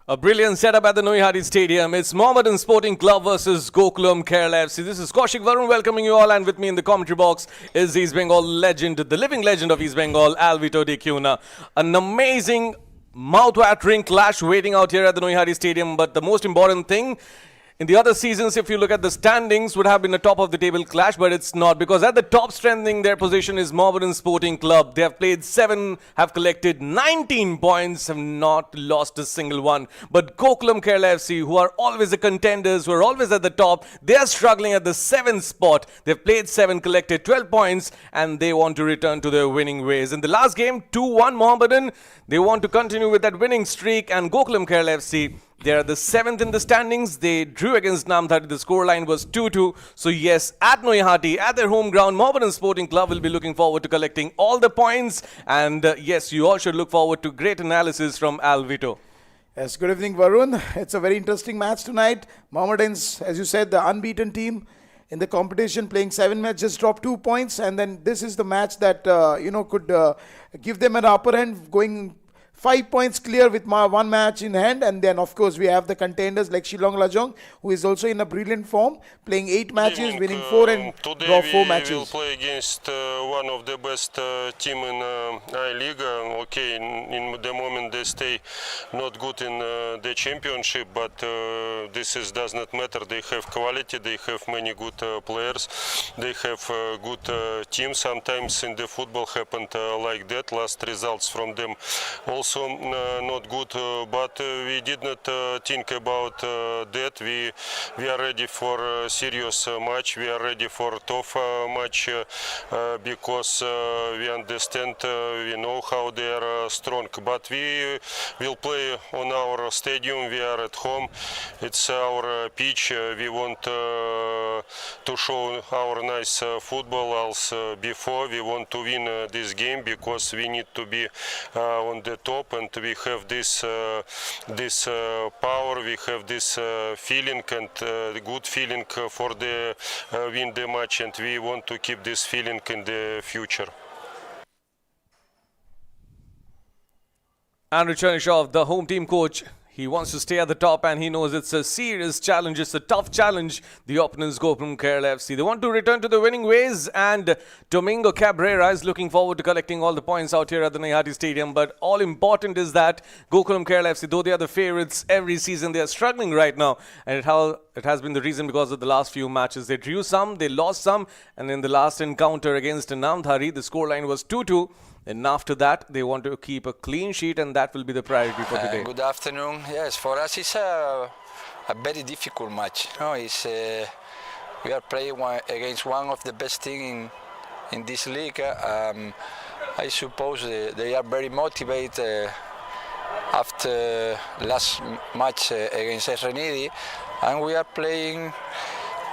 A brilliant setup at the Noihari Stadium. It's Mohammedan Sporting Club versus Gokulam Kerala FC. This is Kaushik Varun welcoming you all, and with me in the commentary box is East Bengal legend, the living legend of East Bengal, Alvito de Cuna. An amazing, mouth-watering clash waiting out here at the Noihari Stadium, but the most important thing, in the other seasons, if you look at the standings, would have been a top-of-the-table clash, but it's not, because at the top strengthening their position is Mohammedan Sporting Club. They have played 7, have collected 19 points, have not lost a single one. But Gokulam Kerala FC, who are always the contenders, who are always at the top, they are struggling at the 7th spot. They've played 7, collected 12 points, and they want to return to their winning ways. In the last game, 2-1 Mohammedan, they want to continue with that winning streak, and Gokulam Kerala FC, they are the 7th in the standings. They drew against Namthari. The scoreline was 2-2. So yes, at Noihati, at their home ground, Mohammedan Sporting Club will be looking forward to collecting all the points. And yes, you all should look forward to great analysis from Alvito. Yes, good evening, Varun. It's a very interesting match tonight. Mohammedans, as you said, the unbeaten team in the competition, playing 7 matches, dropped 2 points. And then this is the match that, could give them an upper hand, going 5 points clear with one match in hand. And then, of course, we have the contenders like Shillong Lajong, who is also in a brilliant form, playing 8 matches, winning 4 and draw 4 matches. Today we will play against one of the best team in I-League. Okay, in the moment they stay not good in the championship, but this does not matter. They have quality, they have many good players, they have good team. Sometimes in the football happened like that. Last results from them also not good, but we did not think about that. We are ready for a serious match. We are ready for a tough match because we understand, we know how they are strong. But we will play on our stadium. We are at home. It's our pitch. We want to show our nice football as before. We want to win this game because we need to be on the top, and we have this power, we have this feeling and good feeling for the win the match, and we want to keep this feeling in the future. Andrew Chernyshov, the home team coach, he wants to stay at the top, and he knows it's a serious challenge, it's a tough challenge. The opponents go from Kerala FC. They want to return to the winning ways, and Domingo Cabrera is looking forward to collecting all the points out here at the Noihati Stadium. But all important is that Gokulam Kerala FC, though they are the favourites every season, they are struggling right now. And it has been the reason because of the last few matches. They drew some, they lost some, and in the last encounter against Namthari, the scoreline was 2-2. And after that, they want to keep a clean sheet, and that will be the priority for today. Good afternoon. Yes, for us it's a very difficult match. No, we are playing against one of the best teams in this league. I suppose they are very motivated after last match against Renidi, and we are playing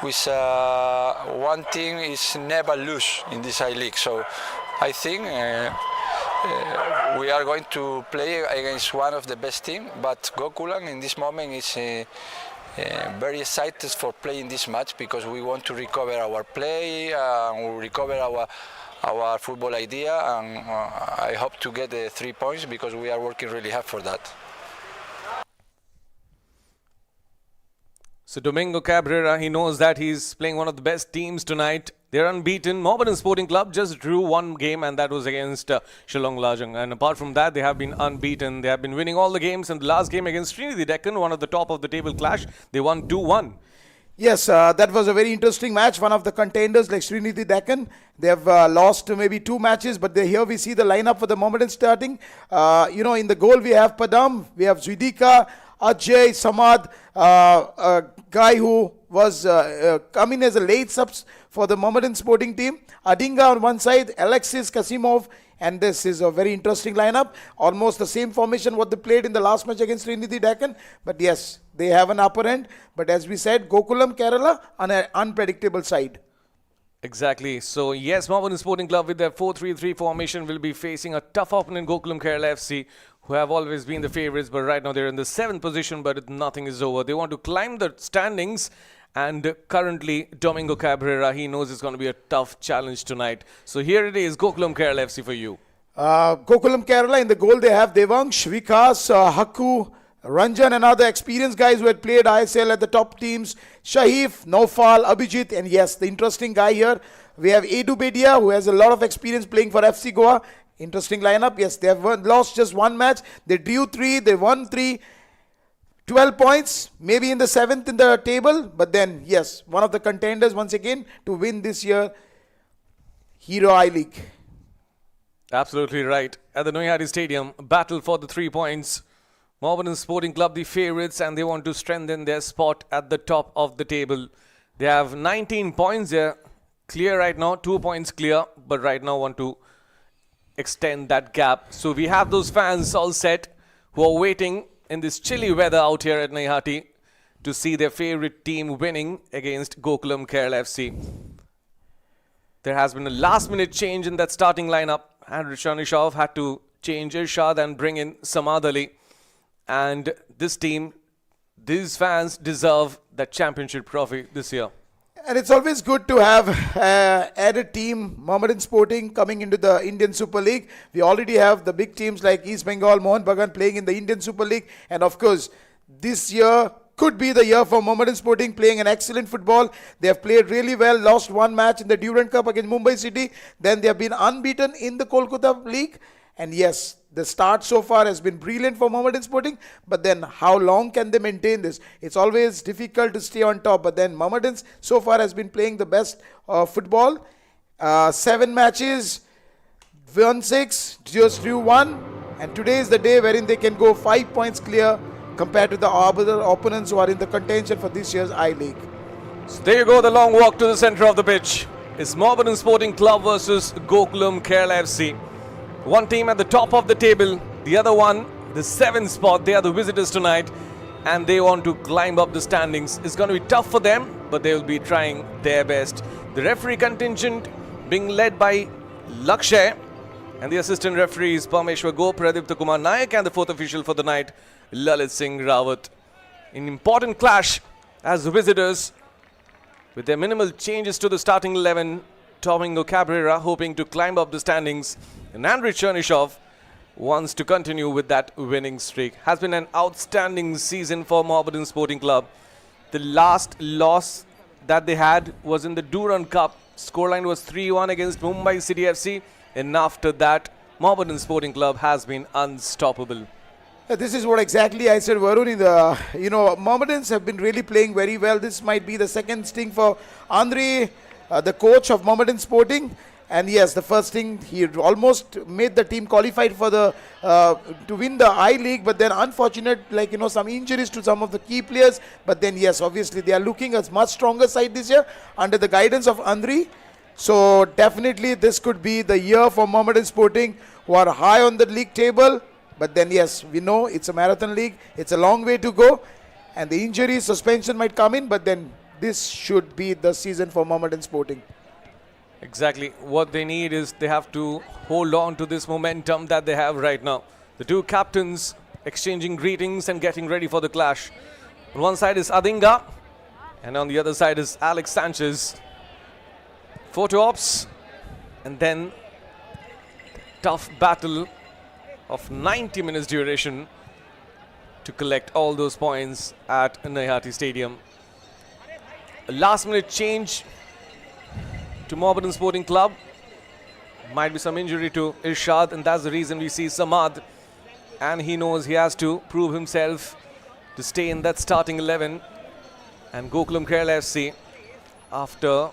with one team is never lose in this I-League. So I think we are going to play against one of the best teams, but Gokulam in this moment is very excited for playing this match because we want to recover our play, recover our football idea, and I hope to get the 3 points because we are working really hard for that. So Domingo Cabrera, he knows that he's playing one of the best teams tonight. They're unbeaten. Mohammedan Sporting Club just drew one game, and that was against Shillong Lajong. And apart from that, they have been unbeaten. They have been winning all the games. And the last game against Trinity Deccan, one of the top of the table clash, they won 2-1. Yes, that was a very interesting match. One of the contenders like Trinity Deccan, they have lost maybe 2 matches, but here we see the lineup for the Mohammedan starting. In the goal we have Padam, we have Zuidika, Ajay, Samad, a guy who was coming as a late subs for the Mohammedan sporting team. Adinga on one side, Alexis Kasimov, and this is a very interesting lineup. Almost the same formation what they played in the last match against Trinity Deccan. But yes, they have an upper hand. But as we said, Gokulam Kerala on an unpredictable side. Exactly. So yes, Mohammedan Sporting Club with their 4-3-3 formation will be facing a tough opponent, Gokulam Kerala FC, who have always been the favourites, but right now they're in the 7th position, but nothing is over. They want to climb the standings, and currently Domingo Cabrera, he knows it's going to be a tough challenge tonight. So here it is, Gokulam Kerala FC for you. Gokulam Kerala, in the goal they have Devang, Vikas, Haku, Ranjan and other experienced guys who had played ISL at the top teams. Shahif, Naufal, Abhijit, and yes, the interesting guy here, we have Edu Bedia, who has a lot of experience playing for FC Goa. Interesting lineup. Yes, they have lost just one match. They drew 3, they won 3. 12 points, maybe in the 7th in the table. But then, yes, one of the contenders once again to win this year Hero I-League. Absolutely right. At the Noihari Stadium, battle for the 3 points. Mohammedan Sporting Club, the favourites, and they want to strengthen their spot at the top of the table. They have 19 points there. Clear right now, 2 points clear, but right now want to extend that gap. So we have those fans all set who are waiting in this chilly weather out here at Noihati to see their favourite team winning against Gokulam Kerala FC. There has been a last-minute change in that starting lineup, and Rishanishov had to change Irshad and bring in Samad Ali. And this team, these fans deserve that championship trophy this year. And it's always good to have added team, Mohammedan Sporting, coming into the Indian Super League. We already have the big teams like East Bengal, Mohammedan playing in the Indian Super League. And of course, this year could be the year for Mohammedan Sporting, playing an excellent football. They have played really well, lost one match in the Durand Cup against Mumbai City. Then they have been unbeaten in the Kolkata League. And yes, the start so far has been brilliant for Mohammedan Sporting, but then how long can they maintain this? It's always difficult to stay on top, but then Mohammedans so far has been playing the best football. 7 matches, won 6, just drew 1, and today is the day wherein they can go 5 points clear compared to the other opponents who are in the contention for this year's I-League. So there you go, the long walk to the centre of the pitch. It's Mohammedan Sporting Club versus Gokulam Kerala FC. One team at the top of the table, the other one, the 7th spot. They are the visitors tonight, and they want to climb up the standings. It's going to be tough for them, but they will be trying their best. The referee contingent being led by Lakshay, and the assistant referees Parmeshwar Go, Pradipta Kumar Nayak, and the 4th official for the night, Lalit Singh Rawat. An important clash as the visitors, with their minimal changes to the starting 11, Domingo Cabrera hoping to climb up the standings, and Andrei Chernyshov wants to continue with that winning streak. Has been an outstanding season for Mohammedan Sporting Club. The last loss that they had was in the Durand Cup. Scoreline was 3-1 against Mumbai City FC, and after that, Mohammedan Sporting Club has been unstoppable. This is what exactly I said, Varun. In the, Mohammedans have been really playing very well. This might be the second sting for Andre, the coach of Mohammedan Sporting. And yes, the first thing, he almost made the team qualified for the to win the I-League, but then unfortunate, some injuries to some of the key players. But then yes, obviously they are looking at a much stronger side this year under the guidance of Andri. So definitely this could be the year for Mohammedan Sporting, who are high on the league table. But then yes, we know it's a marathon league. It's a long way to go. And the injury, suspension might come in, but then this should be the season for Mohammedan Sporting. Exactly. What they need is they have to hold on to this momentum that they have right now. The two captains exchanging greetings and getting ready for the clash. On one side is Adinga, and on the other side is Alex Sanchez. Photo ops, and then tough battle of 90 minutes duration to collect all those points at Noihati Stadium. A last minute change to Mohammedan Sporting Club. Might be some injury to Irshad, and that's the reason we see Samad, and he knows he has to prove himself to stay in that starting 11. And Gokulam Kerala FC, after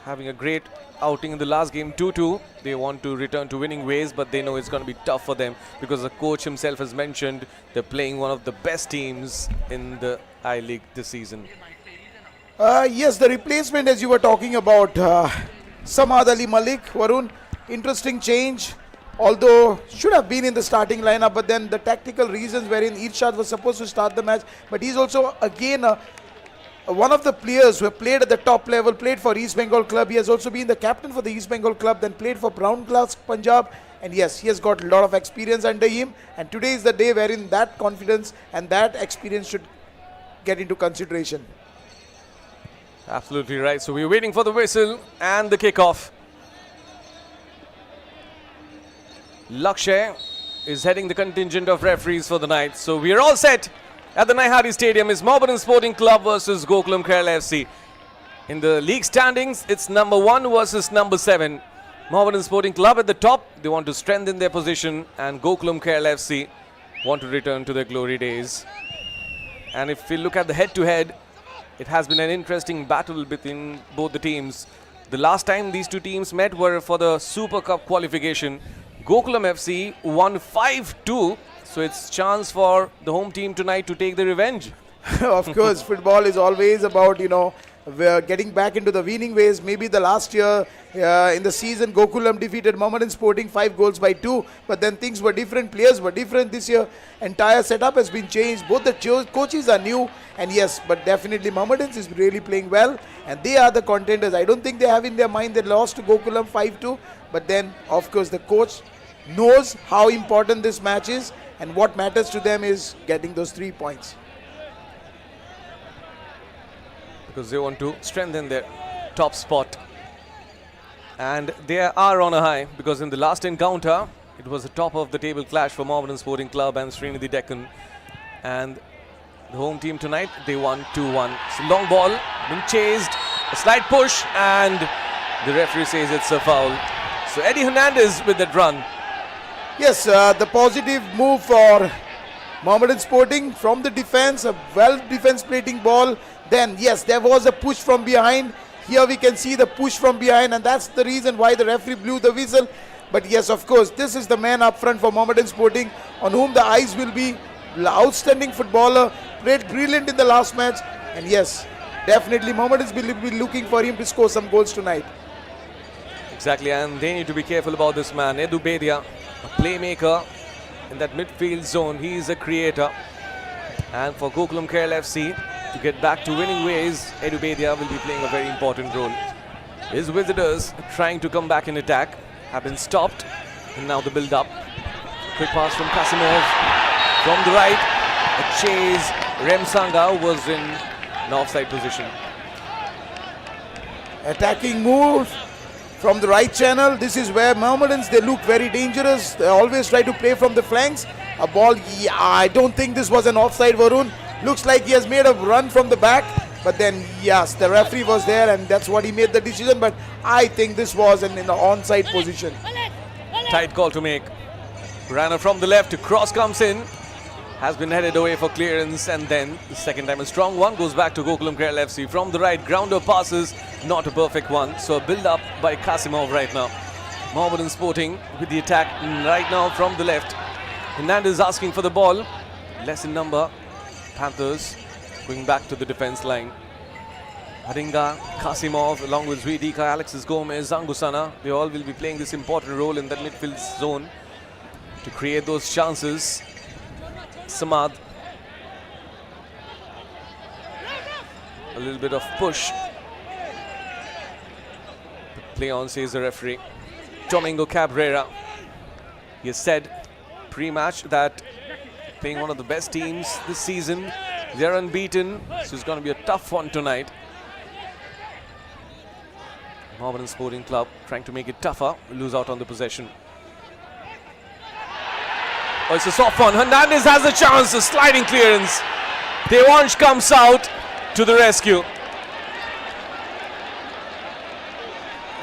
having a great outing in the last game, 2-2, they want to return to winning ways, but they know it's going to be tough for them because the coach himself has mentioned they're playing one of the best teams in the I-League this season. Yes, the replacement, as you were talking about, Samad Ali Malik, Varun, interesting change, although should have been in the starting lineup, but then the tactical reasons wherein Irshad was supposed to start the match, but he's also again one of the players who have played at the top level, played for East Bengal club. He has also been the captain for the East Bengal club, then played for Brown Glass Punjab, and yes, he has got a lot of experience under him, and today is the day wherein that confidence and that experience should get into consideration. Absolutely right. So we're waiting for the whistle and the kickoff. Lakshay is heading the contingent of referees for the night. So we are all set at the Naihari Stadium. It's Mohammedan Sporting Club versus Gokulam Kerala FC. In the league standings, it's number 1 versus number 7. Mohammedan Sporting Club at the top. They want to strengthen their position, and Gokulam Kerala FC want to return to their glory days. And if we look at the head-to-head, it has been an interesting battle between both the teams. The last time these two teams met were for the Super Cup qualification. Gokulam FC won 5-2, so it's chance for the home team tonight to take the revenge. Of course, football is always about, we're getting back into the winning ways. Maybe the last year in the season, Gokulam defeated Mohammedan Sporting 5-2, but then things were different, players were different. This year, entire setup has been changed. Both the coaches are new, and yes, but definitely Mohammedans is really playing well, and they are the contenders. I don't think they have in their mind they lost to Gokulam 5-2, but then, of course, the coach knows how important this match is, and what matters to them is getting those 3 points. Because they want to strengthen their top spot. And they are on a high, because in the last encounter, it was a top of the table clash for Mohammedan Sporting Club and Srinidhi Deccan. And the home team tonight, they won 2-1. So long ball, been chased, a slight push, and the referee says it's a foul. So Eddie Hernandez with that run. Yes, the positive move for Mohammedan Sporting from the defense, a well defense plating ball. Then yes, there was a push from behind. Here we can see the push from behind, and that's the reason why the referee blew the whistle. But yes, of course, this is the man up front for Mohammedan Sporting, on whom the eyes will be. Outstanding footballer, played brilliant in the last match, and yes, definitely Mohammedans will be looking for him to score some goals tonight. Exactly, and they need to be careful about this man, Edu Bedia, a playmaker in that midfield zone. He is a creator, and for Gokulam Kerala FC to get back to winning ways, Edu Bedia will be playing a very important role. His visitors trying to come back in attack have been stopped, and now the build-up. Quick pass from Kasimov from the right. A chase. Remsanga was in an offside position. Attacking move from the right channel. This is where Mohammedans, they look very dangerous. They always try to play from the flanks. A ball, yeah, I don't think this was an offside, Varun. Looks like he has made a run from the back, but then yes, the referee was there, and that's what he made the decision. But I think this was in the onside position. Tight call to make. Runner from the left, cross comes in, has been headed away for clearance, and then the second time a strong one goes back to Gokulam Kerala FC. From the right, grounder passes, not a perfect one, so a build up by Kasimov right now. Mohammedan Sporting with the attack right now from the left. Hernandez asking for the ball, less in number. Panthers going back to the defense line. Haringa, Kasimov along with Zuidika, Alexis Gomez, Zangusana, they all will be playing this important role in that midfield zone to create those chances. Samad, a little bit of push. Play on, says the referee. Domingo Cabrera, he has said pre-match that playing one of the best teams this season. They're unbeaten, so it's going to be a tough one tonight. Mohammedan Sporting Club trying to make it tougher, lose out on the possession. Oh, it's a soft one. Hernandez has a chance, a sliding clearance. Devansh comes out to the rescue.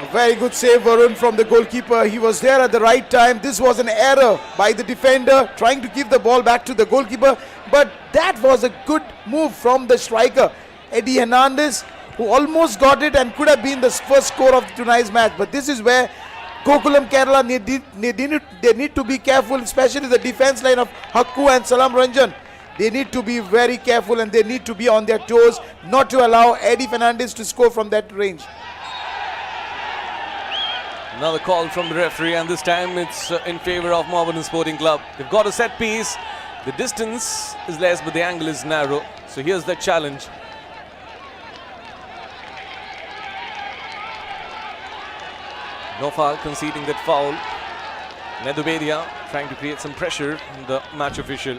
A very good save, Varun, from the goalkeeper. He was there at the right time. This was an error by the defender, trying to give the ball back to the goalkeeper. But that was a good move from the striker, Eddie Hernandez, who almost got it and could have been the first score of tonight's match. But this is where Gokulam Kerala they need to be careful, especially the defense line of Hakku and Salam Ranjan. They need to be very careful, and they need to be on their toes, not to allow Eddie Hernandez to score from that range. Another call from the referee, and this time it's in favor of Mohammedan Sporting Club. They've got a set piece. The distance is less, but the angle is narrow. So here's the challenge. Nofal conceding that foul. Edu Bedia trying to create some pressure on the match official.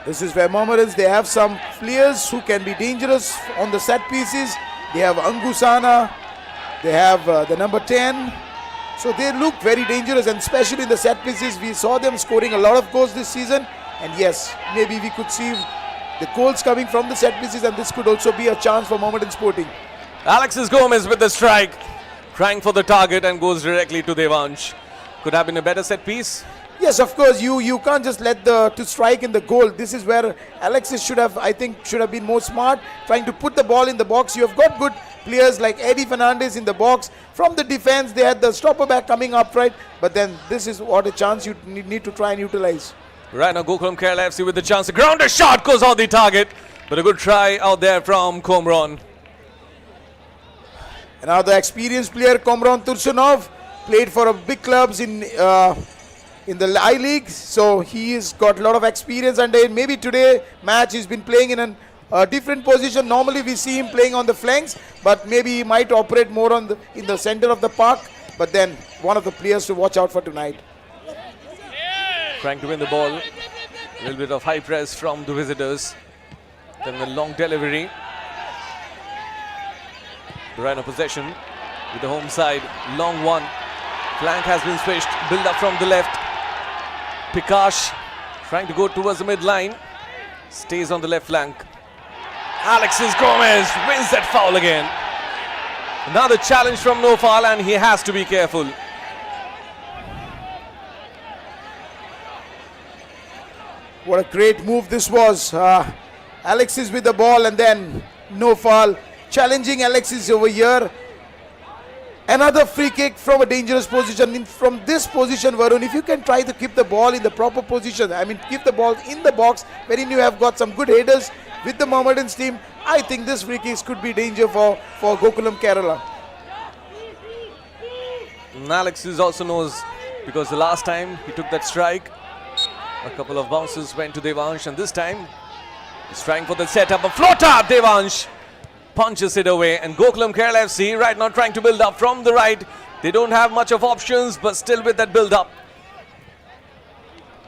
This is where Mohammedans, they have some players who can be dangerous on the set pieces. They have Angusana, they have the number 10, So they look very dangerous, and especially in the set pieces, we saw them scoring a lot of goals this season. And yes, maybe we could see the goals coming from the set pieces, and this could also be a chance for Mohammedan Sporting. Alexis Gomez with the strike, trying for the target and goes directly to Devansh. Could have been a better set piece. Yes, of course, you can't just let to strike in the goal. This is where Alexis should have been more smart, trying to put the ball in the box. You have got good players like Eddie Fernandez in the box. From the defense, they had the stopper back coming up, right? But then this is what a chance you need to try and utilize. Right now, Gokulam Kerala FC with the chance. A grounder shot goes on the target, but a good try out there from Komron. And now the experienced player Komron Tursunov played for big clubs in the I League, so he has got a lot of experience. And maybe today match he's been playing in a different position. Normally we see him playing on the flanks, but maybe he might operate more in the center of the park. But then one of the players to watch out for tonight. Trying to win the ball. A little bit of high press from the visitors. Then the long delivery. Right of possession with the home side. Long one. Flank has been switched. Build up from the left. Pikash trying to go towards the midline. Stays on the left flank. Alexis Gomez wins that foul again. Another challenge from Nofal, and he has to be careful. What a great move this was. Alexis with the ball, and then Nofal challenging Alexis over here. Another free kick from a dangerous position. From this position, Varun, if you can try to keep the ball in the proper position, I mean keep the ball in the box, wherein you have got some good headers with the Mohammedans team, I think this free kicks could be danger for Gokulam Kerala. And Alexis also knows, because the last time he took that strike, a couple of bounces went to Devansh, and this time he's trying for the setup. A floater, Devansh punches it away, and Gokulam Kerala FC right now trying to build up from the right. They don't have much of options, but still with that build up.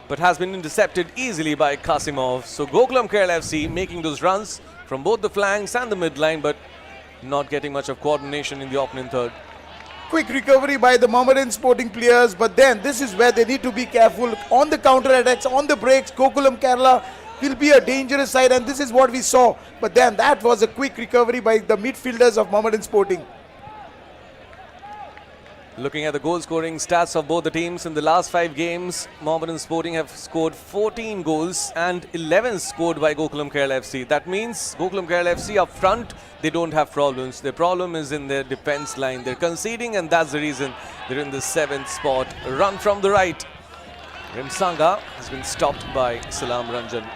But has been intercepted easily by Kasimov. So Gokulam Kerala FC making those runs from both the flanks and the midline, but not getting much of coordination in the opening third. Quick recovery by the Mohammedan Sporting players, but then this is where they need to be careful on the counter attacks, on the breaks. Gokulam Kerala will be a dangerous side, and this is what we saw. But then that was a quick recovery by the midfielders of Mohammedan Sporting. Looking at the goal scoring stats of both the teams in the last 5 games, Mohammedan Sporting have scored 14 goals and 11 scored by Gokulam Kerala FC. That means Gokulam Kerala FC up front, they don't have problems. Their problem is in their defense line. They're conceding, and that's the reason they're in the 7th spot. A run from the right. Rimsanga has been stopped by Salam Ranjan.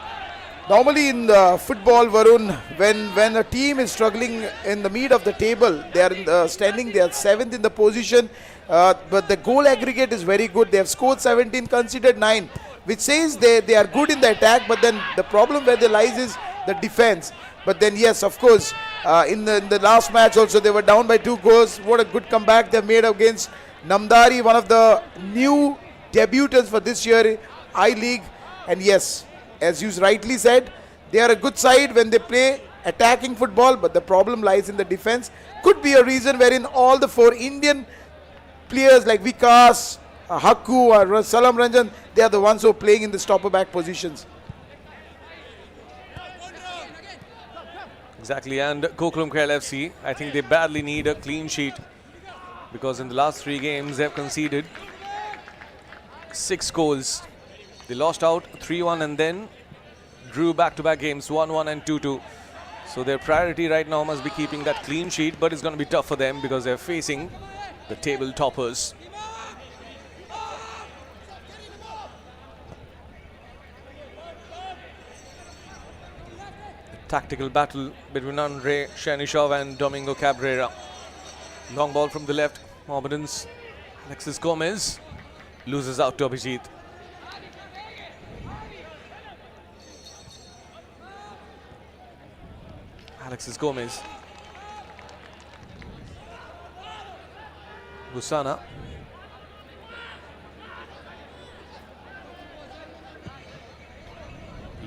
Normally in the football, Varun, when a team is struggling in the mid of the table, they are in the standing, they are 7th in the position, but the goal aggregate is very good. They have scored 17, conceded 9, which says they are good in the attack, but then the problem where they lies is the defense. But then yes, of course, in the last match also they were down by 2 goals. What a good comeback they made against Namdari, one of the new debutants for this year I-League. And yes, as you rightly said, they are a good side when they play attacking football, but the problem lies in the defense. Could be a reason wherein all the 4 Indian players like Vikas, Hakku or Salam Ranjan, they are the ones who are playing in the stopper back positions. Exactly, and Gokulam Kerala FC, I think they badly need a clean sheet, because in the last 3 games they have conceded 6 goals. They lost out 3-1 and then drew back-to-back games 1-1 and 2-2. So their priority right now must be keeping that clean sheet, but it's going to be tough for them because they're facing the table toppers. A tactical battle between Andre Shanishov and Domingo Cabrera. Long ball from the left. Mohammedans. Alexis Gomez loses out to Abhijit. Alexis Gomez. Gusana.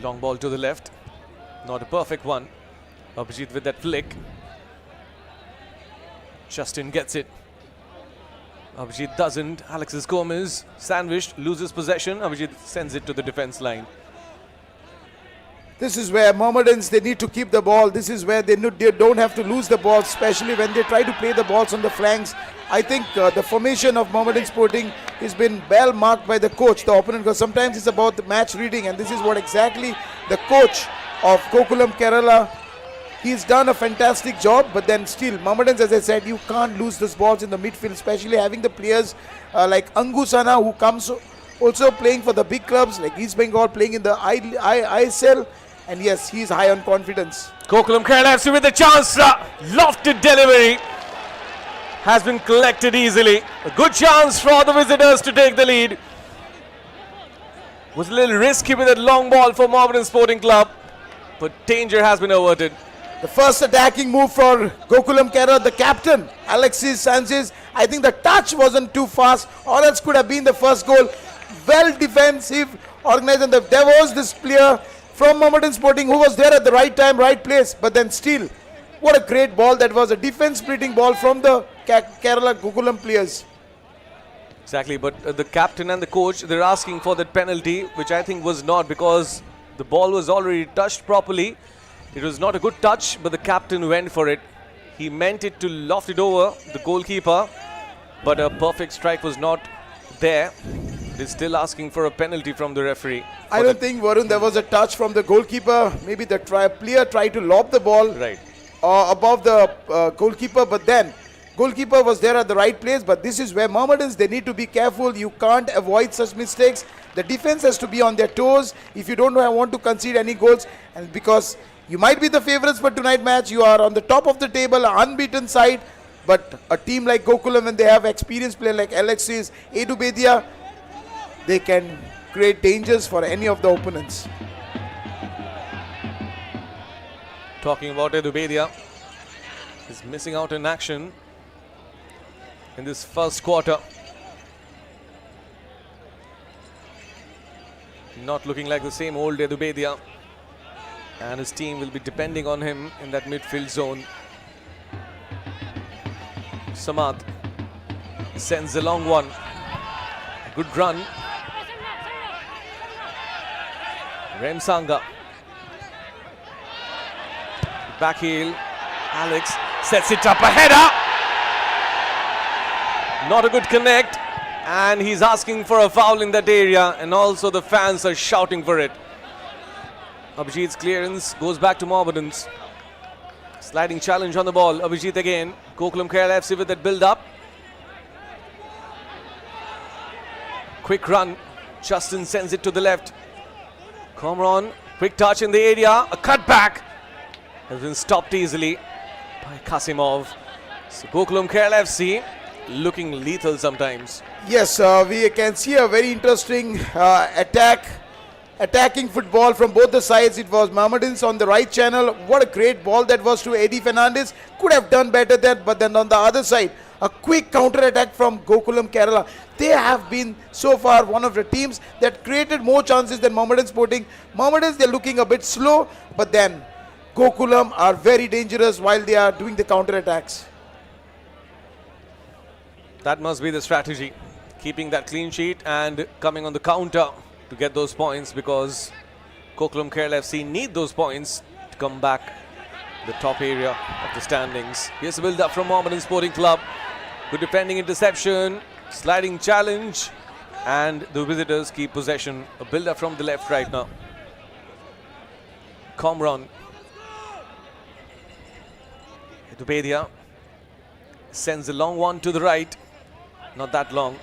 Long ball to the left. Not a perfect one. Abhijit with that flick. Justin gets it. Abhijit doesn't. Alexis Gomez sandwiched, loses possession. Abhijit sends it to the defense line. This is where Mohammedans, they need to keep the ball. This is where they don't have to lose the ball, especially when they try to play the balls on the flanks. I think the formation of Mohammedan Sporting has been well marked by the coach, the opponent, because sometimes it's about the match reading, and this is what exactly the coach of Gokulam Kerala, he's done a fantastic job. But then still, Mohammedans, as I said, you can't lose these balls in the midfield, especially having the players like Angusana, who comes also playing for the big clubs like East Bengal, playing in the ISL. And yes, he's high on confidence. Gokulam Kerala FC with the chance. Lofted delivery has been collected easily. A good chance for the visitors to take the lead. Was a little risky with that long ball for Mohammedan Sporting Club, but danger has been averted. The first attacking move for Gokulam Kerala, the captain, Alexis Sanchez. I think the touch wasn't too fast, or else could have been the first goal. Well defensive, organized, and there was this player from Mohammedan Sporting who was there at the right time, right place. But then still, what a great ball that was, a defense-splitting ball from the Kerala Gokulam players. Exactly, but the captain and the coach, they're asking for that penalty, which I think was not, because the ball was already touched properly. It was not a good touch, but the captain went for it. He meant it to loft it over the goalkeeper, but a perfect strike was not there. They're still asking for a penalty from the referee. I don't think, Varun, there was a touch from the goalkeeper. Maybe the player tried to lob the ball above the goalkeeper, but then goalkeeper was there at the right place. But this is where Mohammedans, they need to be careful. You can't avoid such mistakes. The defense has to be on their toes if you don't want to concede any goals. And because you might be the favourites for tonight match, you are on the top of the table, unbeaten side. But a team like Gokulam, when they have experienced player like Alexis, Edu Bedia, they can create dangers for any of the opponents. Talking about Edu Bedia, he's missing out in action in this first quarter. Not looking like the same old Edu Bedia, and his team will be depending on him in that midfield zone. Samad sends a long one. Good run. Remsanga. Back heel. Alex sets it up. A header. Not a good connect. And he's asking for a foul in that area. And also the fans are shouting for it. Abhijit's clearance goes back to Mohammedans. Sliding challenge on the ball. Abhijit again. Gokulam Kerala FC with that build up. Quick run. Justin sends it to the left. Comron, quick touch in the area. A cutback has been stopped easily by Kasimov. So Gokulam Kerala FC looking lethal sometimes. Yes, we can see a very interesting attacking football from both the sides. It was Mohammedans on the right channel. What a great ball that was to Eddie Fernandez. Could have done better there, but then on the other side, a quick counter-attack from Gokulam Kerala. They have been so far one of the teams that created more chances than Mohammedan Sporting. Mohammedans, they're looking a bit slow, but then Gokulam are very dangerous while they are doing the counter-attacks. That must be the strategy. Keeping that clean sheet and coming on the counter to get those points, because Gokulam Kerala FC need those points to come back the top area of the standings. Here's a build up from Mohammedan Sporting Club. Good defending interception, sliding challenge, and the visitors keep possession. A build up from the left right now. Comron. Dubedia sends a long one to the right. Not that long.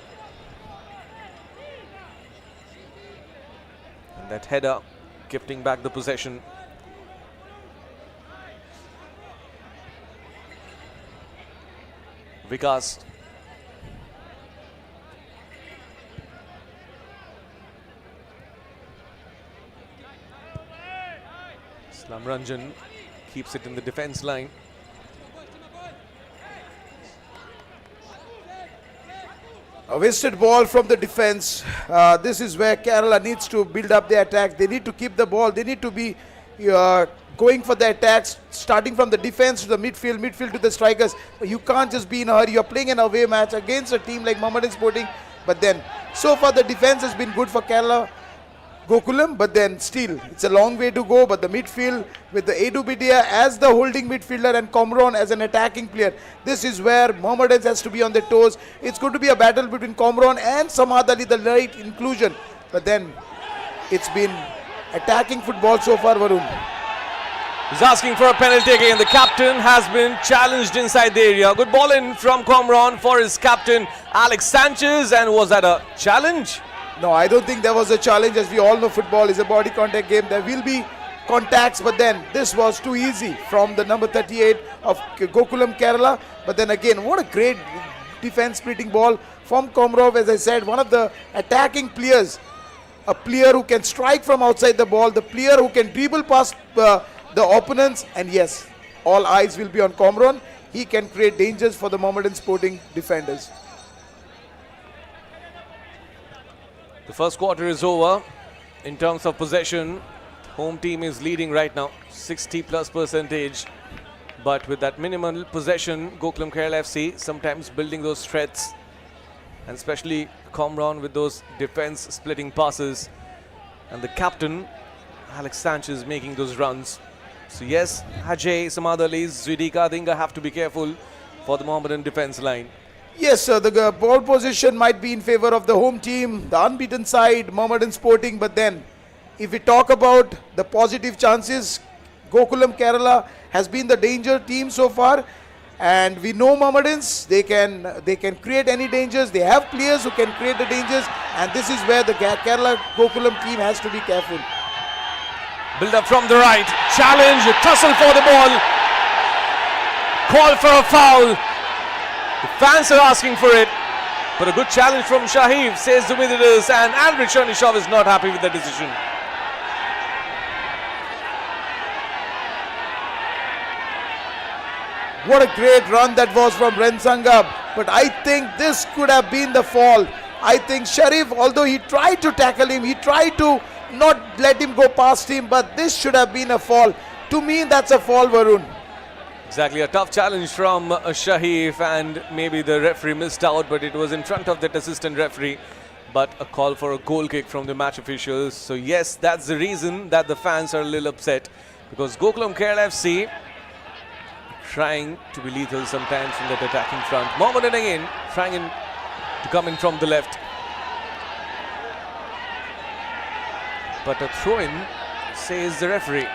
And that header gifting back the possession. Vikas. Slam Ranjan keeps it in the defense line. A wasted ball from the defense. This is where Kerala needs to build up their attack. They need to keep the ball. They need to be going for the attacks, starting from the defense to the midfield, midfield to the strikers. But you can't just be in a hurry. You're playing an away match against a team like Mohammedan Sporting. But then, so far the defense has been good for Kerala Gokulam, but then still, it's a long way to go. But the midfield with the Edu Bidia as the holding midfielder and Komron as an attacking player, this is where Mohammedans has to be on their toes. It's going to be a battle between Komron and Samad Ali, the late inclusion. But then, it's been attacking football so far, Varun. He's asking for a penalty again. The captain has been challenged inside the area. Good ball in from Komron for his captain, Alex Sanchez. And was that a challenge? No, I don't think there was a challenge. As we all know, football is a body contact game. There will be contacts, but then this was too easy from the number 38 of Gokulam Kerala. But then again, what a great defense splitting ball from Komrov. As I said, one of the attacking players, a player who can strike from outside the ball, the player who can dribble past the opponents. And yes, all eyes will be on Komron. He can create dangers for the Mohammedan Sporting defenders. The first quarter is over. In terms of possession, home team is leading right now, 60+%. But with that minimal possession, Gokulam Kerala FC sometimes building those threats, and especially Komron with those defense splitting passes, and the captain Alex Sanchez making those runs. So yes, Ajay, Samad Ali, Zidika Dinga have to be careful for the Mohammedan defense line. Yes, sir, the ball position might be in favor of the home team, the unbeaten side, Mohammedan Sporting. But then, if we talk about the positive chances, Gokulam Kerala has been the danger team so far. And we know Mohammedans, they can create any dangers. They have players who can create the dangers. And this is where the Kerala Gokulam team has to be careful. Build up from the right, challenge, tussle for the ball, call for a foul. The fans are asking for it, but a good challenge from Shahib, says the visitors, and Andriy Chernyshov is not happy with the decision. What a great run that was from Rensanga, but I think this could have been the fall. I think Sharif, although he tried to tackle him, he tried to not let him go past him, but this should have been a fall. To me, that's a fall, Varun. Exactly, a tough challenge from Shahif, and maybe the referee missed out, but it was in front of that assistant referee. But a call for a goal kick from the match officials. So yes, that's the reason that the fans are a little upset, because Gokulam Kerala FC trying to be lethal sometimes from that attacking front. Mohammedan again trying to come in from the left, but a throw-in, says the referee.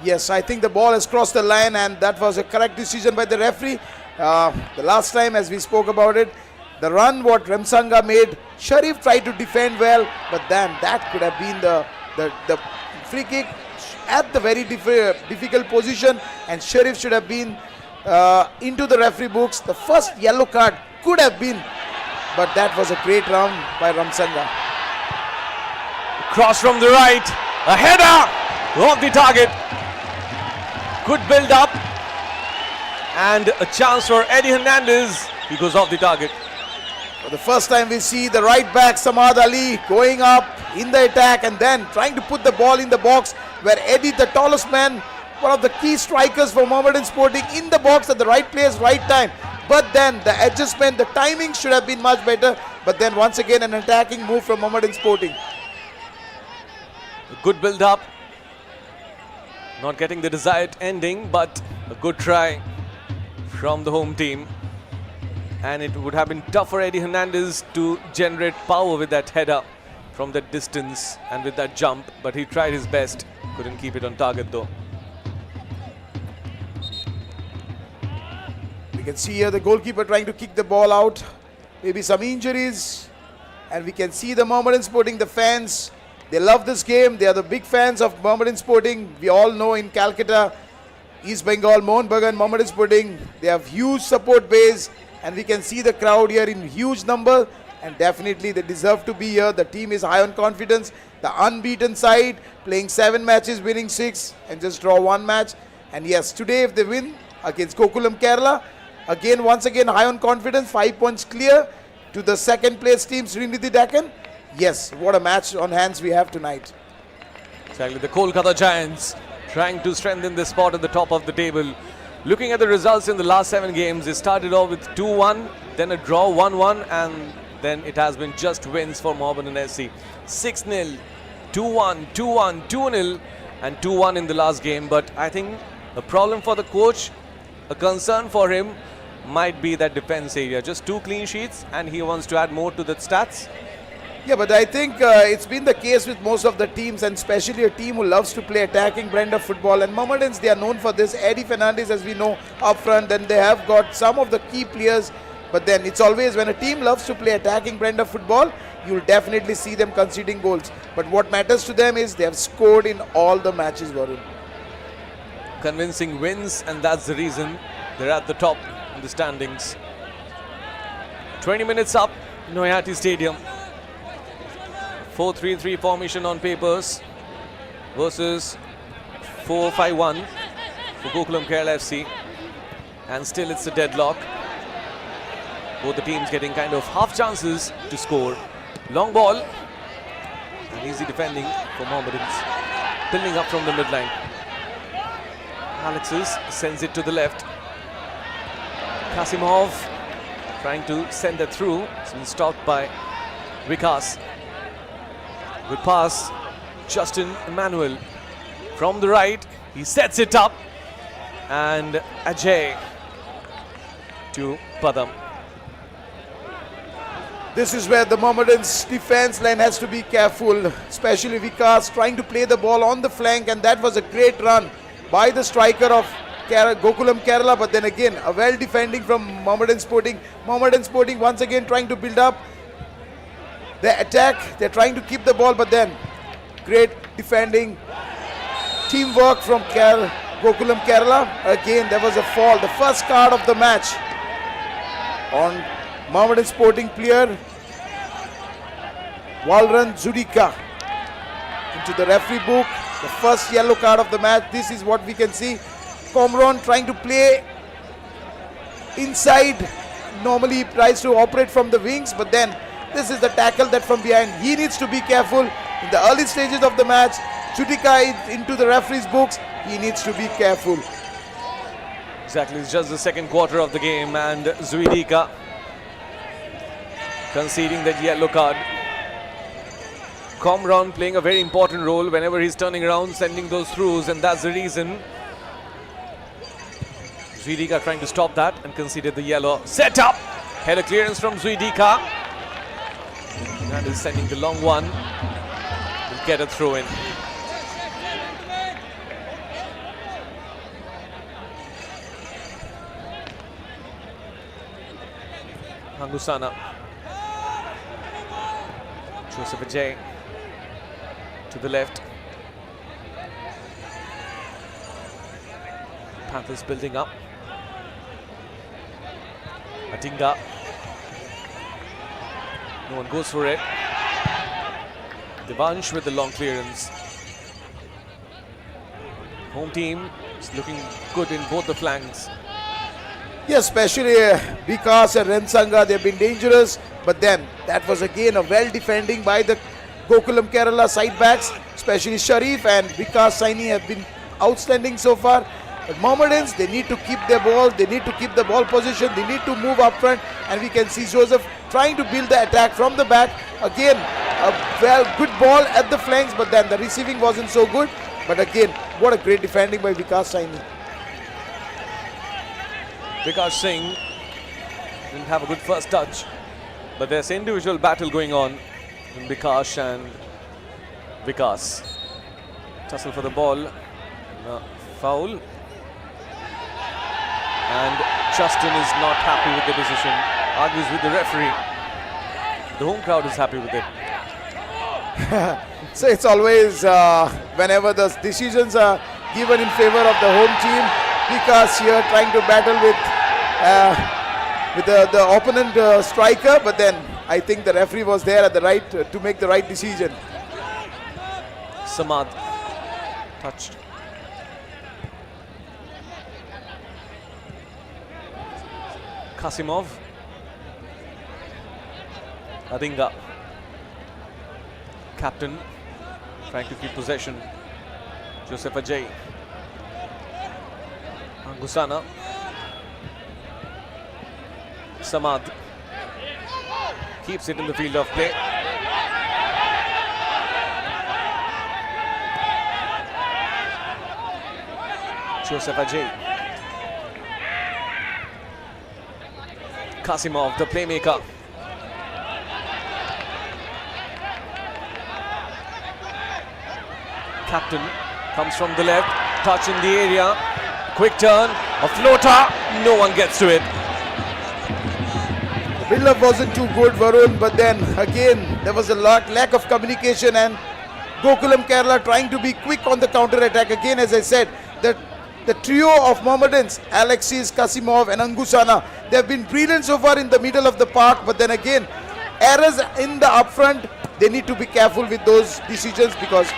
Yes, I think the ball has crossed the line, and that was a correct decision by the referee. The last time, as we spoke about it, the run what Remsanga made, Sharif tried to defend well, but then that could have been the free kick at the very difficult position, and Sharif should have been into the referee books. The first yellow card could have been, but that was a great run by Remsanga. Cross from the right, a header off the target. Good build up, and a chance for Eddie Hernandez. He goes off the target. For the first time we see the right back Samad Ali going up in the attack and then trying to put the ball in the box, where Eddie, the tallest man, one of the key strikers for Mohammedan Sporting, in the box at the right place, right time. But then the adjustment, the timing should have been much better. But then once again an attacking move from Mohammedan Sporting. A good build up. Not getting the desired ending, but a good try from the home team. And it would have been tough for Eddie Hernandez to generate power with that header from that distance and with that jump, but he tried his best. Couldn't keep it on target though. We can see here the goalkeeper trying to kick the ball out. Maybe some injuries. And we can see the Mohammedan Sporting, the fans, they love this game. They are the big fans of Mohammedan Sporting. We all know in Calcutta, East Bengal, Mohun Bagan, Mohammedan Sporting, they have huge support base. And we can see the crowd here in huge number. And definitely they deserve to be here. The team is high on confidence. The unbeaten side, playing 7 matches, winning 6, and just draw 1 match. And yes, today if they win against Gokulam Kerala, again, once again, high on confidence, 5 points clear to the second place team, Srinidhi Deccan. Yes, what a match on hands we have tonight. Exactly, the Kolkata Giants trying to strengthen their spot at the top of the table. Looking at the results in the last 7 games, it started off with 2-1, then a draw 1-1, and then it has been just wins for Mohammedan SC. 6-0, 2-1, 2-1, 2-0, and 2-1 in the last game. But I think a problem for the coach, a concern for him might be that defense area. Just 2 clean sheets, and he wants to add more to the stats. Yeah, but I think it's been the case with most of the teams, and especially a team who loves to play attacking brand of football. And Mohammedans, they are known for this. Eddie Fernandez, as we know, up front. Then they have got some of the key players. But then it's always when a team loves to play attacking brand of football, you'll definitely see them conceding goals. But what matters to them is they have scored in all the matches, Varun. Convincing wins, and that's the reason they're at the top in the standings. 20 minutes up, Noyati Stadium. 4-3-3 formation on papers versus 4-5-1 for Gokulam Kerala FC, and still it's a deadlock. Both the teams getting kind of half chances to score. Long ball and easy defending for Mohammedans, building up from the midline. Alexis sends it to the left. Kasimov trying to send that through. It's been stopped by Vikas. Good pass, Justin Emmanuel from the right. He sets it up, and Ajay to Padam. This is where the Mohammedans defense line has to be careful, especially Vikas trying to play the ball on the flank, and that was a great run by the striker of Gokulam Kerala. But then again, a well defending from Mohammedan Sporting. Mohammedan Sporting once again trying to build up the attack. They're trying to keep the ball, but then great defending, teamwork from Gokulam Kerala. Again, there was a fall, the first card of the match on Mohammedan Sporting player Walran Zudika into the referee book. The first yellow card of the match. This is what we can see. Comron trying to play inside. Normally he tries to operate from the wings, but then this is the tackle that from behind. He needs to be careful in the early stages of the match. Zudika into the referee's books. He needs to be careful. Exactly, it's just the second quarter of the game, and Zuidika conceding that yellow card. Comron playing a very important role whenever he's turning around, sending those throughs, and that's the reason. Zuidika trying to stop that and conceded the yellow. Set up! Header clearance from Zuidika. And is sending the long one. Will get a throw in. Hangusana. Joseph Ajay to the left. Panthers building up. Atinga. No one goes for it. Devansh with the long clearance. Home team is looking good in both the flanks. Yes, especially Vikas and Rensanga, they've been dangerous. But then that was again a well defending by the Gokulam Kerala side backs, especially Sharif and Vikas Saini have been outstanding so far. But Mohammedans, they need to keep their ball, they need to keep the ball position, they need to move up front, and we can see Joseph trying to build the attack from the back. Again, a good ball at the flanks, but then the receiving wasn't so good. But again, what a great defending by Vikas Saini. Vikas Singh didn't have a good first touch, but there's individual battle going on in Vikas and Vikas. Tussle for the ball, foul. And Justin is not happy with the decision, argues with the referee. The home crowd is happy with it. So it's always whenever the decisions are given in favor of the home team, Vikas here trying to battle with the opponent striker, but then I think the referee was there at the right to make the right decision. Samad touched. Kasimov. Adinga. Captain trying to keep possession. Joseph Ajay. Angusana. Samad keeps it in the field of play. Joseph Ajay. Kasimov, the playmaker. Captain comes from the left, touch in the area, quick turn, a floater, no one gets to it. The build-up wasn't too good, Varun, but then again there was a lack of communication, and Gokulam Kerala trying to be quick on the counter-attack. Again, as I said, the trio of Mohammedans, Alexis, Kasimov and Angusana, they have been brilliant so far in the middle of the park, but then again, errors in the upfront, they need to be careful with those decisions, because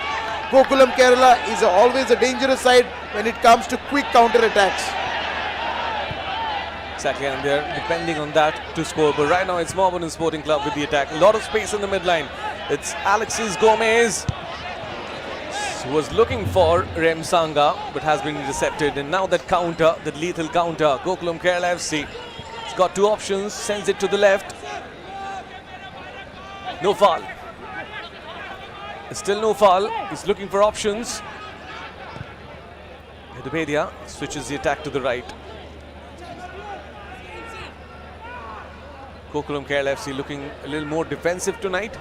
Gokulam Kerala is always a dangerous side when it comes to quick counter-attacks. Exactly, and they're depending on that to score. But right now it's Mohammedan Sporting Club with the attack. A lot of space in the midline. It's Alexis Gomez, who was looking for Rem Sanga but has been intercepted. And now that counter, that lethal counter, Gokulam Kerala FC, it's got two options, sends it to the left. No foul. It's still no foul. He's looking for options. Hedupedia switches the attack to the right. Gokulam Kerala FC looking a little more defensive tonight.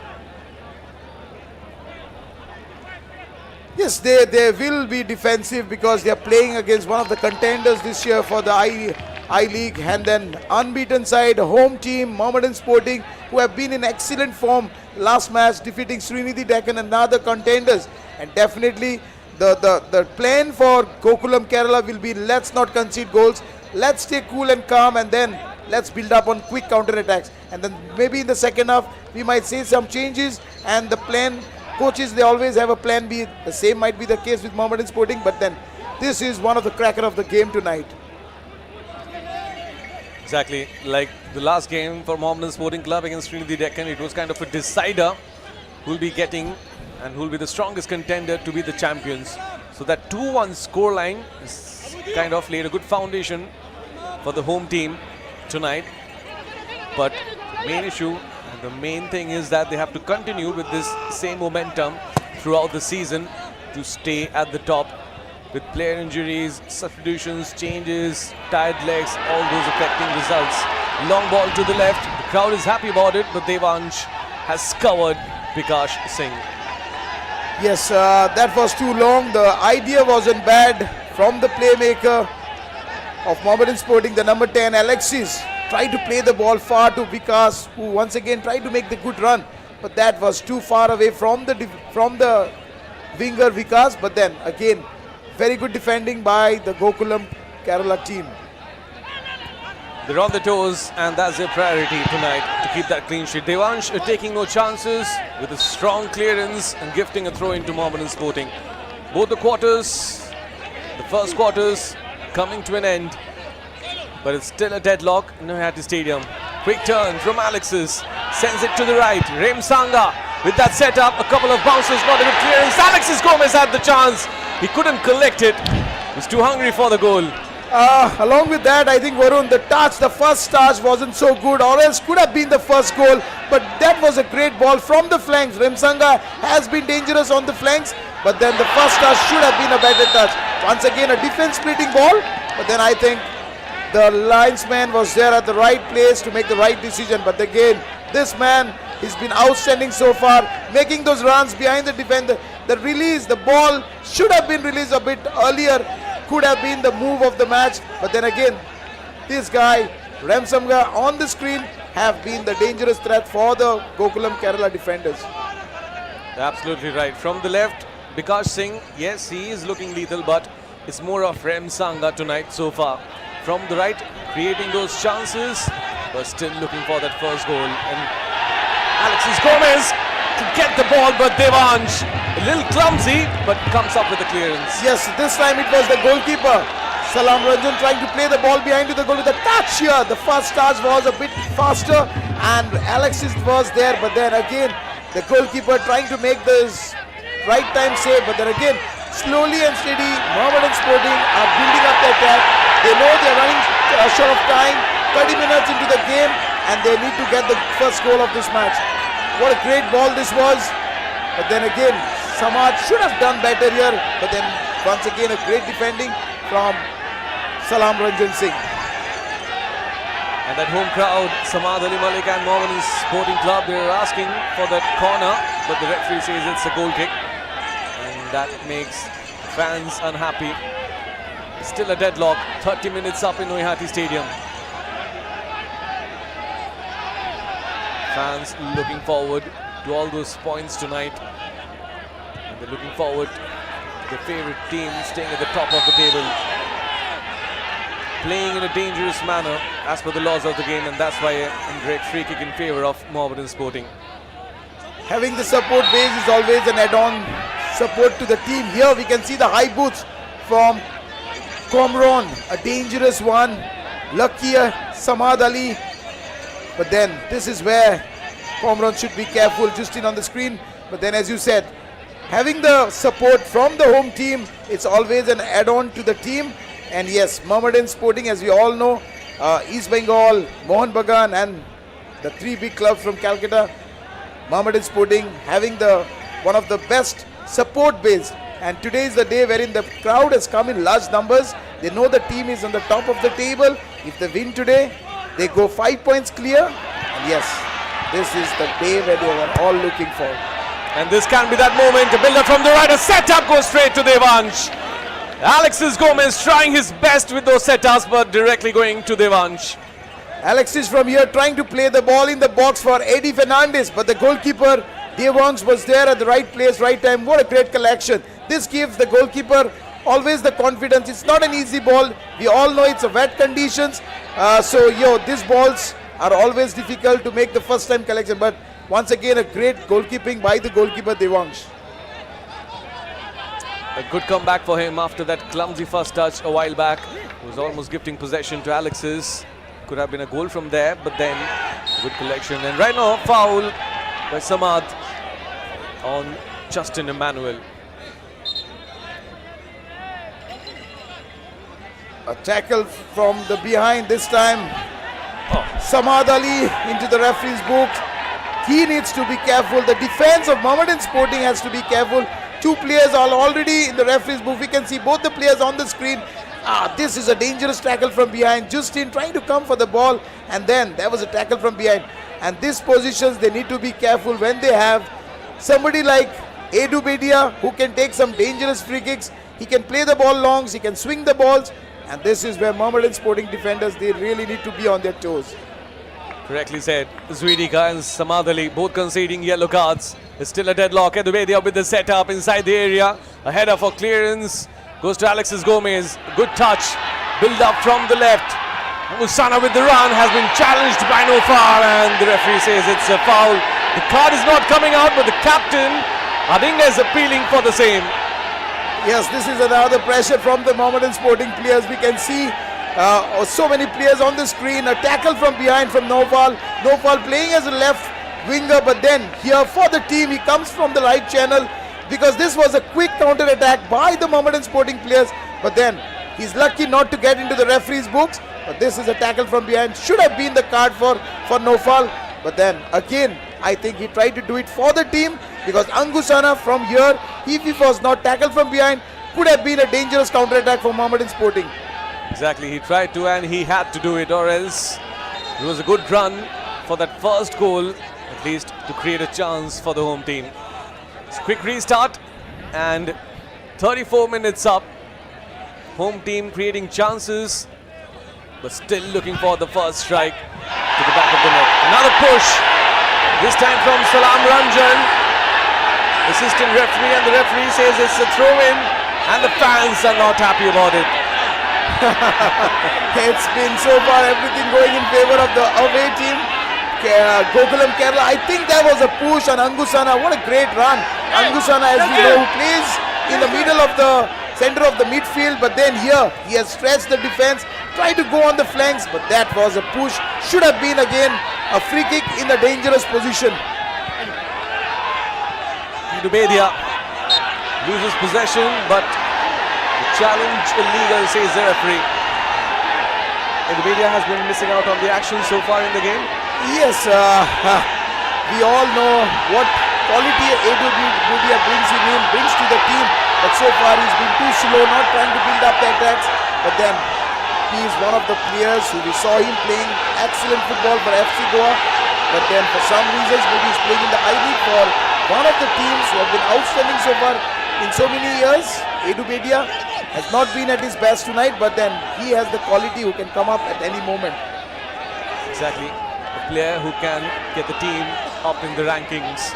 Yes, they will be defensive because they are playing against one of the contenders this year for the I League, and then unbeaten side, home team, Mohammedan Sporting, who have been in excellent form last match, defeating Srinidhi Deccan and other contenders. And definitely the plan for Gokulam Kerala will be, let's not concede goals, let's stay cool and calm, and then let's build up on quick counter attacks. And then maybe in the second half we might see some changes, and the plan, coaches, they always have a plan B. The same might be the case with Mohammedan Sporting, but then this is one of the cracker of the game tonight. Exactly, like the last game for Mohammedan Sporting Club against Srinidhi Deccan, it was kind of a decider who'll be getting and who'll be the strongest contender to be the champions. So that 2-1 scoreline is kind of laid a good foundation for the home team tonight. But main issue and the main thing is that they have to continue with this same momentum throughout the season to stay at the top. With player injuries, substitutions, changes, tired legs, all those affecting results. Long ball to the left. The crowd is happy about it, but Devansh has covered Vikash Singh. Yes, that was too long. The idea wasn't bad from the playmaker of Mohammedan Sporting, the number 10, Alexis. Tried to play the ball far to Vikas, who once again tried to make the good run. But that was too far away from the winger Vikas. But then again, very good defending by the Gokulam Kerala team. They're on the toes, and that's their priority tonight, to keep that clean sheet. Devansh taking no chances with a strong clearance and gifting a throw into Mohammedan Sporting. Both the quarters, the first quarters coming to an end, but it's still a deadlock in Nohati Stadium. Quick turn from Alexis, sends it to the right. Rem Sanga with that setup, a couple of bounces, not a good clearance. Alexis Gomez had the chance. He couldn't collect it. He was too hungry for the goal. Along with that, I think, Varun, the first touch wasn't so good, or else could have been the first goal. But that was a great ball from the flanks. Remsanga has been dangerous on the flanks, but then the first touch should have been a better touch. Once again, a defense splitting ball, but then I think the linesman was there at the right place to make the right decision. But again, this man has been outstanding so far, making those runs behind the defender. The release, the ball should have been released a bit earlier, could have been the move of the match. But then again, this guy, Remsamga, on the screen have been the dangerous threat for the Gokulam Kerala defenders. Absolutely right. From the left, Vikash Singh, yes, he is looking lethal, but it's more of Rem Sanga tonight so far. From the right, creating those chances, but still looking for that first goal. And Alexis Gomez to get the ball, but Devansh, a little clumsy, but comes up with the clearance. Yes, this time it was the goalkeeper, Salam Ranjan, trying to play the ball behind to the goal with the touch here. The first touch was a bit faster and Alexis was there, but then again, The goalkeeper trying to make this right time save, but then again, slowly and steady, Mohammedan Sporting are building up the attack. They know they're running short of time, 30 minutes into the game, and they need to get the first goal of this match. What a great ball this was. But then again, Samad should have done better here. But then once again, a great defending from Salam Ranjan Singh. And that home crowd, Samad Ali Malik and Mohammedan Sporting Club, they were asking for that corner, but the referee says it's a goal kick. And that makes fans unhappy. Still a deadlock, 30 minutes up in Noihati Stadium. Fans looking forward to all those points tonight. And they're looking forward to the favorite team staying at the top of the table. Playing in a dangerous manner as per the laws of the game, and that's why a great free kick in favor of Mohammedan Sporting. Having the support base is always an add-on support to the team. Here we can see the high boots from Comron, a dangerous one. Luckier Samad Ali. But then this is where Comron should be careful, just in on the screen. But then as you said, having the support from the home team, it's always an add-on to the team. And yes, Mohammedan Sporting, as we all know, East Bengal, Mohammedan and the three big clubs from Calcutta, Mohammedan Sporting having one of the best support base. And today is the day wherein the crowd has come in large numbers. They know the team is on the top of the table. If they win today, they go 5 points clear. And yes, this is the day where they were all looking for. And this can be that moment. A build-up from the right, a set-up goes straight to Devansh. Alexis Gomez trying his best with those setups, but directly going to Devansh. Alexis from here trying to play the ball in the box for Eddie Fernandez, but the goalkeeper Devansh was there at the right place, right time. What a great collection. This gives the goalkeeper always the confidence. It's not an easy ball. We all know it's a wet conditions. These balls are always difficult to make the first time collection. But once again, a great goalkeeping by the goalkeeper Devansh. A good comeback for him after that clumsy first touch a while back. He was almost gifting possession to Alexis. Could have been a goal from there, but then good collection. And right now, foul by Samad on Justin Emmanuel. A tackle from the behind this time. Samad Ali into the referee's book. He needs to be careful. The defense of Mohammedan Sporting has to be careful. Two players are already in the referee's book. We can see both the players on the screen. This is a dangerous tackle from behind. Justin trying to come for the ball, and then there was a tackle from behind. And these positions, they need to be careful when they have somebody like Edu Bedia who can take some dangerous free kicks. He can play the ball longs, he can swing the balls. And this is where Mohammedan Sporting defenders, they really need to be on their toes. Correctly said. Zuidika and Samad Ali both conceding yellow cards. It's still a deadlock. Edu Bedia with the setup inside the area. A header for clearance. Goes to Alexis Gomez. Good touch. Build up from the left. Musana with the run has been challenged by Nofar, and the referee says it's a foul. The card is not coming out, but the captain, Adinga, is appealing for the same. Yes, this is another pressure from the Mohammedan Sporting players. We can see so many players on the screen. A tackle from behind from Nofal. Nofal playing as a left winger, but then here for the team, he comes from the right channel, because this was a quick counter attack by the Mohammedan Sporting players. But then he's lucky not to get into the referee's books. But this is a tackle from behind. Should have been the card for Nofal. But then again, I think he tried to do it for the team, because Angusana from here, if he was not tackled from behind, could have been a dangerous counter attack for Mohammedan Sporting. Exactly, he tried to, and he had to do it, or else it was a good run for that first goal, at least to create a chance for the home team. It's a quick restart, and 34 minutes up. Home team creating chances, but still looking for the first strike to the back of the net. Another push, this time from Salam Ranjan. Assistant referee, and the referee says it's a throw-in, and the fans are not happy about it. It's been so far everything going in favor of the away team. Gokulam Kerala, I think there was a push on Angusana. What a great run. Angusana, as we know, who plays in the middle of the center of the midfield, but then here he has stretched the defense, tried to go on the flanks, but that was a push. Should have been again a free kick in a dangerous position. Sedubedia loses possession, but the challenge illegal, says the referee. Sedubedia has been missing out on the action so far in the game. Yes, we all know what quality Sedubedia brings to the team, but so far he's been too slow, not trying to build up the attacks. But then he is one of the players who we saw him playing excellent football for FC Goa. But then for some reasons, maybe he's playing in the I-League for one of the teams who have been outstanding so far in so many years. Sedubedia has not been at his best tonight, but then he has the quality who can come up at any moment. Exactly. A player who can get the team up in the rankings.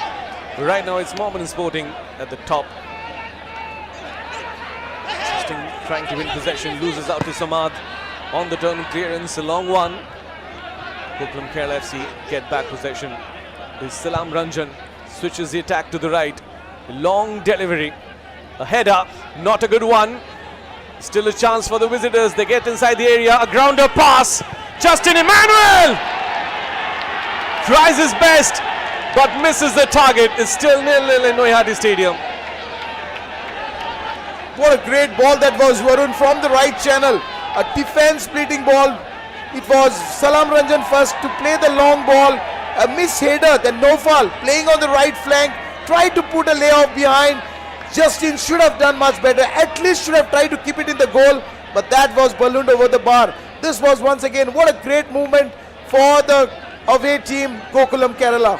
Right now it's Mohammedan Sporting at the top. Trying to win possession, loses out to Samad on the turn clearance, a long one. Gokulam Kerala FC get back possession. Is Salam Ranjan, switches the attack to the right. Long delivery, a header, not a good one. Still a chance for the visitors. They get inside the area, a grounder pass. Justin Emmanuel tries his best but misses the target. It's still 0-0 in Noihati Stadium. What a great ball that was, Varun, from the right channel. A defense splitting ball. It was Salam Ranjan first to play the long ball. A miss header, then Nofal playing on the right flank. Tried to put a layoff behind. Justin should have done much better. At least should have tried to keep it in the goal. But that was ballooned over the bar. This was once again, what a great movement for the away team, Gokulam Kerala.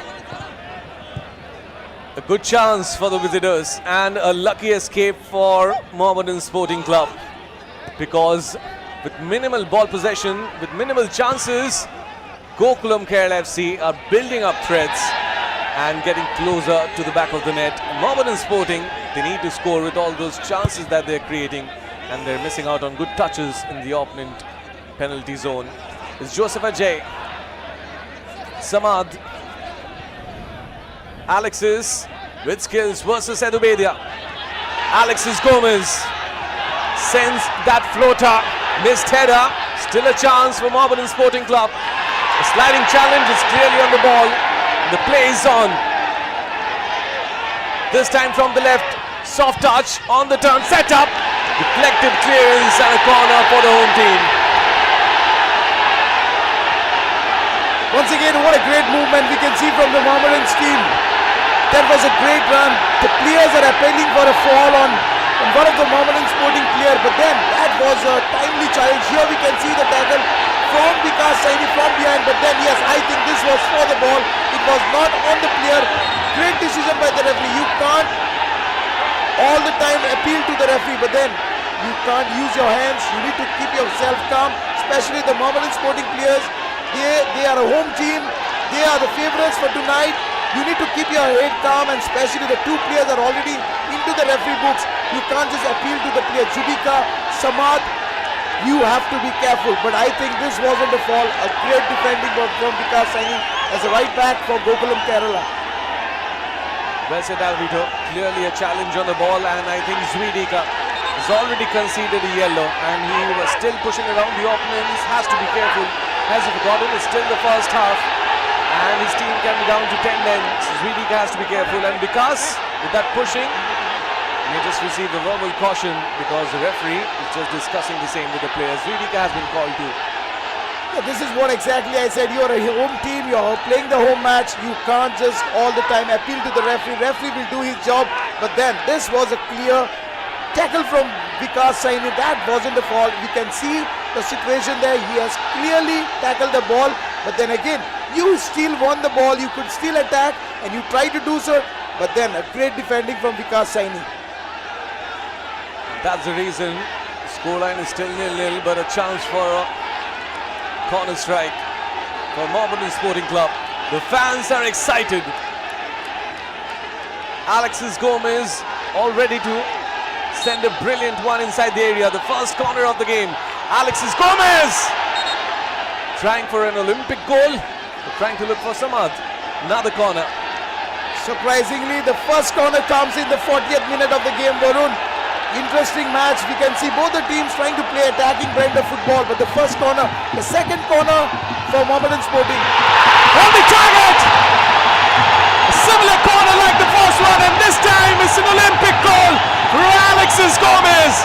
A good chance for the visitors and a lucky escape for Mohammedan Sporting Club, because with minimal ball possession, with minimal chances, Gokulam Kerala FC are building up threats and getting closer to the back of the net. Mohammedan Sporting, they need to score with all those chances that they're creating, and they're missing out on good touches in the opponent penalty zone. It's Joseph Ajay, Samad, Alexis with skills versus Sedubedia. Alexis Gomez sends that floater, missed header, still a chance for Mohammedan Sporting Club. A sliding challenge is clearly on the ball. The play is on. This time from the left, soft touch on the turn, set up, deflected clearance and a corner for the home team. Once again, what a great movement we can see from the Mohammedans team. That was a great run. The players are appealing for a fall on one of the Mohammedan Sporting player, but then that was a timely challenge. Here we can see the tackle from Vikas Saini from behind, but then yes, I think this was for the ball. It was not on the player. Great decision by the referee. You can't all the time appeal to the referee, but then you can't use your hands. You need to keep yourself calm, especially the Mohammedan Sporting players. They are a home team. They are the favourites for tonight. You need to keep your head calm, and especially the two players are already into the referee books. You can't just appeal to the player. Judika, Samad, you have to be careful. But I think this wasn't a fall. A great defending from Vikas Saini as a right back for Gokulam Kerala. Well said, Alvito. Clearly a challenge on the ball, and I think Zvidika has already conceded a yellow, and he was still pushing around the opponents. Has to be careful. Has he forgotten? It's still the first half, and his team can be down to 10 men. Zvidika has to be careful, and because with that pushing, he just received a verbal caution because the referee is just discussing the same with the players. Zvidika has been called too. Yeah, this is what exactly I said. You're a home team, you're playing the home match. You can't just all the time appeal to the referee. Referee will do his job, but then this was a clear tackle from Vikas Saini. That wasn't a fall. You can see the situation there. He has clearly tackled the ball, but then again, you still won the ball. You could still attack, and you tried to do so, but then a great defending from Vikas Saini. That's the reason. Scoreline is still 0-0, but a chance for a corner strike for Mohammedan Sporting Club. The fans are excited. Alexis Gomez all ready to send a brilliant one inside the area. The first corner of the game. Alexis Gomez trying for an Olympic goal. Trying to look for Samad. Another corner. Surprisingly, the first corner comes in the 40th minute of the game, Varun. Interesting match. We can see both the teams trying to play attacking brand of football, but the first corner, the second corner for Mohammedan Sporting. On the target! A similar corner like the first one, and this time this an Olympic goal for Alexis Gomez.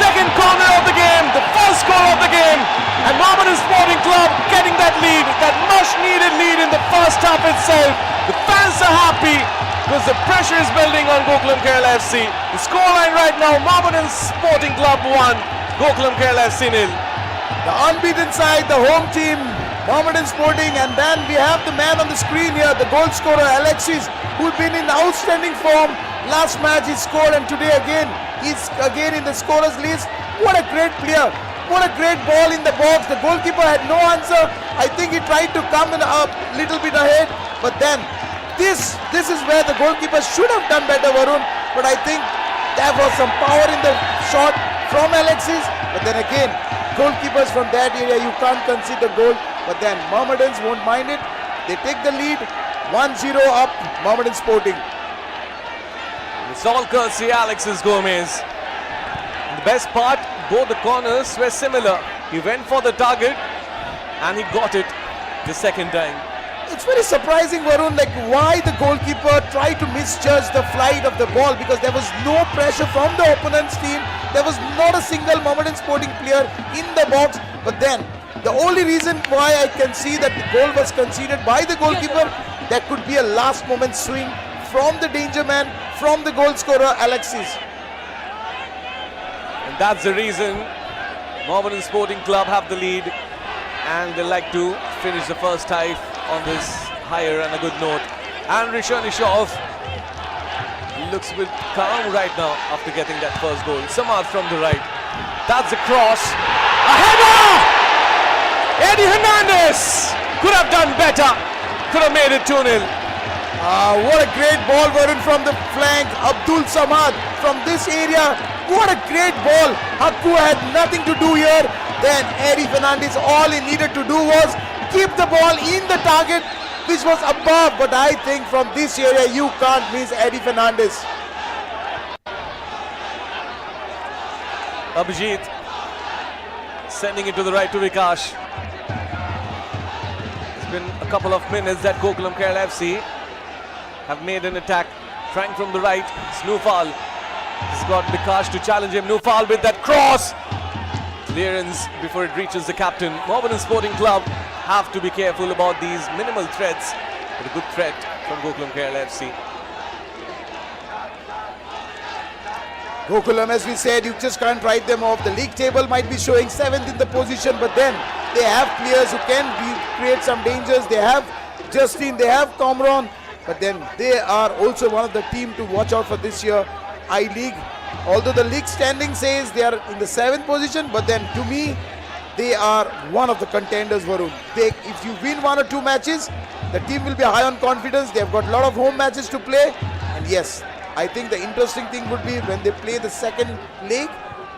Second corner of the game, the first goal of the game, and Mohammedan Sporting Club getting that lead, that much needed lead in the first half itself. The fans are happy because the pressure is building on Gokulam Kerala FC. The scoreline right now, Mohammedan Sporting Club 1, Gokulam Kerala FC 0. The unbeaten side, the home team, Mohammedan Sporting, and then we have the man on the screen here, the goal scorer Alexis, who's been in outstanding form. Last match he scored, and today again he's again in the scorers list. What a great player! What a great ball in the box. The goalkeeper had no answer. I think he tried to come in a little bit ahead, but then this is where the goalkeeper should have done better, Varun. But I think there was some power in the shot from Alexis. But then again, goalkeepers from that area, you can't concede the goal. But then Mohammedans won't mind it. They take the lead, 1-0 up, Mohammedan Sporting. It's all courtesy Alexis Gomez. And the best part, both the corners were similar. He went for the target and he got it the second time. It's very surprising, Varun, like why the goalkeeper tried to misjudge the flight of the ball, because there was no pressure from the opponent's team. There was not a single Mohammedan Sporting player in the box. But then the only reason why I can see that the goal was conceded by the goalkeeper, there could be a last moment swing from the danger man, from the goal scorer Alexis. And that's the reason Mohammedan Sporting Club have the lead, and they like to finish the first half on this higher and a good note. And Rishan Ishov looks a bit calm right now after getting that first goal. Samad from the right. That's a cross. A header! Eddie Hernandez could have done better. Could have made it 2-0. What a great ball, Varun, from the flank. Abdul Samad from this area. What a great ball. Hakku had nothing to do here. Then Eddie Fernandez, all he needed to do was keep the ball in the target, which was above. But I think from this area, you can't miss Eddie Fernandez. Abhijit sending it to the right to Vikash. It's been a couple of minutes that Gokulam Kerala FC have made an attack. Trying from the right, it's Nufal. He's got Vikash to challenge him. Nufal with that cross. Clearance before it reaches the captain. Mohammedan Sporting Club have to be careful about these minimal threats. But a good threat from Gokulam Kerala FC. Gokulam, as we said, you just can't write them off. The league table might be showing 7th in the position, but then they have players who can create some dangers. They have Justin, they have Comron, but then they are also one of the team to watch out for this year, I-League. Although the league standing says they are in the 7th position, but then to me, they are one of the contenders, Varun. If you win 1 or 2 matches, the team will be high on confidence. They've got a lot of home matches to play. And yes, I think the interesting thing would be when they play the second leg.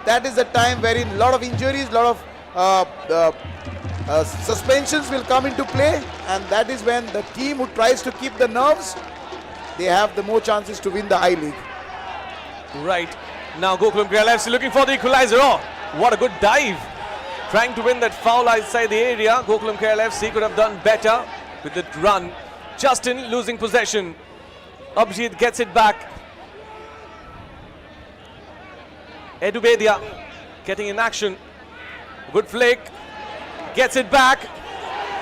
That is the time wherein a lot of injuries, a lot of suspensions will come into play. And that is when the team who tries to keep the nerves, they have the more chances to win the I-League. Right. Now Gokulam Kerala FC looking for the equalizer. Oh, what a good dive. Trying to win that foul outside the area. Gokulam Kerala FC could have done better with that run. Justin losing possession. Abhijit gets it back. Edu Bedia getting in action. Good flick. Gets it back.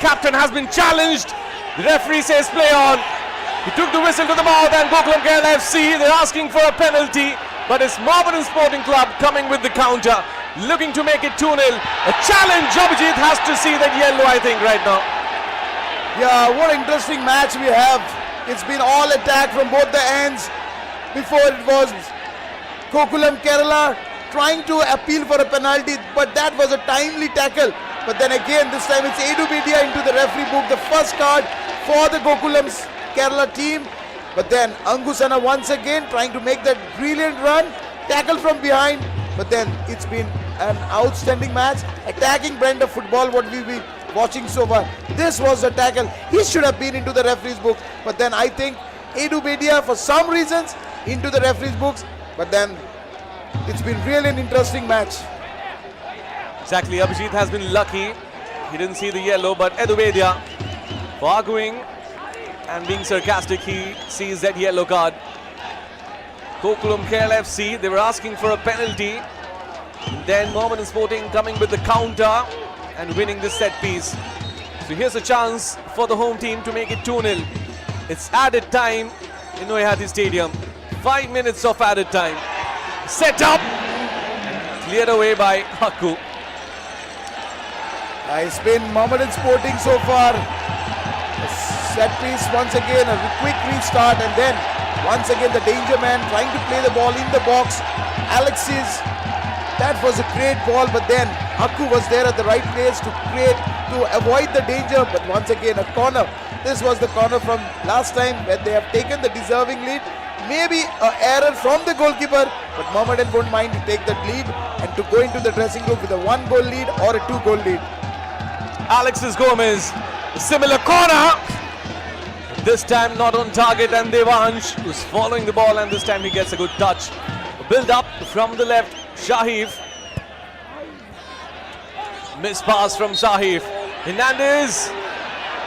Captain has been challenged. The referee says play on. He took the whistle to the mouth, and Gokulam Kerala FC, they're asking for a penalty. But it's Mohammedan Sporting Club coming with the counter, looking to make it 2-0. A challenge. Abhijit has to see that yellow, I think, right now. Yeah, what an interesting match we have. It's been all attack from both the ends. Before it was Gokulam Kerala trying to appeal for a penalty, but that was a timely tackle. But then again, this time it's Edu Bedia into the referee book, the first card for the Gokulam Kerala team. But then Angusana once again trying to make that brilliant run, tackle from behind. But then it's been an outstanding match, attacking brand of football what we've been watching so far. This was a tackle. He should have been into the referee's book. But then I think Edu Bedia, for some reasons, into the referee's books. But then it's been really an interesting match. Exactly, Abhijit has been lucky. He didn't see the yellow, but Edu Bedia, for arguing and being sarcastic, he sees that yellow card. Gokulam Kerala FC, they were asking for a penalty. Then Mohammedan Sporting coming with the counter and winning this set piece. So here's a chance for the home team to make it 2-0. It's added time in Noihati Stadium. 5 minutes of added time. Set up and cleared away by Haku. It's been Mohammedan Sporting so far. A set piece once again, a quick restart, and then once again the danger man trying to play the ball in the box. Alexis, that was a great ball, but then Haku was there at the right place to avoid the danger. But once again a corner. This was the corner from last time when they have taken the deserving lead. Maybe an error from the goalkeeper, but Mohammedan won't mind to take that lead and to go into the dressing room with a 1-goal lead or a 2-goal lead. Alexis Gomez, a similar corner. This time not on target, and Devansh who's following the ball, and this time he gets a good touch. A build up from the left, Shahif. Miss pass from Shahif. Hernandez.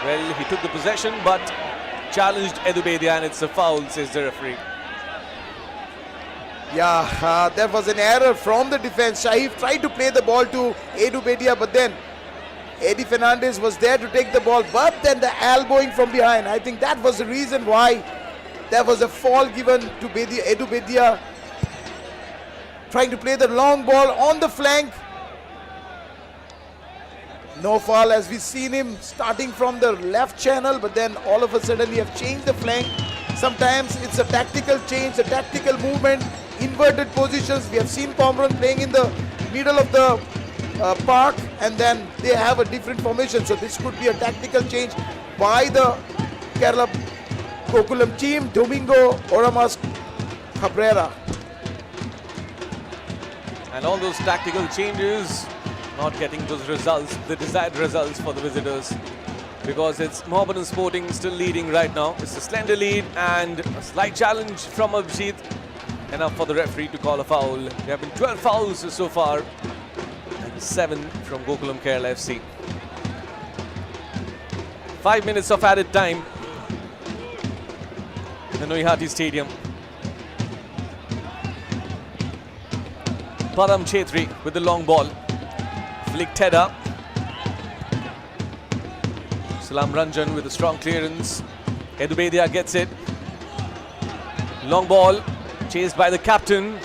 Well, he took the possession but challenged Edubedia, and it's a foul, says the referee. Yeah, there was an error from the defense. Shahif tried to play the ball to Edubedia, but then Eddie Fernandez was there to take the ball, but then the elbowing from behind. I think that was the reason why there was a fall given to Edubedia, trying to play the long ball on the flank. No foul as we've seen him starting from the left channel, but then all of a sudden we have changed the flank. Sometimes it's a tactical change, a tactical movement, inverted positions. We have seen Pomeroy playing in the middle of the park, and then they have a different formation. So this could be a tactical change by the Kerala Gokulam team. Domingo Oramas Cabrera. And all those tactical changes not getting those results, the desired results for the visitors, because it's Mohammedan Sporting still leading right now. It's a slender lead and a slight challenge from Abhijit, enough for the referee to call a foul. There have been 12 fouls so far and 7 from Gokulam Kerala FC. 5 minutes of added time in the Noihati Stadium. Param Chetri with the long ball. Flicked header. Salam Ranjan with a strong clearance. Edubedia gets it. Long ball chased by the captain.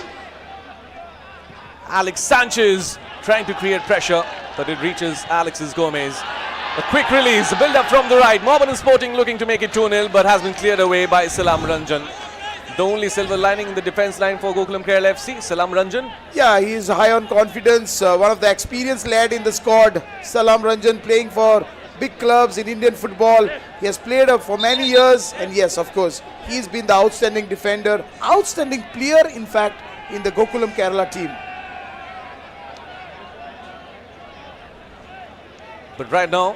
Alex Sanchez trying to create pressure, but it reaches Alexis Gomez. A quick release, a build up from the right. Mohammedan Sporting looking to make it 2-0, but has been cleared away by Salam Ranjan. The only silver lining in the defense line for Gokulam Kerala FC, Salam Ranjan. Yeah, he is high on confidence. One of the experienced lad in the squad. Salam Ranjan, playing for big clubs in Indian football. He has played for many years, and yes, of course, he's been the outstanding defender, outstanding player, in fact, in the Gokulam Kerala team. But right now,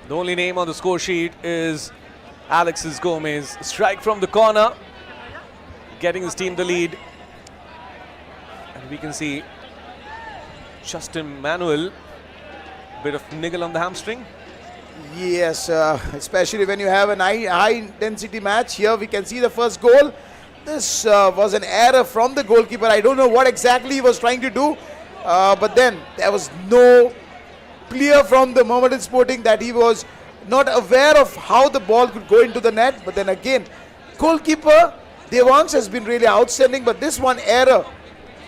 the only name on the score sheet is Alexis Gomez. Strike from the corner, getting his team the lead. And we can see Justin Manuel, bit of niggle on the hamstring. Yes, especially when you have a high-intensity match. Here we can see the first goal. This was an error from the goalkeeper. I don't know what exactly he was trying to do, but then there was no clear from the Mohammedan Sporting that he was not aware of how the ball could go into the net. But then again, goalkeeper Devansh has been really outstanding, but this one error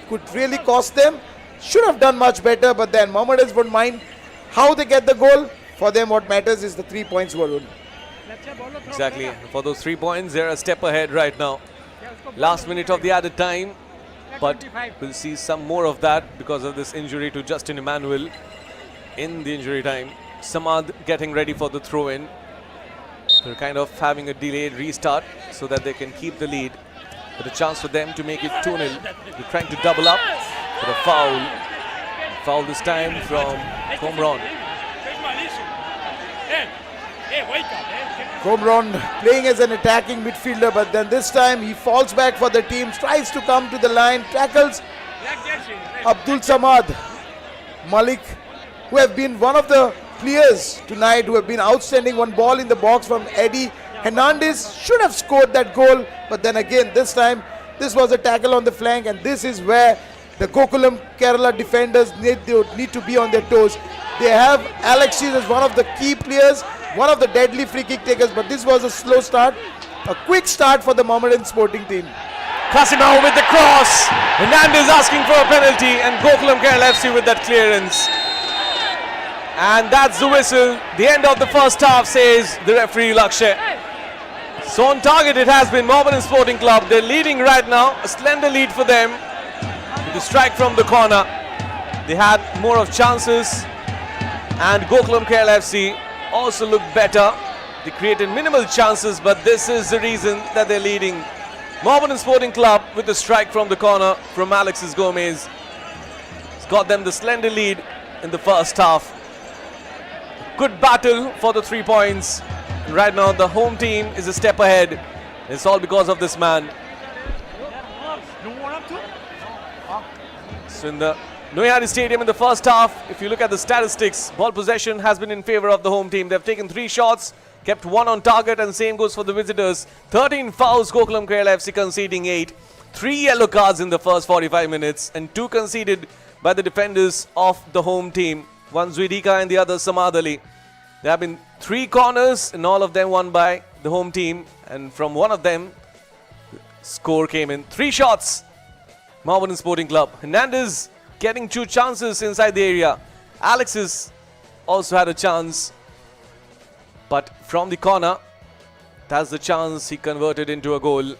could really cost them. Should have done much better, but then Mohammedans won't mind how they get the goal. For them, what matters is the 3 points, Varun. Exactly. For those 3 points, they're a step ahead right now. Last minute of the added time, but we'll see some more of that because of this injury to Justin Emmanuel in the injury time. Samad getting ready for the throw-in. They're kind of having a delayed restart so that they can keep the lead. But a chance for them to make it 2-0. They're trying to double up, but a foul. Foul this time from Komron. Komron playing as an attacking midfielder, but then this time he falls back for the team, tries to come to the line, tackles Abdul Samad Malik, who have been one of the players tonight, who have been outstanding. One ball in the box from Eddie Hernandez, should have scored that goal, but then again this time This was a tackle on the flank, and this is where the Gokulam Kerala defenders need to be on their toes. They have Alexis as one of the key players, one of the deadly free kick takers, but this was a slow start, a quick start for the Mohammedan sporting team. Casimao with the cross. Hernandez asking for a penalty, and Gokulam Kerala FC with that clearance. And that's the whistle. The end of the first half, says the referee Lakshay. So on target it has been Mohammedan Sporting Club. They're leading right now, a slender lead for them. With the strike from the corner, they had more of chances, and Gokulam Kerala FC also looked better. They created minimal chances, but this is the reason that they're leading. Mohammedan Sporting Club with the strike from the corner from Alexis Gomez. It's got them the slender lead in the first half. Good battle for the 3 points. Right now the home team is a step ahead. It's all because of this man. So in the Noihari Stadium in the first half, if you look at the statistics, ball possession has been in favor of the home team. They've taken 3 shots, kept 1 on target, and same goes for the visitors. 13 fouls, Gokulam Kerala FC conceding 8. 3 yellow cards in the first 45 minutes, and 2 conceded by the defenders of the home team. One Zuidika and the other Samad Ali. There have been 3 corners, and all of them won by the home team. And from one of them, score came in. 3 shots, Mohammedan Sporting Club. Hernandez getting 2 chances inside the area. Alexis also had a chance, but from the corner, that's the chance he converted into a goal.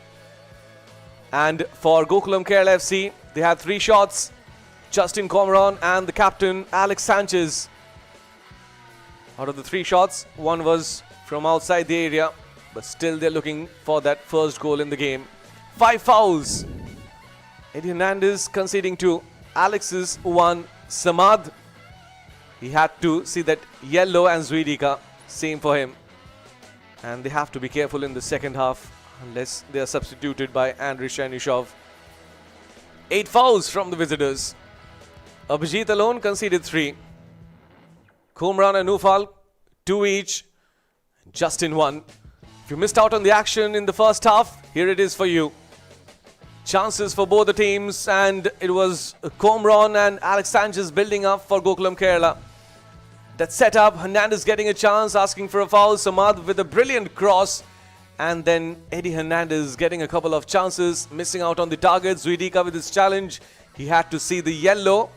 And for Gokulam Kerala FC, they had 3 shots. Justin Comron and the captain Alex Sanchez. Out of the 3 shots, 1 was from outside the area, but still they're looking for that first goal in the game. 5 fouls. Eddie Hernandez conceding 2. Alexis 1. Samad, he had to see that yellow, and Zuidika, same for him. And they have to be careful in the second half unless they are substituted by Andriy Shanishov. 8 fouls from the visitors. Abhijit alone conceded 3. Kumran and Nufal, 2 each. Justin 1. If you missed out on the action in the first half, here it is for you. Chances for both the teams, and it was Comron and Alex Sanchez building up for Gokulam Kerala. That set up, Hernandez getting a chance, asking for a foul. Samad with a brilliant cross. And then Eddie Hernandez getting a couple of chances, missing out on the target. Zuidika with his challenge. He had to see the yellow,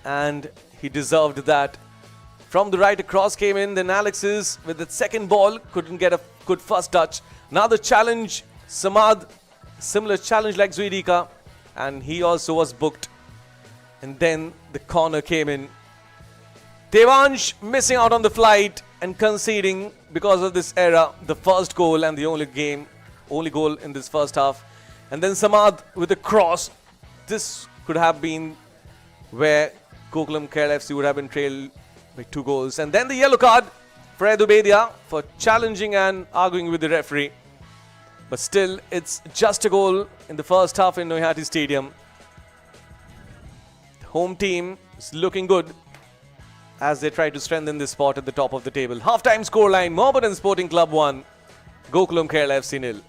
and he deserved that. From the right, a cross came in. Then Alexis with the second ball couldn't get a good first touch. Another challenge, Samad, similar challenge like Zuidika, and he also was booked. And then the corner came in. Devansh missing out on the flight and conceding because of this error the first goal and the only goal in this first half. And then Samad with a cross. This could have been where Gokulam Kerala FC would have been trailed by 2 goals. And then the yellow card for Edu Bedia for challenging and arguing with the referee. But still, it's just a goal in the first half in Noihari Stadium. The home team is looking good as they try to strengthen this spot at the top of the table. Half-time scoreline, Mohammedan Sporting Club 1, Gokulam Kerala FC 0.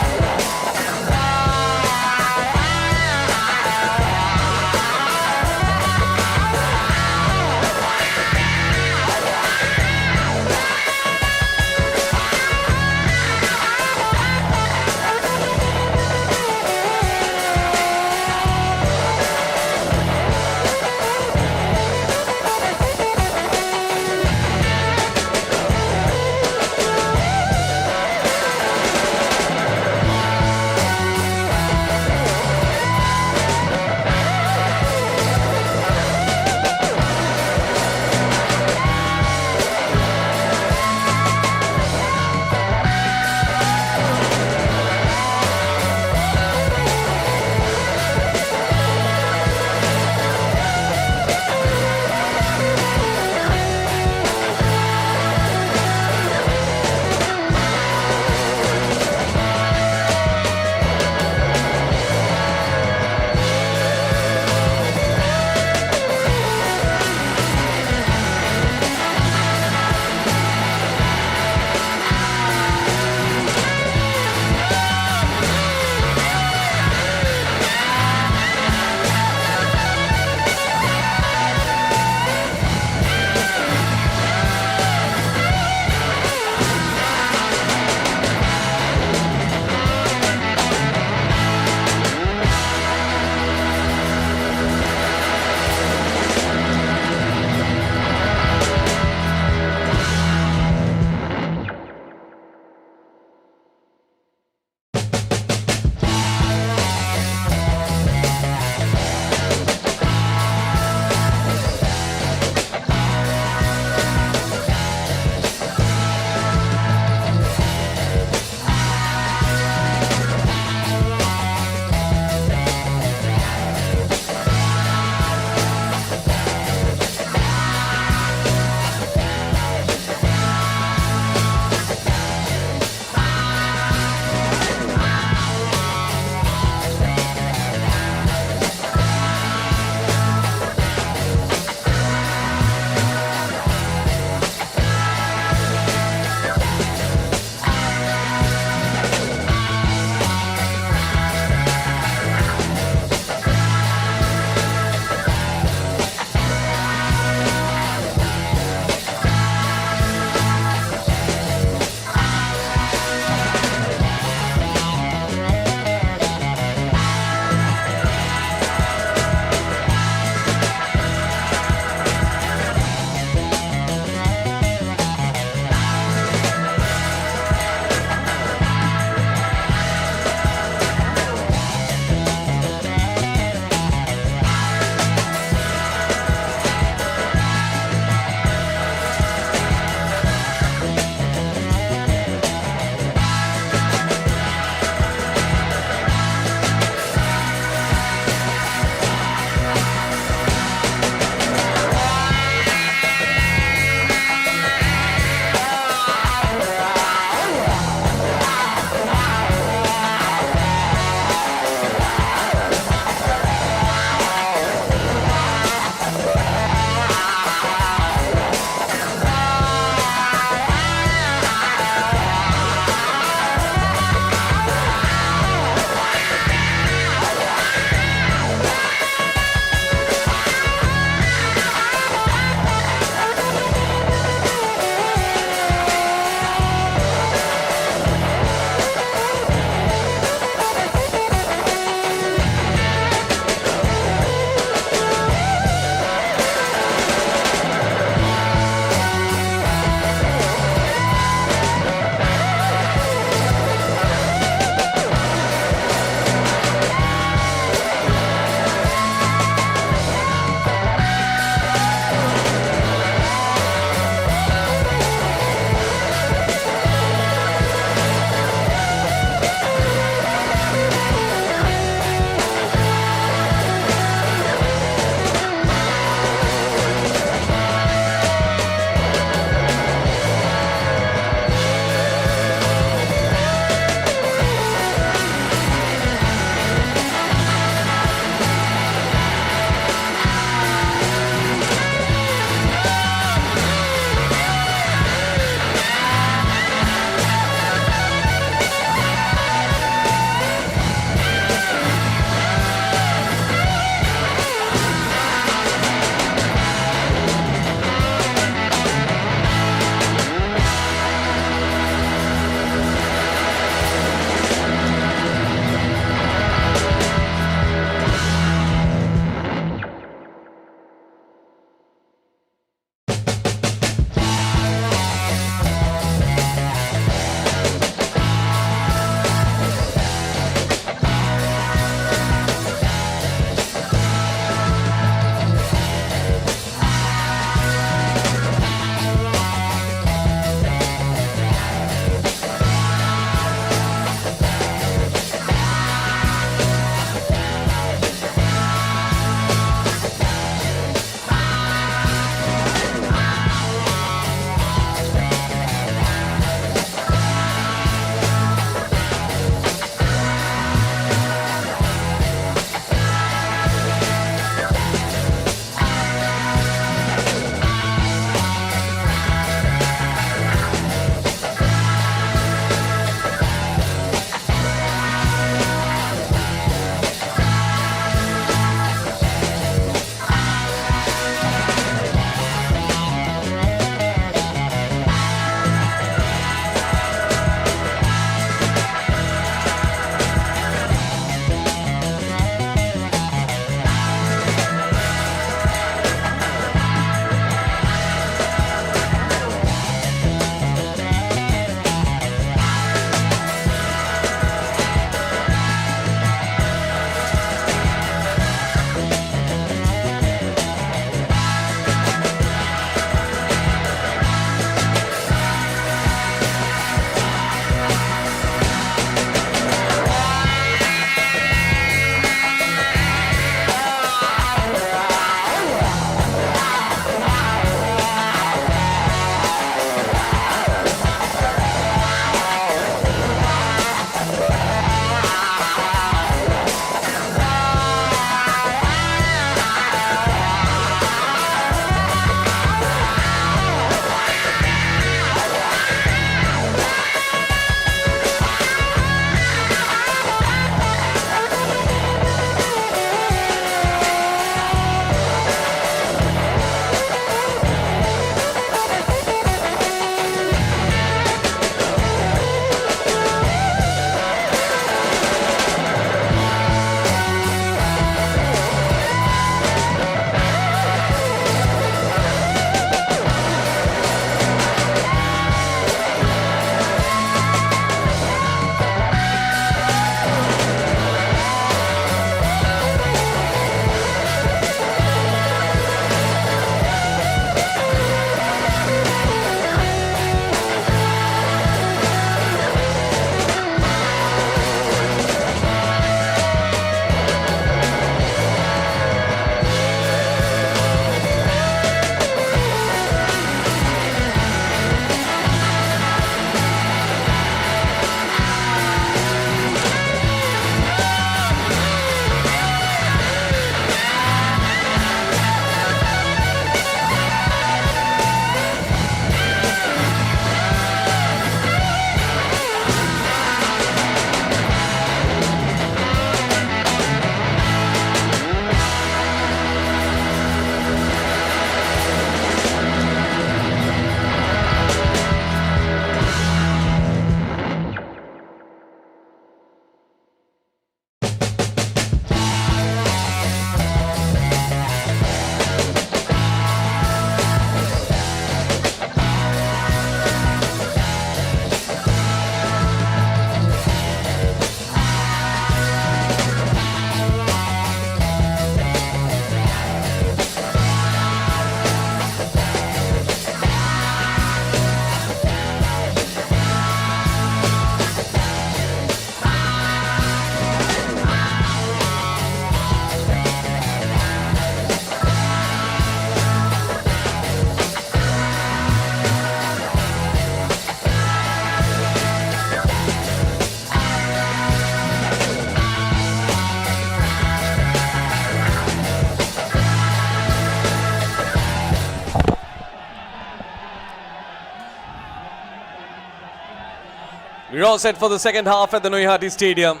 We're all set for the second half at the Noihati Stadium.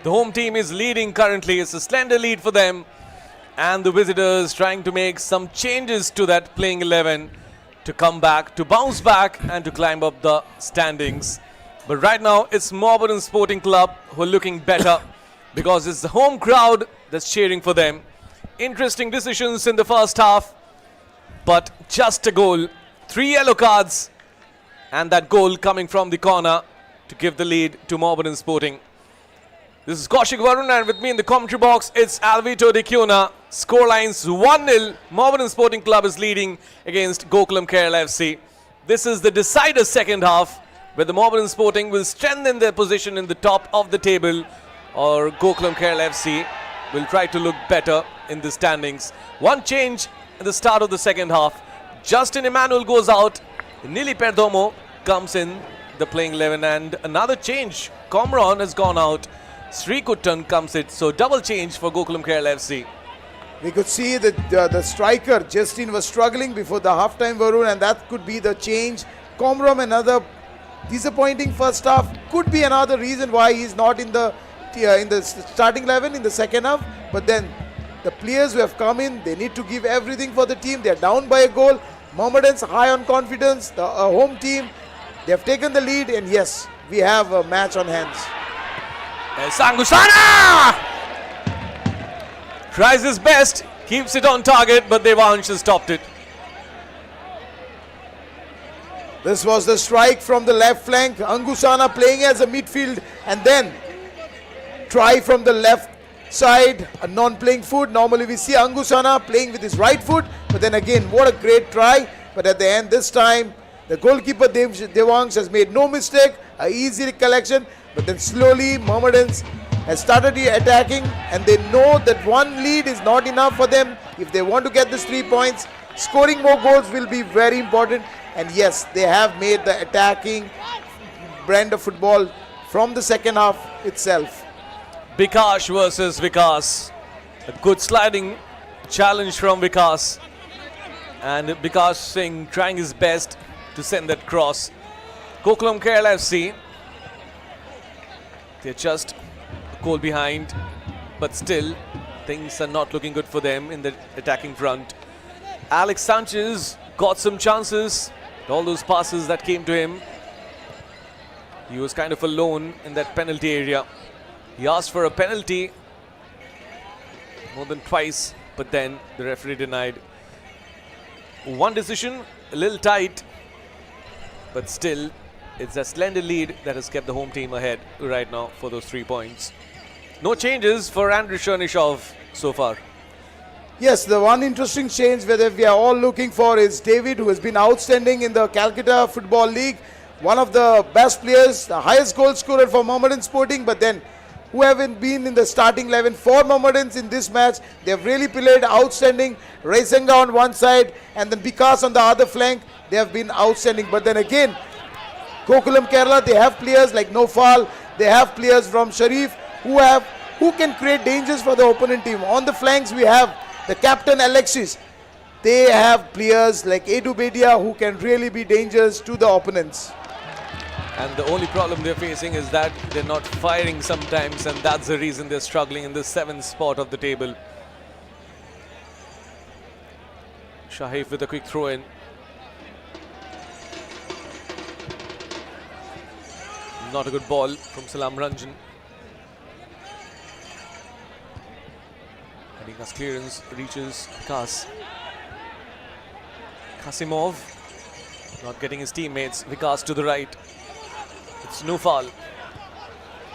The home team is leading currently. It's a slender lead for them. And the visitors trying to make some changes to that playing 11 to come back, to bounce back and to climb up the standings. But right now it's Mohammedan Sporting Club who are looking better because it's the home crowd that's cheering for them. Interesting decisions in the first half, but just a goal. 3 yellow cards and that goal coming from the corner to give the lead to Mohammedan Sporting. This is Kaushik Varun and with me in the commentary box it's Alvito de Cuna. Scorelines 1-0. Mohammedan Sporting Club is leading against Gokulam Kerala FC. This is the decider second half where the Mohammedan Sporting will strengthen their position in the top of the table, or Gokulam Kerala FC will try to look better in the standings. One change at the start of the second half. Justin Emmanuel goes out. Nili Perdomo comes in the playing 11 and another change. Comron has gone out. Sri Kuttan comes in. So double change for Gokulam Kerala FC. We could see that the striker, Justin, was struggling before the halftime, Varun, and that could be the change. Comrom, another disappointing first half, could be another reason why he's not in the starting 11 in the second half. But then the players who have come in, they need to give everything for the team. They're down by a goal. Mohammedans high on confidence. The home team, they have taken the lead, and yes, we have a match on hands. Sangusana tries his best, keeps it on target, but Devansh has stopped it. This was the strike from the left flank. Angusana playing as a midfield, and then try from the left side, a non-playing foot. Normally we see Angusana playing with his right foot, but then again, what a great try. But at the end, this time, the goalkeeper Devansh has made no mistake, a easy collection. But then slowly, Mohammedans has started attacking, and they know that one lead is not enough for them. If they want to get these 3 points, scoring more goals will be very important. And yes, they have made the attacking brand of football from the second half itself. Bikash versus Vikas. A good sliding challenge from Vikas. And Bikash Singh trying his best to send that cross. Gokulam Kerala FC. They're just a goal behind, but still things are not looking good for them in the attacking front. Alex Sanchez got some chances. All those passes that came to him, he was kind of alone in that penalty area. He asked for a penalty more than twice, but then the referee denied. One decision, a little tight, but still it's a slender lead that has kept the home team ahead right now for those 3 points. No changes for Andriy Chernyshov so far. Yes, the one interesting change that we are all looking for is David, who has been outstanding in the Calcutta Football League. One of the best players, the highest goal scorer for Mohammedan Sporting, but then who haven't been in the starting 11 for Mohammedans in this match. They have really played outstanding. Raisenga on one side and then Vikas on the other flank. They have been outstanding. But then again, Gokulam Kerala, they have players like Nofal. They have players from Sharif who can create dangers for the opponent team. On the flanks, we have the captain Alexis. They have players like Edu Bedia who can really be dangerous to the opponents. And the only problem they're facing is that they're not firing sometimes, and that's the reason they're struggling in the 7th spot of the table. Shahif with a quick throw in. Not a good ball from Salam Ranjan. Adika's clearance reaches Vikas. Kasimov not getting his teammates. Vikas to the right. It's Nufal.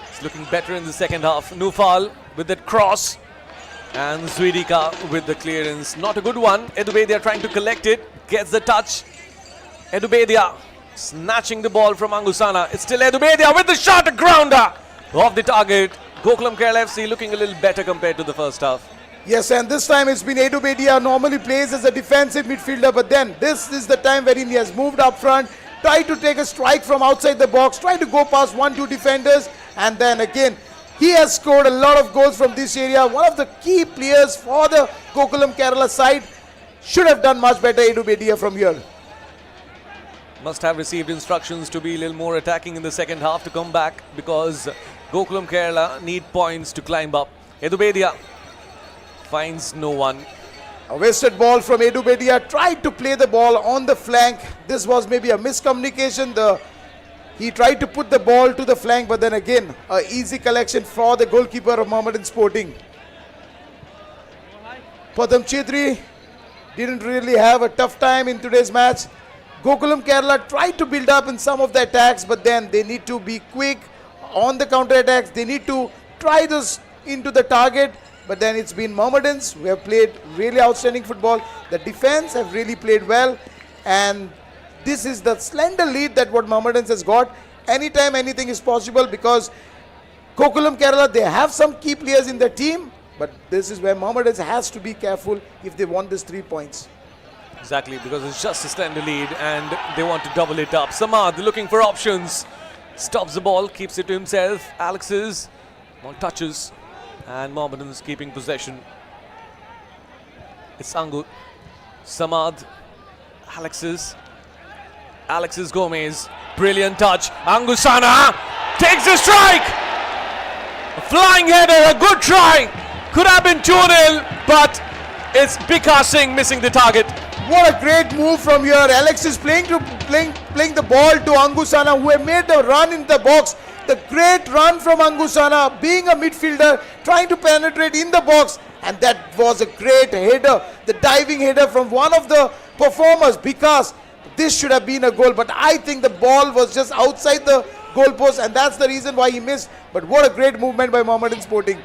It's looking better in the second half. Nufal with that cross. And Zuidika with the clearance. Not a good one. Edubedia trying to collect it. Gets the touch. Edubedia snatching the ball from Angusana. It's still Edubedia with the shot. A grounder off the target. Gokulam Kerala FC looking a little better compared to the first half. Yes, and this time it's been Edu Bedia. Normally plays as a defensive midfielder, but then this is the time wherein he has moved up front, tried to take a strike from outside the box, tried to go past 1-2 defenders, and then again he has scored a lot of goals from this area. One of the key players for the Gokulam Kerala side. Should have done much better, Edu Bedia, from here. Must have received instructions to be a little more attacking in the second half to come back, because Gokulam Kerala need points to climb up. Edubedia finds no one. A wasted ball from Edubedia, tried to play the ball on the flank. This was maybe a miscommunication. He tried to put the ball to the flank, but then again, a easy collection for the goalkeeper of Mohammedan Sporting. Padam Chetri didn't really have a tough time in today's match. Gokulam Kerala tried to build up in some of the attacks, but then they need to be quick on the counter attacks. They need to try this into the target, but then it's been Mohammedans who have played really outstanding football. The defense have really played well, and this is the slender lead that what Mohammedans has got. Anytime anything is possible, because Gokulam Kerala, they have some key players in the team, but this is where Mohammedans has to be careful if they want these 3 points. Exactly, because it's just a slender lead and they want to double it up. Samad looking for options. Stops the ball, keeps it to himself. Alexis on touches, and Mohammedans keeping possession. It's Angu, Samad, Alexis Gomez. Brilliant touch. Angusana takes the strike. A flying header, a good try. Could have been 2-0, but it's Bika Singh missing the target. What a great move from here. Alex is playing the ball to Angusana, who have made the run in the box. The great run from Angusana, being a midfielder, trying to penetrate in the box. And that was a great header, the diving header from one of the performers, because this should have been a goal. But I think the ball was just outside the goalpost, and that's the reason why he missed. But what a great movement by Mohammedan Sporting.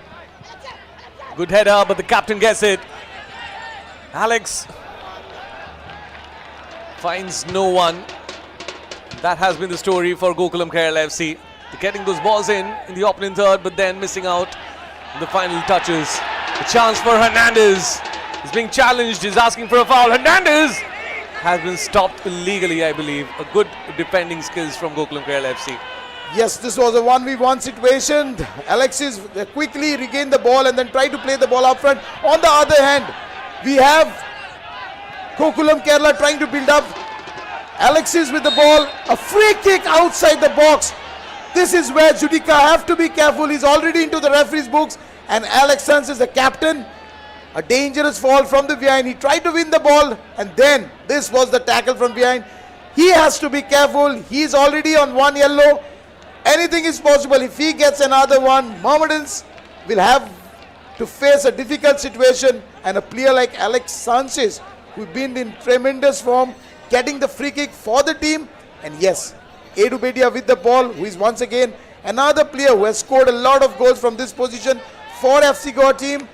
Good header, but the captain gets it. Alex finds no one. That has been the story for Gokulam Kerala FC. They're getting those balls in the opening third, but then missing out in the final touches. A chance for Hernandez. He's being challenged. He's asking for a foul. Hernandez has been stopped illegally, I believe. A good defending skills from Gokulam Kerala FC. Yes, this was a 1v1 situation. Alexis quickly regained the ball and then tried to play the ball up front. On the other hand, we have Gokulam Kerala trying to build up. Alexis with the ball. A free kick outside the box. This is where Judika have to be careful. He's already into the referee's books. And Alex Sanz is the captain. A dangerous fall from the behind. He tried to win the ball. And then this was the tackle from behind. He has to be careful. He's already on 1 yellow. Anything is possible. If he gets another one, Mohammedans will have to face a difficult situation. And a player like Alex Sanchez, who's been in tremendous form, getting the free kick for the team. And yes, Edubedia with the ball, who is once again another player who has scored a lot of goals from this position for FC Goa team.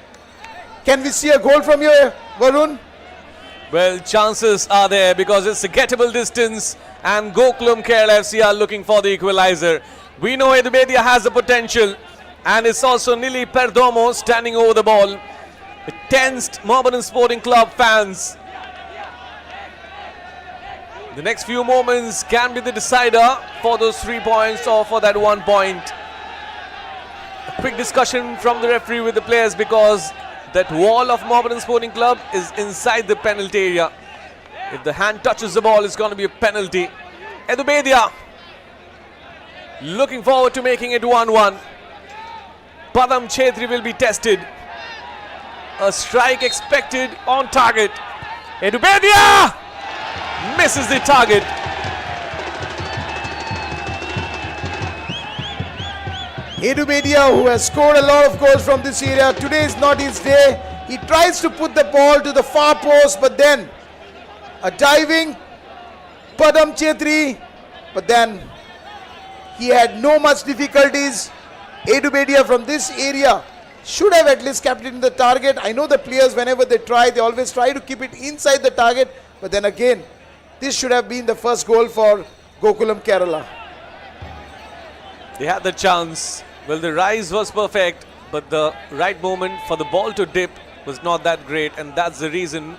Can we see a goal from here, Varun? Well, chances are there, because it's a gettable distance and Gokulam Kerala FC are looking for the equalizer. We know Edubedia has the potential, and it's also Nili Perdomo standing over the ball. The tensed Mohammedan Sporting Club fans. The next few moments can be the decider for those 3 points or for that 1 point. A quick discussion from the referee with the players, because that wall of Mohammedan Sporting Club is inside the penalty area. If the hand touches the ball, it's going to be a penalty. Edubedia looking forward to making it 1-1. Padam Chetri will be tested. A strike expected on target. Edubedia misses the target. Edubedia, who has scored a lot of goals from this area, today is not his day. He tries to put the ball to the far post, but then a diving Padam Chetri, but then he had no much difficulties. Edubedia from this area should have at least kept it in the target. I know the players, whenever they try, they always try to keep it inside the target, but then again, this should have been the first goal for Gokulam Kerala. They had the chance. Well, the rise was perfect, but the right moment for the ball to dip was not that great, and that's the reason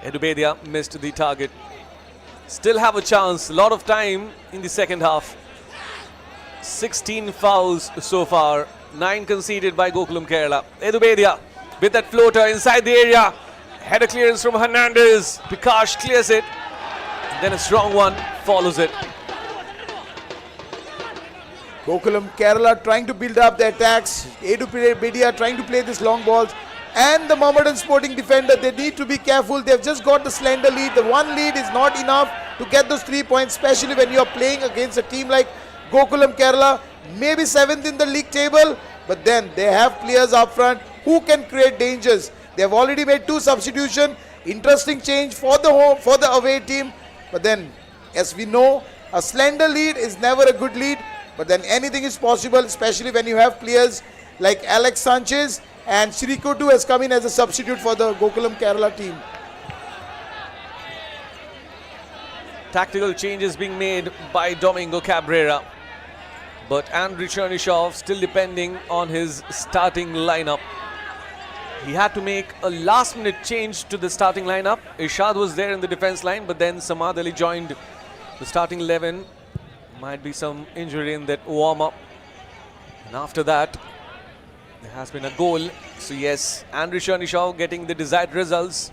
Edubedia missed the target. Still have a chance, a lot of time in the second half. 16 fouls so far, 9 conceded by Gokulam Kerala. Edubedia with that floater inside the area. Header clearance from Hernandez. Pikash clears it. Then a strong one follows it. Gokulam Kerala trying to build up the attacks. Edu Bedia trying to play these long balls. And the Mohammedan Sporting defender, they need to be careful. They've just got the slender lead. The one lead is not enough to get those 3 points, especially when you are playing against a team like Gokulam Kerala, maybe 7th in the league table, but then they have players up front who can create dangers. They have already made 2 substitutions. Interesting change for the away team. But then, as we know, a slender lead is never a good lead. But then anything is possible, especially when you have players like Alex Sanchez, and Srikotu has come in as a substitute for the Gokulam Kerala team. Tactical changes being made by Domingo Cabrera. But Andriy Chernyshov still depending on his starting lineup. He had to make a last-minute change to the starting lineup. Irshad was there in the defense line, but then Samad Ali joined the starting 11. Might be some injury in that warm-up. And after that, there has been a goal. So yes, Andriy Chernyshov getting the desired results.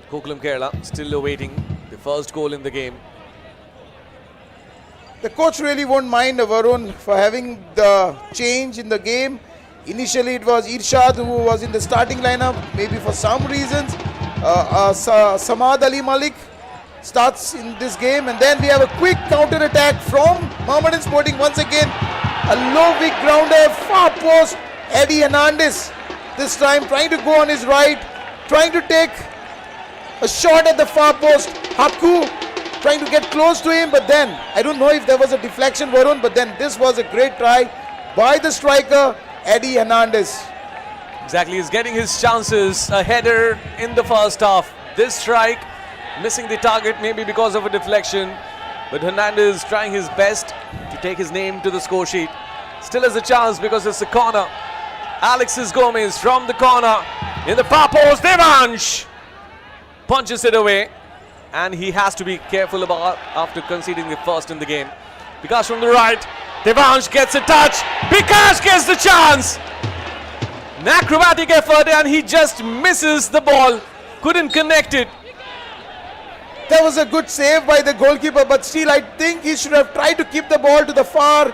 Gokulam Kerala still awaiting the first goal in the game. The coach really won't mind Varun for having the change in the game. Initially it was Irshad who was in the starting lineup. Maybe for some reasons Samad Ali Malik starts in this game, and then we have a quick counter attack from Mohammedan Sporting once again. A low weak grounder, far post, Eddie Hernandez this time trying to go on his right, trying to take a shot at the far post. Haku trying to get close to him, but then I don't know if there was a deflection, Varun, but then this was a great try by the striker Eddie Hernandez. Exactly, he's getting his chances. A header in the first half. This strike missing the target maybe because of a deflection, but Hernandez trying his best to take his name to the score sheet. Still has a chance because it's a corner. Alexis Gomez from the corner in the far post. Devansh punches it away, and he has to be careful about after conceding the first in the game. Bikash from the right. Devansh gets a touch. Bikash gets the chance. An acrobatic effort, and he just misses the ball. Couldn't connect it. That was a good save by the goalkeeper, but still I think he should have tried to keep the ball to the far.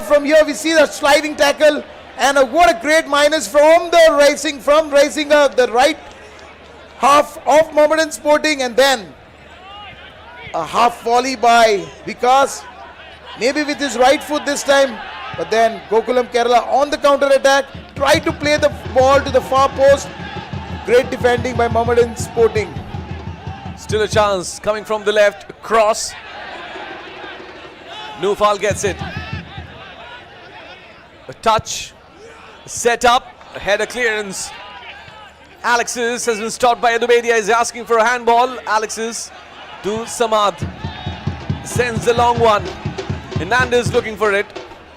From here we see the sliding tackle, and what a great minus from the right half of Mohammedan Sporting, and then a half volley by Vikas, maybe with his right foot this time, but then Gokulam Kerala on the counter attack tried to play the ball to the far post. Great defending by Mohammedan Sporting. Still a chance coming from the left. Cross. Nufal gets it. A touch. Set up. A header clearance. Alexis has been stopped by Adubedia. He's asking for a handball. Alexis to Samad. Sends the long one. Hernandez looking for it.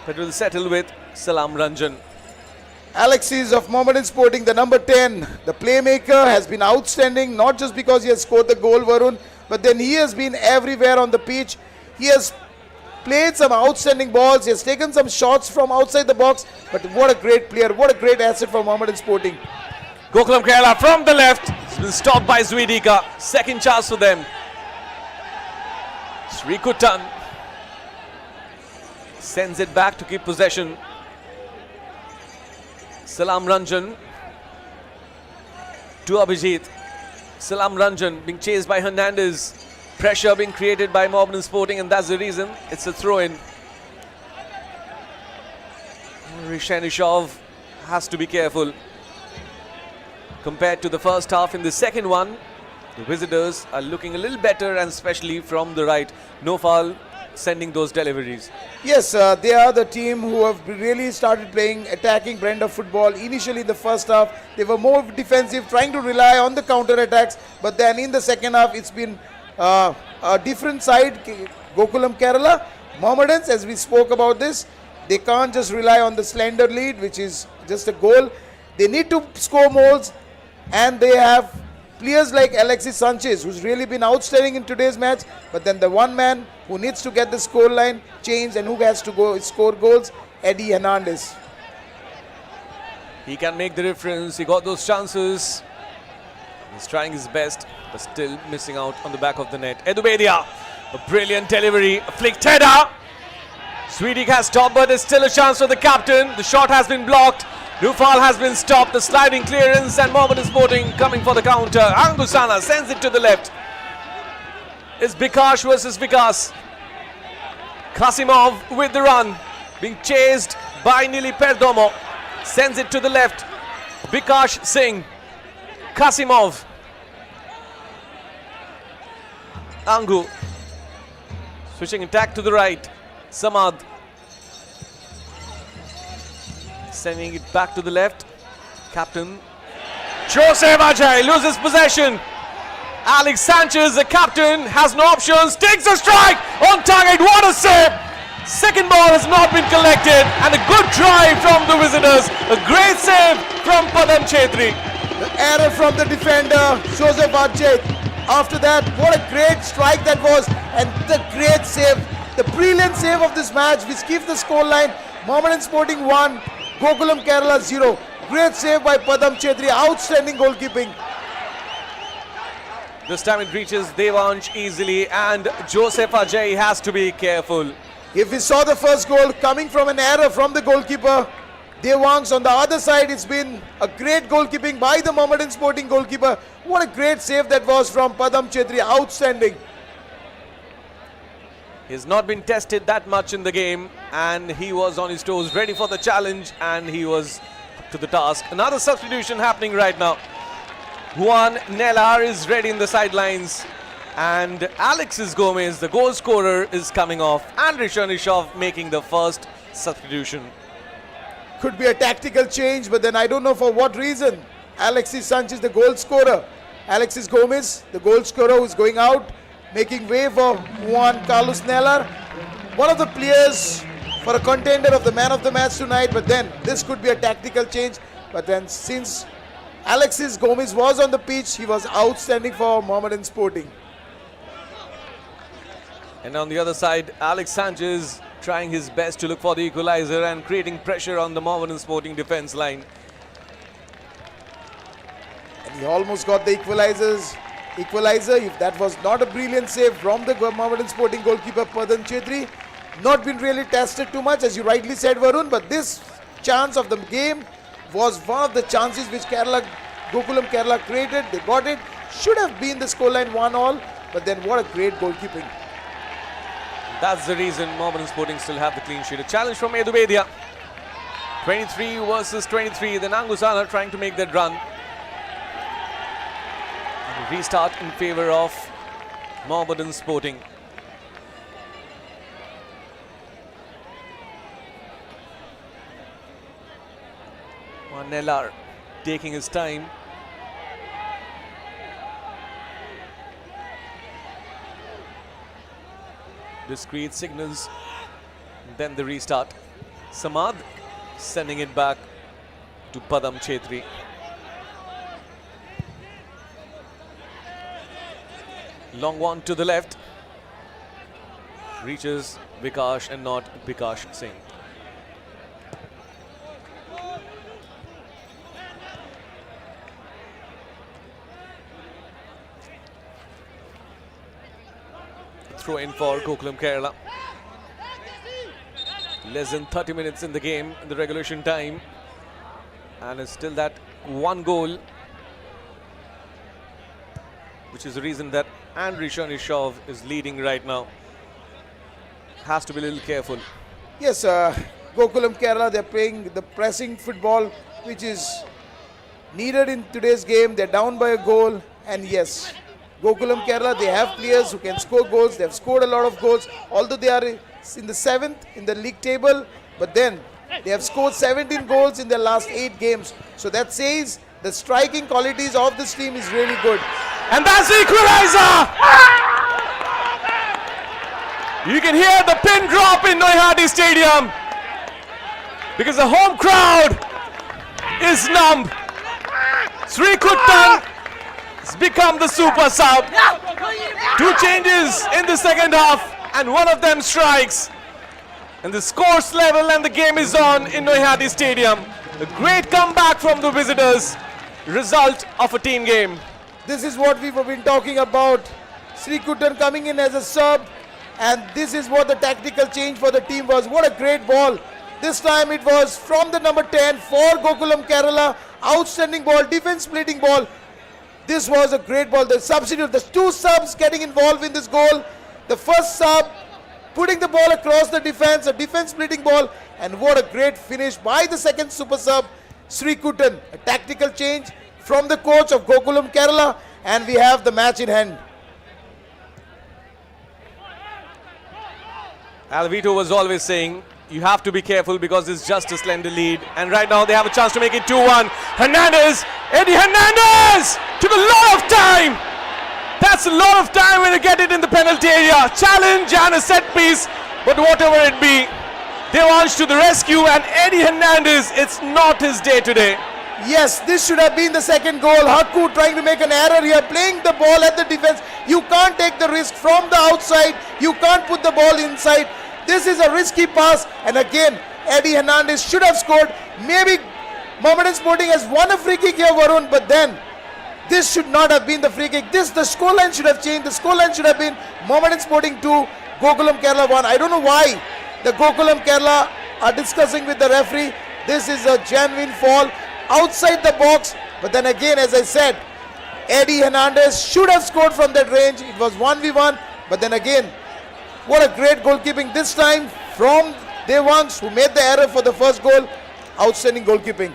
But will settle with Salam Ranjan. Alexis of Mohammedan Sporting, the number 10, the playmaker, has been outstanding, not just because he has scored the goal, Varun, but then he has been everywhere on the pitch. He has played some outstanding balls, he has taken some shots from outside the box, but what a great player, what a great asset for Mohammedan Sporting. Gokulam Kerala from the left. It's been stopped by Zuidika. Second chance for them. Srikutan sends it back to keep possession. Salam Ranjan to Abhijit. Salam Ranjan being chased by Hernandez. Pressure being created by Mohammedan Sporting, and that's the reason it's a throw-in. Chernyshov has to be careful. Compared to the first half, in the second one, the visitors are looking a little better, and especially from the right. No foul sending those deliveries. Yes, they are the team who have really started playing attacking brand of football. Initially in the first half, they were more defensive, trying to rely on the counter attacks. But then in the second half, it's been a different side. Gokulam Kerala, Mohammedans, as we spoke about this, they can't just rely on the slender lead, which is just a goal. They need to score goals, and they have players like Alexis Sanchez, who's really been outstanding in today's match, but then the one man who needs to get the score line changed and who has to go score goals, Eddie Hernandez. He can make the difference. He got those chances. He's trying his best. but still missing out on the back of the net. Edubedia, a brilliant delivery, a flicked header. Sweetik has stopped, but there's still a chance for the captain. The shot has been blocked. Rufal has been stopped. The sliding clearance, and Mohammedan Sporting coming for the counter. Angusana sends it to the left. It's Bikash versus Vikas. Kasimov with the run, being chased by Nili Perdomo. Sends it to the left. Bikash Singh. Kasimov. Angu. Switching attack to the right. Samad. Sending it back to the left. Captain Joseph Ajay loses possession. Alex Sanchez, the captain, has no options. Takes a strike on target. What a save! Second ball has not been collected, and a good drive from the visitors. A great save from Padam Chetri. The error from the defender, Joseph Ajay. After that, what a great strike that was, and the great save. The brilliant save of this match, which gives the scoreline Mohammedan Sporting 1, Gokulam Kerala 0. Great save by Padam Chetri, outstanding goalkeeping. This time it reaches Devansh easily, and Joseph Ajay has to be careful. If we saw the first goal coming from an error from the goalkeeper, Devansh, on the other side, it's been a great goalkeeping by the Mohammedan Sporting goalkeeper. What a great save that was from Padam Chetri, outstanding. He's not been tested that much in the game, and he was on his toes, ready for the challenge, and he was up to the task. Another substitution happening right now. Juan Nellar is ready in the sidelines, and Alexis Gomez, the goal scorer, is coming off. Andrei Chernyshov making the first substitution. Could be a tactical change, but then I don't know for what reason. Alexis Sanchez, the goal scorer. Alexis Gomez, the goal scorer, who's going out, making way for Juan Carlos Nellar. One of the players for a contender of the man of the match tonight, but then this could be a tactical change. But then since Alexis Gomez was on the pitch, he was outstanding for Mohammedan Sporting. And on the other side, Alex Sanchez trying his best to look for the equalizer and creating pressure on the Mohammedan Sporting defense line. And he almost got the equalizer. If that was not a brilliant save from the Mohammedan Sporting goalkeeper Padam Chetri. Not been really tested too much, as you rightly said, Varun, but this chance of the game was one of the chances which Gokulam Kerala created. They got it. Should have been the scoreline 1-1, but then what a great goalkeeping. That's the reason Mohammedan Sporting still have the clean sheet. A challenge from Edubedia. 23 versus 23. Then Angusana trying to make that run. And a restart in favor of Mohammedan Sporting. Nellar taking his time. Discreet signals, then the restart. Samad sending it back to Padam Chetri. Long one to the left. Reaches Vikash and not Bikash Singh. Throw in for Gokulam Kerala. Less than 30 minutes in the game, in the regulation time, and it's still that one goal, which is the reason that Andrei Chernyshov is leading right now. Has to be a little careful. Yes, Gokulam Kerala, they're playing the pressing football, which is needed in today's game. They're down by a goal, and yes, Gokulam Kerala, they have players who can score goals. They have scored a lot of goals, although they are in the 7th in the league table, but then they have scored 17 goals in their last 8 games. So that says the striking qualities of this team is really good. And that's the equalizer! You can hear the pin drop in Noihati Stadium because the home crowd is numb. Sri Kuttan has become the super sub. 2 changes in the second half, and one of them strikes. And the scores level and the game is on in Noihati Stadium. A great comeback from the visitors. Result of a team game. This is what we've been talking about. Srikutan coming in as a sub, and this is what the tactical change for the team was. What a great ball. This time it was from the number 10 for Gokulam Kerala. Outstanding ball, defense splitting ball. This was a great ball. The substitute, the two subs getting involved in this goal. The first sub putting the ball across the defense, a defense splitting ball, and what a great finish by the second super sub, Srikutan. A tactical change from the coach of Gokulam Kerala, and we have the match in hand. Alvito was always saying, you have to be careful because it's just a slender lead. And right now they have a chance to make it 2-1. Hernandez! Eddie Hernandez! Took a lot of time! That's a lot of time when you get it in the penalty area. Challenge and a set piece. But whatever it be, Devansh to the rescue, and Eddie Hernandez, it's not his day today. Yes, this should have been the second goal. Haku trying to make an error here, playing the ball at the defense. You can't take the risk from the outside. You can't put the ball inside. This is a risky pass, and again, Eddie Hernandez should have scored. Maybe Mohammedan Sporting has won a free kick here, Varun, but then this should not have been the free kick. The scoreline should have changed. The scoreline should have been Mohammedan Sporting 2, Gokulam Kerala 1. I don't know why the Gokulam Kerala are discussing with the referee. This is a genuine fall outside the box, but then again, as I said, Eddie Hernandez should have scored from that range. It was 1v1, but then again, what a great goalkeeping this time from Devansh, who made the error for the first goal. Outstanding goalkeeping.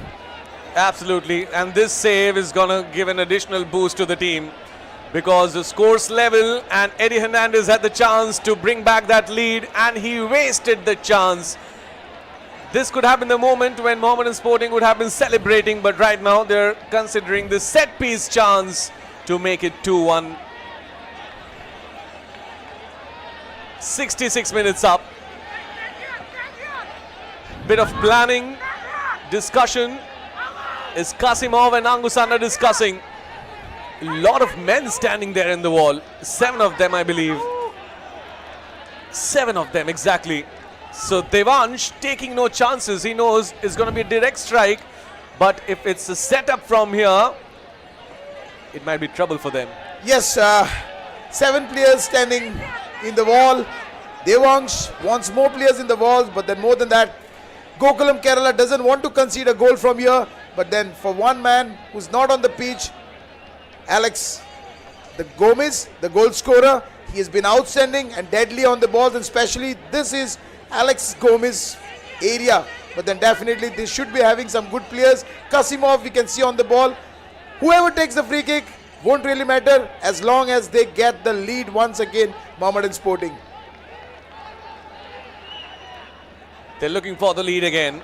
Absolutely, and this save is gonna give an additional boost to the team because the score's level and Eddie Hernandez had the chance to bring back that lead and he wasted the chance. This could happen the moment when Mohammedan Sporting would have been celebrating, but right now they're considering the set piece chance to make it 2-1. 66 minutes up. Bit of planning, discussion. Is Kasimov and Angusana discussing? A lot of men standing there in the wall. 7 of them, I believe. 7 of them, exactly. So Devansh taking no chances. He knows it's going to be a direct strike. But if it's a setup from here, it might be trouble for them. Yes, 7 players standing in the wall. Devansh wants more players in the walls, but then more than that, Gokulam Kerala doesn't want to concede a goal from here. But then for one man who's not on the pitch, Alex, the Gomez, the goal scorer, he has been outstanding and deadly on the balls, and especially this is Alex Gomez area. But then definitely they should be having some good players. Kasimov we can see on the ball. Whoever takes the free kick won't really matter as long as they get the lead once again, Mohammedan Sporting. They're looking for the lead again.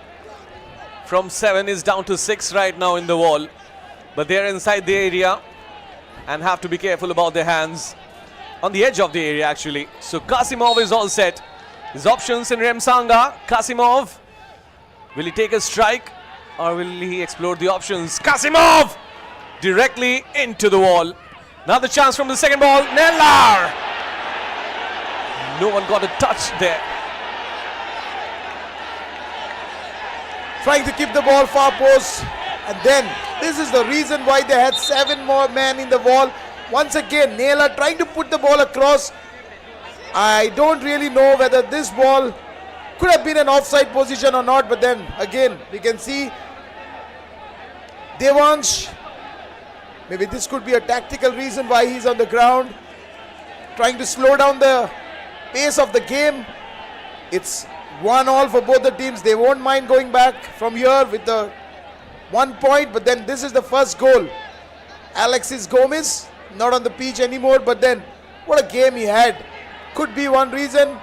From 7 is down to 6 right now in the wall. But they're inside the area and have to be careful about their hands. On the edge of the area actually. So Kasimov is all set. His options in Remsanga. Kasimov. Will he take a strike or will he explore the options? Kasimov! Directly into the wall. Another chance from the second ball. Nellar! No one got a touch there. Trying to keep the ball far post, and then this is the reason why they had 7 more men in the wall. Once again, Naila trying to put the ball across. I don't really know whether this ball could have been an offside position or not, but then again we can see Devansh. Maybe this could be a tactical reason why he's on the ground, trying to slow down the pace of the game. It's 1-1 for both the teams. They won't mind going back from here with the 1 point, but then this is the first goal. Alexis Gomez not on the pitch anymore, but then what a game he had. Could be one reason.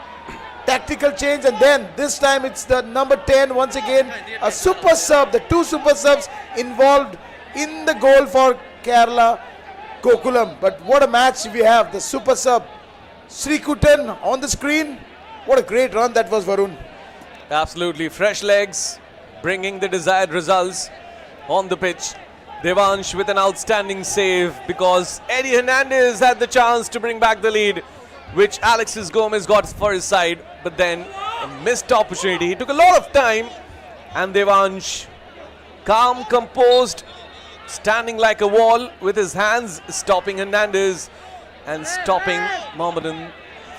Tactical change, and then this time it's the number 10 once again, a super sub. The 2 super subs involved in the goal for Kerala Gokulam. But what a match we have. The super sub Srikutan on the screen. What a great run that was, Varun. Absolutely. Fresh legs, bringing the desired results on the pitch. Devansh with an outstanding save because Eddie Hernandez had the chance to bring back the lead, which Alexis Gomez got for his side. But then a missed opportunity. He took a lot of time, and Devansh, calm, composed, standing like a wall with his hands, stopping Hernandez and stopping Mohammedan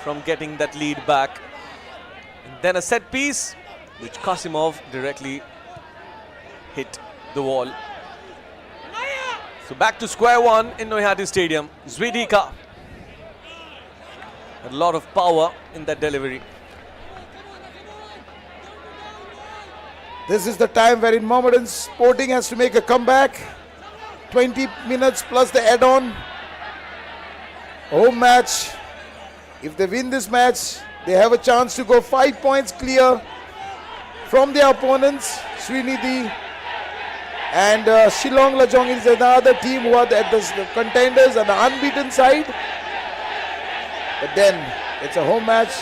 from getting that lead back. And then a set piece which Kasimov directly hit the wall. So back to square one in Noihati Stadium. Zvidika had a lot of power in that delivery. This is the time wherein Mohammedan Sporting has to make a comeback. 20 minutes plus the add-on. Home match. If they win this match, they have a chance to go 5 points clear from their opponents. Srinidhi and Shillong Lajong is another team who are the contenders and the unbeaten side. But then it's a home match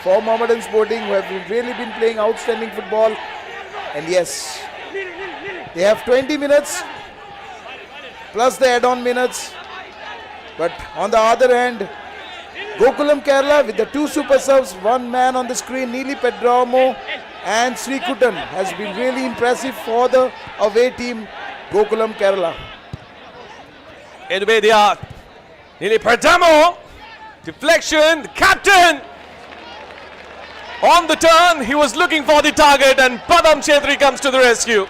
for Mohammedan Sporting, who have really been playing outstanding football. And yes, they have 20 minutes plus the add-on minutes. But on the other hand, Gokulam Kerala with the two super subs, one man on the screen, Neeli Pedramo and Sri Kutan, has been really impressive for the away team, Gokulam Kerala. Edubedia, Neeli Pedramo, deflection, the captain on the turn, he was looking for the target and Padam Chetri comes to the rescue.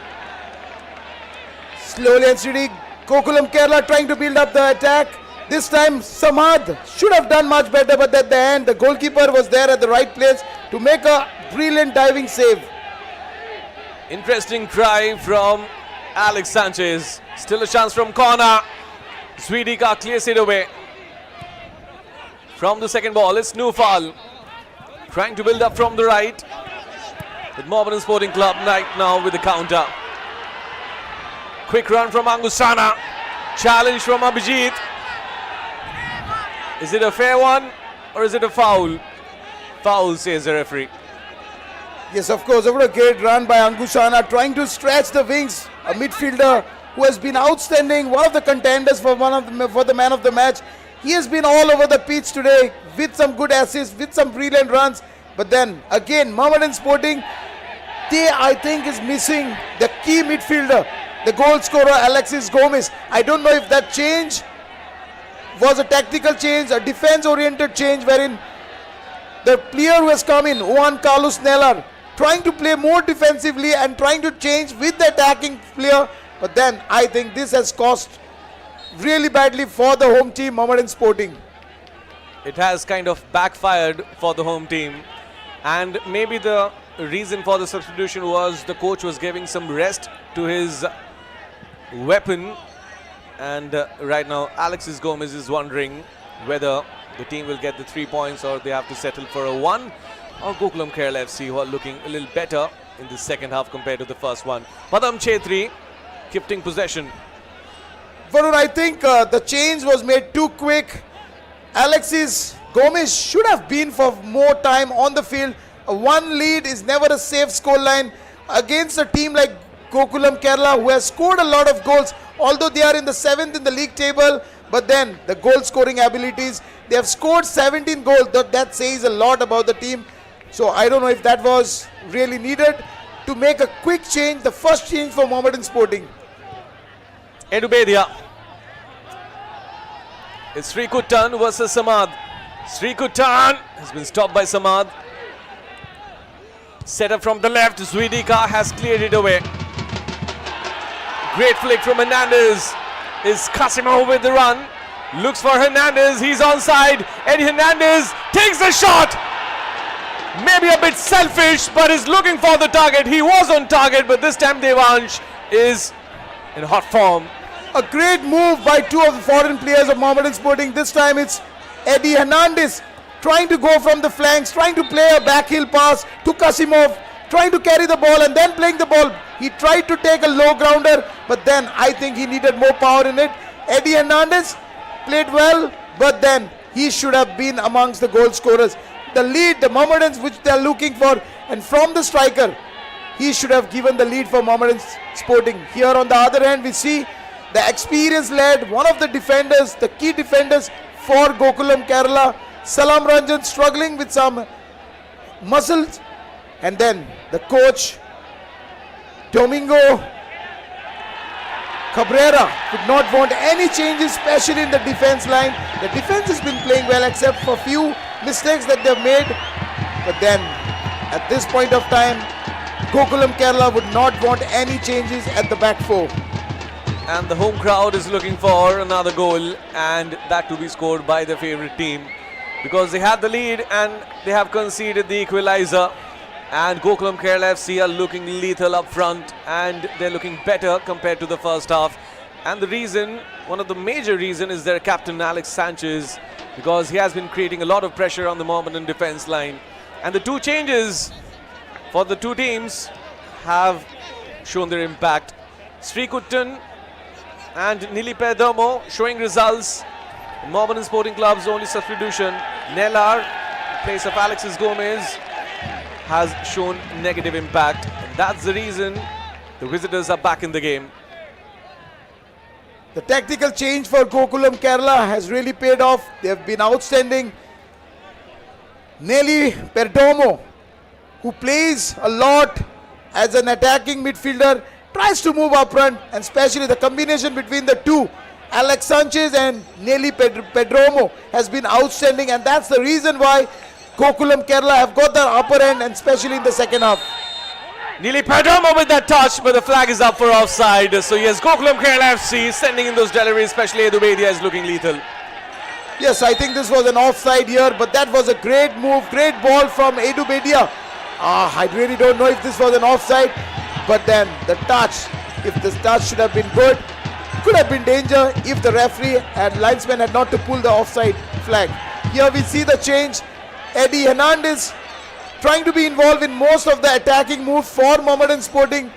Slowly and steady, Gokulam Kerala trying to build up the attack. This time Samad should have done much better, but at the end the goalkeeper was there at the right place to make a brilliant diving save. Interesting try from Alex Sanchez. Still a chance from corner. Zvidika clears it away. From the second ball, it's Nufal trying to build up from the right. With Mohammedan Sporting Club right now with the counter. Quick run from Angusana. Challenge from Abhijit. Is it a fair one or is it a foul? Foul, says the referee. Yes, of course, what a great run by Angushana, trying to stretch the wings. A midfielder who has been outstanding, one of the contenders for the man of the match. He has been all over the pitch today with some good assists, with some brilliant runs. But then again, Mohammedan Sporting, they I think is missing the key midfielder, the goal scorer Alexis Gomez. I don't know if that change was a tactical change, a defense-oriented change, wherein the player who has come in, Juan Carlos Nellar, trying to play more defensively and trying to change with the attacking player. But then I think this has cost really badly for the home team, Mohammedan Sporting. It has kind of backfired for the home team. And maybe the reason for the substitution was the coach was giving some rest to his weapon. And right now, Alexis Gomez is wondering whether the team will get the 3 points or they have to settle for a 1. Or Gokulam Kerala FC, who are looking a little better in the second half compared to the first one. Padam Chetri keeping possession. Varun, I think the change was made too quick. Alexis Gomez should have been for more time on the field. A 1 lead is never a safe scoreline against a team like Gokulam Kerala, who has scored a lot of goals. Although they are in the 7th in the league table, but then the goal scoring abilities, they have scored 17 goals. That says a lot about the team. So I don't know if that was really needed to make a quick change, the first change for Mohammedan Sporting. Edubedia. It's Sri Kutan versus Samad. Sri Kutan has been stopped by Samad. Set up from the left, Zvidika has cleared it away. Great flick from Hernandez. Is Kasimov with the run. Looks for Hernandez. He's onside. Eddie Hernandez takes the shot. Maybe a bit selfish, but is looking for the target. He was on target, but this time Devansh is in hot form. A great move by two of the foreign players of Mohammedan Sporting. This time it's Eddie Hernandez trying to go from the flanks, trying to play a backheel pass to Kasimov, trying to carry the ball and then playing the ball. He tried to take a low grounder, but then I think he needed more power in it. Eddie Hernandez played well, but then he should have been amongst the goal scorers. The lead, the Mohammedans which they are looking for, and from the striker, he should have given the lead for Mohammedan Sporting. Here on the other hand, we see the experience led, one of the defenders, the key defenders for Gokulam Kerala, Salam Ranjan, struggling with some muscles, and then the coach Domingo Cabrera would not want any changes, especially in the defense line. The defense has been playing well except for few mistakes that they've made. But then, at this point of time, Gokulam Kerala would not want any changes at the back four. And the home crowd is looking for another goal, and that to be scored by their favorite team, because they had the lead and they have conceded the equalizer. And Gokulam Kerala FC are looking lethal up front, and they're looking better compared to the first half. And the reason, one of the major reason, is their captain Alex Sanchez, because he has been creating a lot of pressure on the Mohammedan defense line. And the two changes for the two teams have shown their impact. Srikuttan and Nili Perdomo showing results. Mohammedan Sporting Club's only substitution, Nellar, in place of Alexis Gomez, has shown negative impact. And that's the reason the visitors are back in the game. The tactical change for Gokulam Kerala has really paid off. They have been outstanding. Nelly Perdomo, who plays a lot as an attacking midfielder, tries to move up front, and especially the combination between the two, Alex Sanchez and Nelly Perdomo, has been outstanding, and that's the reason why Gokulam Kerala have got the upper end, and especially in the second half. Nili Perdomo with that touch, but the flag is up for offside. So yes, Gokulam Kerala FC sending in those deliveries, especially Edu Bedia is looking lethal. Yes, I think this was an offside here, but that was a great move, great ball from Edu Bedia. I really don't know if this was an offside, but then the touch, if the touch should have been good, could have been danger if the referee and linesman had not to pull the offside flag. Here we see the change. Eddie Hernandez trying to be involved in most of the attacking moves for Mohammedan Sporting.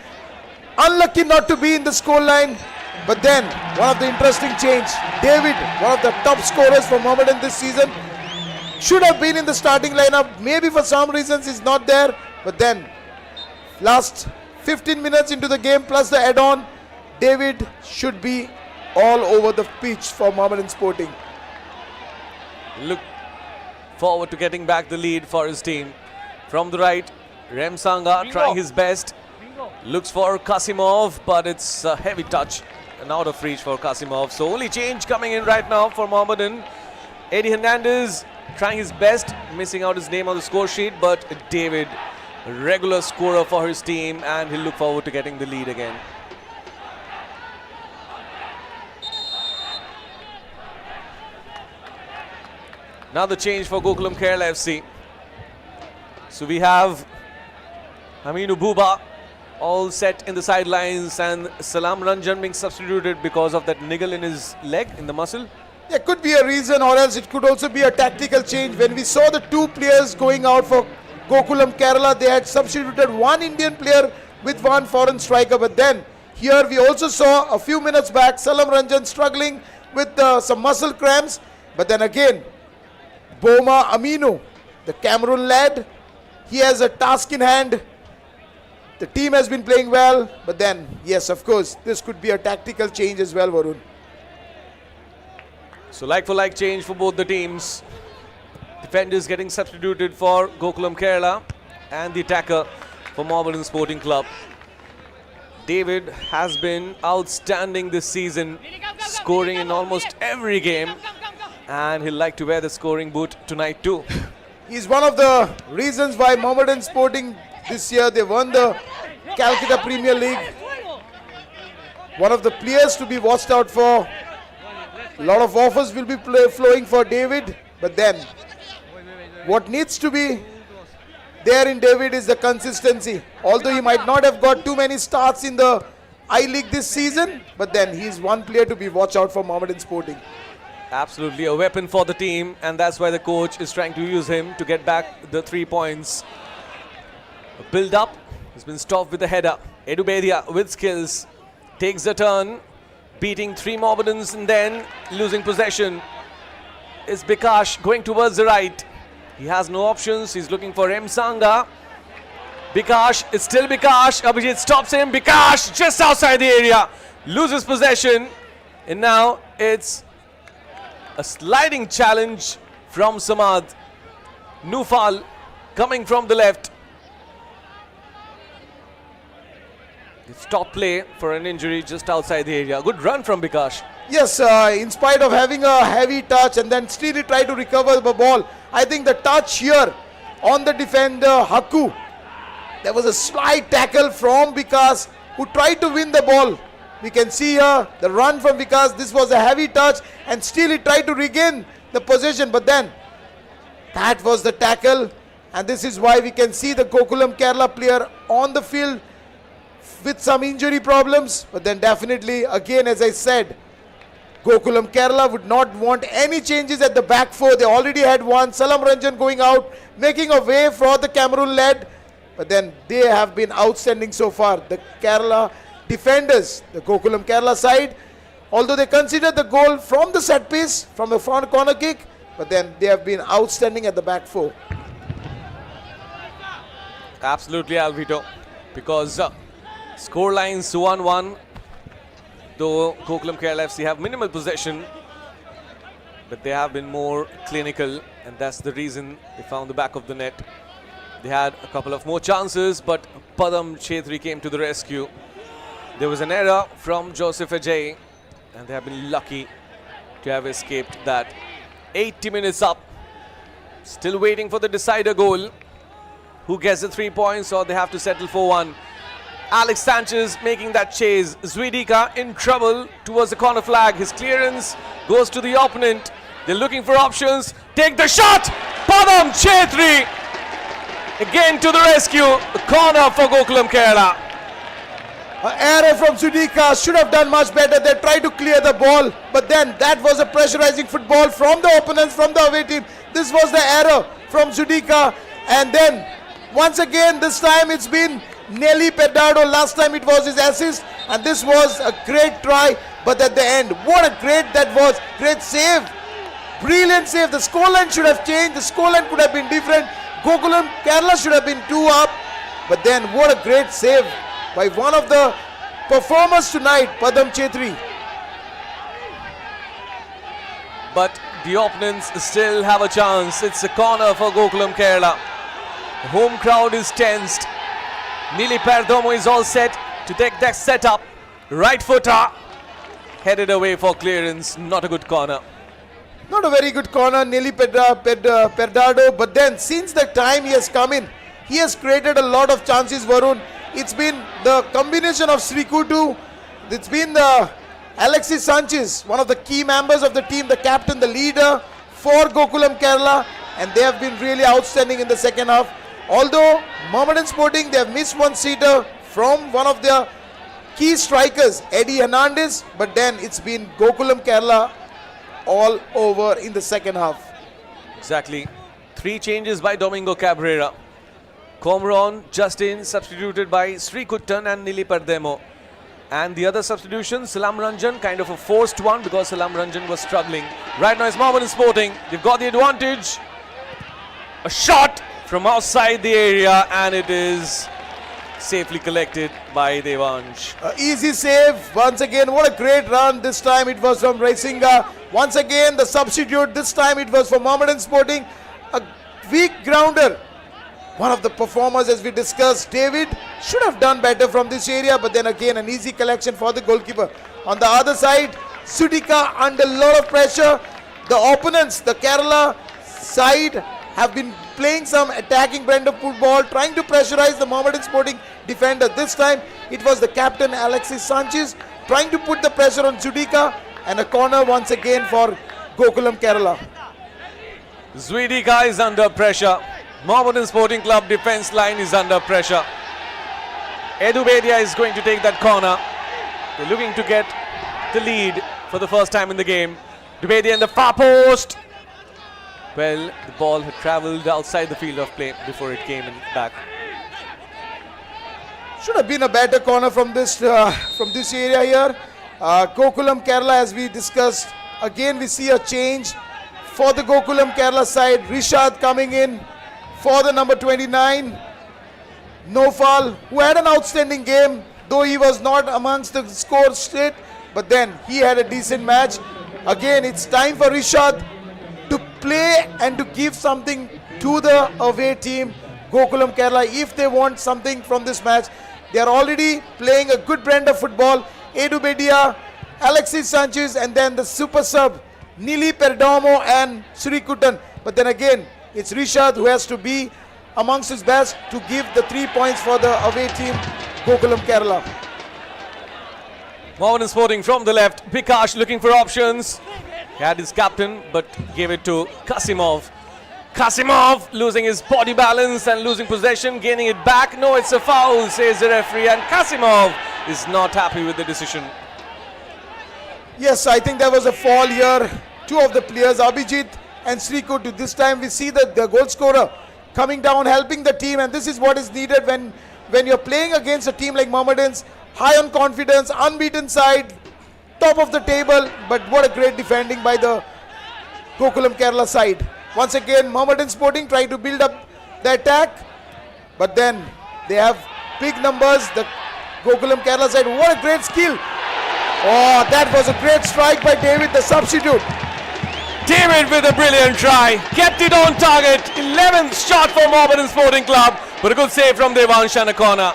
Unlucky not to be in the scoreline. But then, one of the interesting change, David, one of the top scorers for Mohammedan this season, should have been in the starting lineup. Maybe for some reasons he's not there. But then, last 15 minutes into the game plus the add-on, David should be all over the pitch for Mohammedan Sporting. Look forward to getting back the lead for his team. From the right, Remsanga trying his best. Looks for Kasimov, but it's a heavy touch and out of reach for Kasimov. So only change coming in right now for Mohammedan. Eddie Hernandez trying his best, missing out his name on the score sheet, but David, a regular scorer for his team, and he'll look forward to getting the lead again. Another change for Gokulam Kerala FC. So we have Aminu Buba all set in the sidelines, and Salam Ranjan being substituted because of that niggle in his leg, in the muscle. There could be a reason, or else it could also be a tactical change. When we saw the two players going out for Gokulam Kerala, they had substituted one Indian player with one foreign striker. But then here we also saw a few minutes back Salam Ranjan struggling with some muscle cramps. But then again, Boma Aminu, the Cameroon lad, he has a task in hand. The team has been playing well, but then, yes, of course, this could be a tactical change as well, Varun. So like for like change for both the teams. Defenders getting substituted for Gokulam Kerala, and the attacker for Mohammedan Sporting Club. David has been outstanding this season, scoring in almost every game, and he'll like to wear the scoring boot tonight too. He's one of the reasons why Mohammedan Sporting this year, they won the Calcutta Premier League. One of the players to be watched out for. A lot of offers will be flowing for David, but then what needs to be there in David is the consistency. Although he might not have got too many starts in the I-League this season, but then he's one player to be watched out for Mohammedan Sporting. Absolutely a weapon for the team, and that's why the coach is trying to use him to get back the 3 points. A build up has been stopped with the header. Edu Bedia with skills takes the turn, beating 3 Mohammedans and then losing possession. Is Bikash going towards the right? He has no options. He's looking for Msanga. Bikash, it's still Bikash. Abhijit stops him. Bikash just outside the area, loses possession, and now it's a sliding challenge from Samad. Nufal coming from the left. They've stop play for an injury just outside the area. Good run from Bikash. Yes, in spite of having a heavy touch and then still he tried to recover the ball. I think the touch here on the defender Haku. There was a slight tackle from Vikas who tried to win the ball. We can see here the run from Vikas. This was a heavy touch and still he tried to regain the possession. But then that was the tackle. And this is why we can see the Gokulam Kerala player on the field with some injury problems. But then definitely, again, as I said, Gokulam Kerala would not want any changes at the back four. They already had one. Salam Ranjan going out, making a way for the Cameroon led. But then they have been outstanding so far. The Kerala defenders, the Gokulam Kerala side, although they considered the goal from the set piece, from the front corner kick, but then they have been outstanding at the back four. Absolutely, Alvito. Because score lines 1-1. Though Gokulam Kerala FC have minimal possession, but they have been more clinical, and that's the reason they found the back of the net. They had a couple of more chances, but Padam Chetri came to the rescue. There was an error from Joseph Ajay, and they have been lucky to have escaped that. 80 minutes up. Still waiting for the decider goal. Who gets the 3 points, or they have to settle for one. Alex Sanchez making that chase. Zwiedika in trouble towards the corner flag. His clearance goes to the opponent. They're looking for options. Take the shot! Padam Chetri again to the rescue. The corner for Gokulam Kerala. An error from Zwiedika. Should have done much better. They tried to clear the ball, but then that was a pressurizing football from the opponents, from the away team. This was the error from Zwiedika, and then once again, this time it's been Nelly Peddardo. Last time it was his assist, and this was a great try. But at the end, what a great that was. Great save. Brilliant save. The scoreline should have changed. The scoreline could have been different. Gokulam Kerala should have been 2 up. But then what a great save by one of the performers tonight, Padam Chetri. But the opponents still have a chance. It's a corner for Gokulam Kerala. The home crowd is tensed. Nili Perdomo is all set to take that setup. Right footer headed away for clearance. Not a good corner. Not a very good corner, Nelly Peddardo. But then since the time he has come in, he has created a lot of chances, Varun. It's been the combination of Srikutu. It's been the Alexis Sanchez, one of the key members of the team, the captain, the leader for Gokulam Kerala. And they have been really outstanding in the second half. Although Mohammedan Sporting, they have missed one seater from one of their key strikers, Eddie Hernandez. But then it's been Gokulam Kerala all over in the second half. Exactly. 3 changes by Domingo Cabrera. Comron, Justin, substituted by Sri Kuttan and Nili Perdemo. And the other substitution, Salam Ranjan, kind of a forced one because Salam Ranjan was struggling. Right now it's Mohammedan Sporting. They've got the advantage. A shot from outside the area, and it is safely collected by Devansh. Easy save. Once again, what a great run. This time it was from Raisinga. Once again, the substitute. This time it was for Mohammedan Sporting. A weak grounder. One of the performers, as we discussed, David, should have done better from this area, but then again, an easy collection for the goalkeeper. On the other side, Sudika under a lot of pressure. The opponents, the Kerala side, have been playing some attacking brand of football, trying to pressurize the Mohammedan Sporting defender. This time, it was the captain, Alexis Sanchez, trying to put the pressure on Sudika, and a corner once again for Gokulam Kerala. Zwiedika is under pressure. Mohammedan Sporting Club defense line is under pressure. Edu Bedia is going to take that corner. They're looking to get the lead for the first time in the game. Dubedia in the far post. Well, the ball had travelled outside the field of play before it came in back. Should have been a better corner from this area here. Gokulam Kerala, as we discussed, again we see a change for the Gokulam Kerala side. Rishad coming in for the number 29. Nofal, who had an outstanding game, though he was not amongst the score straight, but then he had a decent match. Again, it's time for Rishad to play and to give something to the away team, Gokulam Kerala. If they want something from this match, They are already playing a good brand of football. Edu Bedia, Alexis Sanchez, and then the super sub Nili Perdomo and Srikutan. But then again, it's Rishad who has to be amongst his best to give the 3 points for the away team, Gokulam Kerala. Mohammedan Sporting from the left. Bikash looking for options. He had his captain, but gave it to Kasimov. Kasimov losing his body balance and losing possession, gaining it back. No, it's a foul, says the referee, and Kasimov is not happy with the decision. Yes, I think there was a fall here. Two of the players, Abhijit and Srikutu. This time we see the goal scorer coming down, helping the team, and this is what is needed when you're playing against a team like Mohammedans. High on confidence, unbeaten side, top of the table, but what a great defending by the Gokulam Kerala side. Once again, Mohammedan Sporting trying to build up the attack, but then they have big numbers. The Gokulam Kerala side, what a great skill. Oh, that was a great strike by David, the substitute. David with a brilliant try, kept it on target. 11th shot for Mohammedan Sporting Club, but a good save from Devansh and a corner.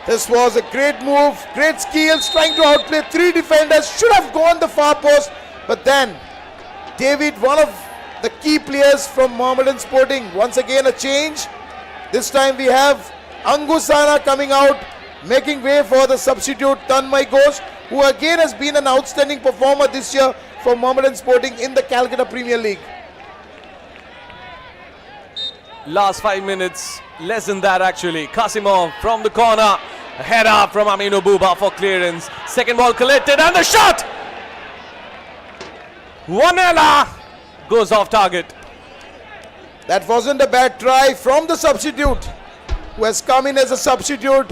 This was a great move, great skills, trying to outplay three defenders. Should have gone the far post, but then David, one of the key players from Mohammedan Sporting, once again a change. This time we have Angusana coming out, making way for the substitute Tanmay Ghosh, who again has been an outstanding performer this year for Mohammedan Sporting in the Calcutta Premier League. Last 5 minutes, less than that actually. Kasimov from the corner. A header from Aminu Buba for clearance. Second ball collected and the shot! Wanela goes off target. That wasn't a bad try from the substitute, who has come in as a substitute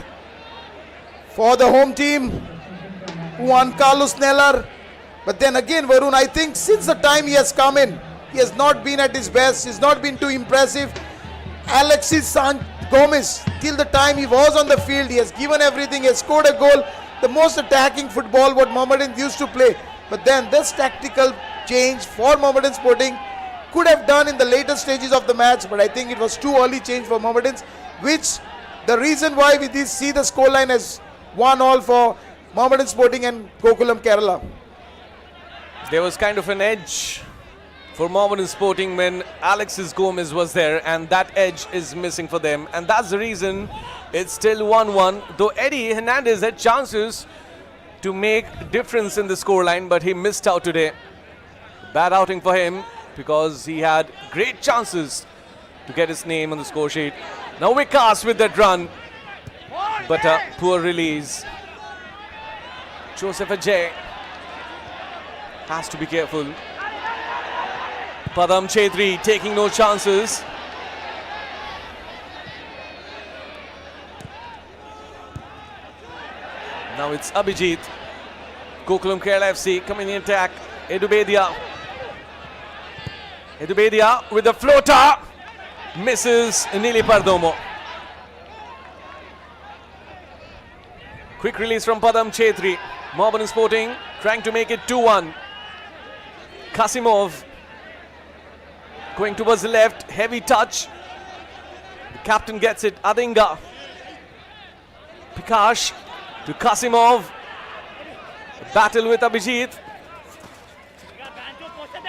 for the home team, Juan Carlos Neller. But then again, Varun, I think since the time he has come in, he has not been at his best. He's not been too impressive. Alexis Gomez, till the time he was on the field, he has given everything. He has scored a goal. The most attacking football what Mohammedan used to play. But then this tactical change for Mohammedan Sporting could have done in the later stages of the match. But I think it was too early change for Mohammedans, which the reason why we did see the scoreline as 1-1 for Mohammedan Sporting and Gokulam Kerala. There was kind of an edge for Mohammedan Sporting when Alexis Gomez was there, and that edge is missing for them, and that's the reason it's still 1-1. Though Eddie Hernandez had chances to make difference in the scoreline, but he missed out today. Bad outing for him because he had great chances to get his name on the score sheet. Now Vikas with that run, but a poor release. Joseph Ajay has to be careful. Padam Chetri taking no chances. Now it's Abhijit. Gokulam Kerala FC coming in attack. Edu Bedia. Edu Bedia with the floater. Misses Nili Perdomo. Quick release from Padam Chetri. Mohammedan Sporting trying to make it 2-1. Kasimov going towards the left, heavy touch. The captain gets it, Adinga. Pikash to Kasimov. Battle with Abhijit.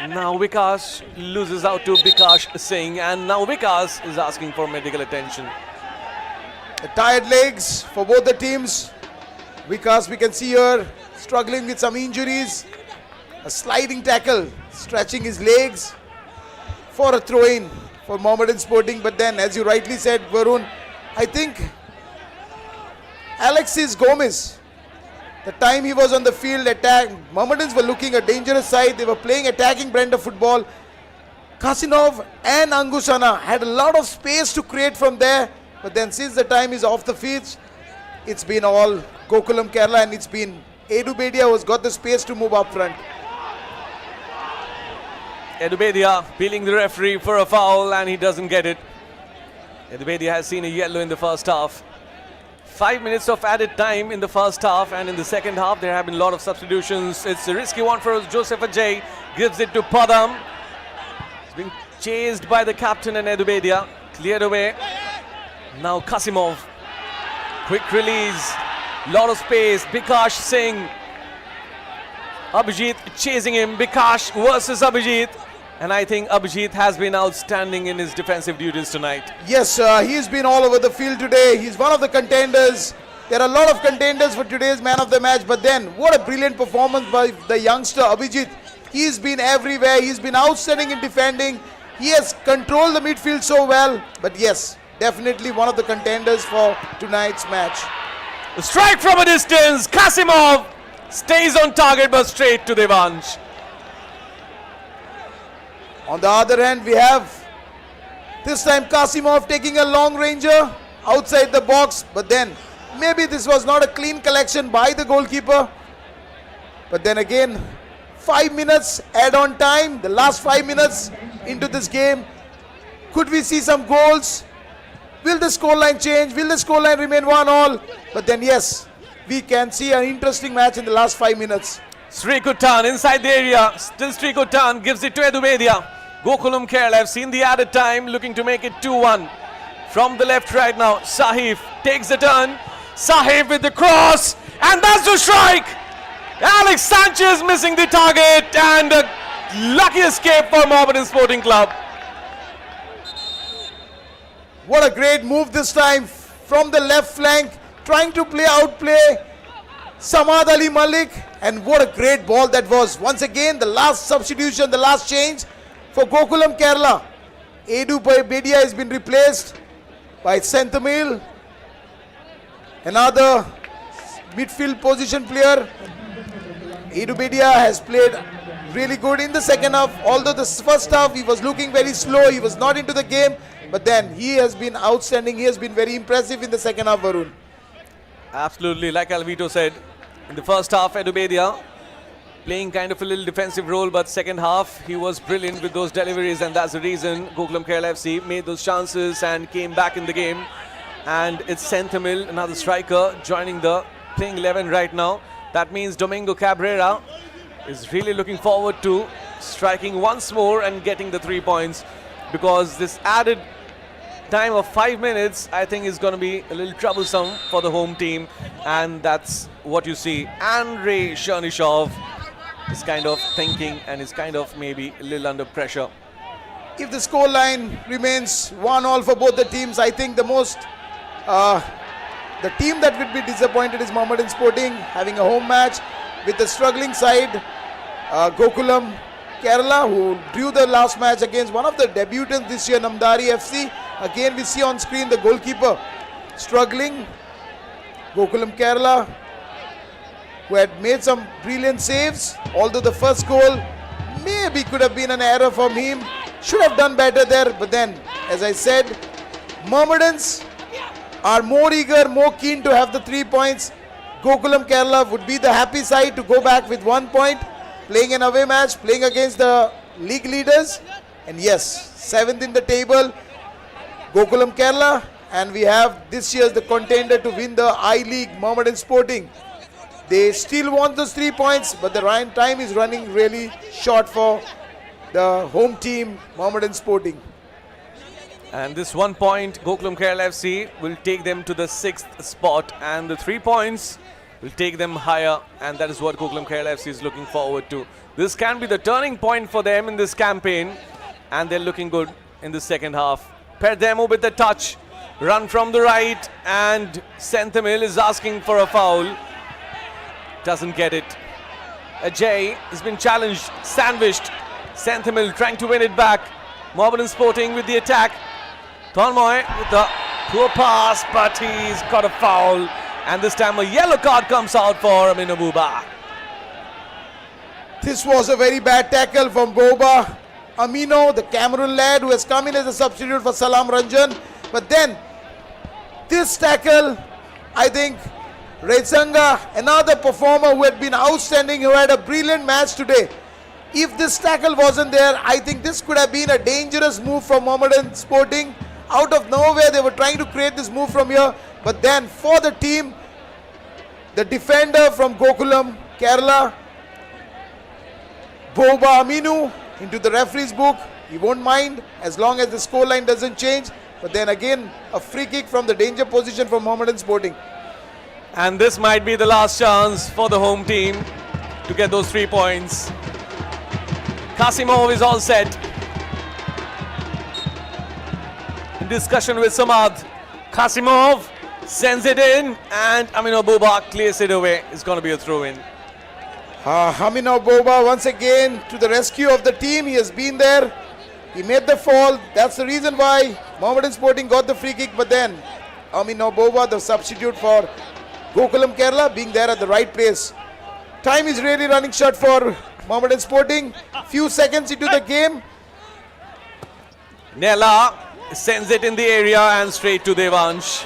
Now Vikas loses out to Bikash Singh, and now Vikas is asking for medical attention. The tired legs for both the teams. Vikas, we can see here, struggling with some injuries. A sliding tackle, stretching his legs for a throw-in for Mohammedan Sporting. But then, as you rightly said, Varun, I think Alexis Gomez, the time he was on the field, Mohammedans were looking a dangerous side. They were playing attacking brand of football. Kasinov and Angusana had a lot of space to create from there. But then since the time he's off the field, it's been all Gokulam Kerala, and it's been Edu Bedia who's got the space to move up front. Edu Bedia peeling the referee for a foul, and he doesn't get it. Edu Bedia has seen a yellow in the first half. 5 minutes of added time in the first half, and in the second half there have been a lot of substitutions. It's a risky one for Joseph Ajay. Gives it to Padam. It's being chased by the captain and Edu Bedia. Cleared away. Now Kasimov. Quick release, lot of space. Bikash Singh. Abhijit chasing him. Bikash versus Abhijit. And I think Abhijit has been outstanding in his defensive duties tonight. Yes, he's been all over the field today. He's one of the contenders. There are a lot of contenders for today's man of the match. But then, what a brilliant performance by the youngster Abhijit. He's been everywhere. He's been outstanding in defending. He has controlled the midfield so well. But yes, definitely one of the contenders for tonight's match. A strike from a distance. Kasimov stays on target but straight to Devansh. On the other hand, we have this time Kasimov taking a long ranger outside the box. But then, maybe this was not a clean collection by the goalkeeper. But then again, 5 minutes add-on time. The last 5 minutes into this game. Could we see some goals? Will the scoreline change? Will the scoreline remain 1-1? But then yes, we can see an interesting match in the last 5 minutes. Srikutan inside the area. Still Srikutan gives it to Edumedia. Gokulam Kerala have seen the added time, looking to make it 2-1. From the left right now, Sahif takes the turn. Sahif with the cross. And that's the strike. Alex Sanchez missing the target. And a lucky escape for Mohammedan Sporting Club. What a great move this time from the left flank. Trying to outplay Samad Ali Malik. And what a great ball that was. Once again, the last substitution, the last change for Gokulam Kerala. Edu Bedia has been replaced by Senthamil. Another midfield position player. Edu Bedia has played really good in the second half. Although the first half he was looking very slow. He was not into the game. But then he has been outstanding. He has been very impressive in the second half, Varun. Absolutely, like Alvito said, in the first half, Edumedia playing kind of a little defensive role, but second half he was brilliant with those deliveries, and that's the reason Gokulam Kerala FC made those chances and came back in the game. And it's Senthamil, another striker, joining the playing 11 right now. That means Domingo Cabrera is really looking forward to striking once more and getting the 3 points, because this added time of 5 minutes I think is going to be a little troublesome for the home team, and that's what you see. Andrei Chernyshov is kind of thinking and is kind of maybe a little under pressure. If the scoreline remains 1-1 for both the teams, I think the team that would be disappointed is Mohammedan Sporting, having a home match with the struggling side, Gokulam Kerala, who drew the last match against one of the debutants this year, Namdari FC. Again, we see on screen the goalkeeper struggling. Gokulam Kerala, who had made some brilliant saves, although the first goal maybe could have been an error from him. Should have done better there. But then, as I said, Mohammedans are more eager, more keen to have the 3 points. Gokulam Kerala would be the happy side to go back with 1 point, playing an away match, playing against the league leaders. And yes, 7th in the table, Gokulam Kerala. And we have this year's the contender to win the I-League, Mohammedan Sporting. They still want those 3 points, but the time is running really short for the home team, Mohammedan Sporting. And this 1 point, Gokulam Kerala FC will take them to the 6th spot, and the 3 points will take them higher, and that is what Gokulam Kerala FC is looking forward to. This can be the turning point for them in this campaign, and they're looking good in the second half. Perdemo with the touch, run from the right, and Senthamil is asking for a foul. Doesn't get it. Ajay has been challenged, sandwiched. Senthamil trying to win it back. Mohammedan Sporting with the attack. Thornmoy with the poor pass, but he's got a foul. And this time a yellow card comes out for Aminu Buba. This was a very bad tackle from Boba. Amino, the Cameroon lad who has come in as a substitute for Salam Ranjan. But then, this tackle, I think, Rezanga, another performer who had been outstanding, who had a brilliant match today. If this tackle wasn't there, I think this could have been a dangerous move from Mohammedan Sporting. Out of nowhere, they were trying to create this move from here. But then, for the team, the defender from Gokulam, Kerala, Boba Aminu, into the referee's book. He won't mind as long as the scoreline doesn't change. But then again, a free kick from the danger position from Mohammedan Sporting. And this might be the last chance for the home team to get those 3 points. Kasimov is all set. In discussion with Samad. Kasimov sends it in, and Amino Boba clears it away. It's going to be a throw-in. Hamino Boba once again to the rescue of the team. He has been there. He made the fall. That's the reason why Mohammedan Sporting got the free kick. But then Amino Boba, the substitute for Gokulam Kerala, being there at the right place. Time is really running short for Mohammedan Sporting. Few seconds into the game. Nella sends it in the area and straight to Devansh.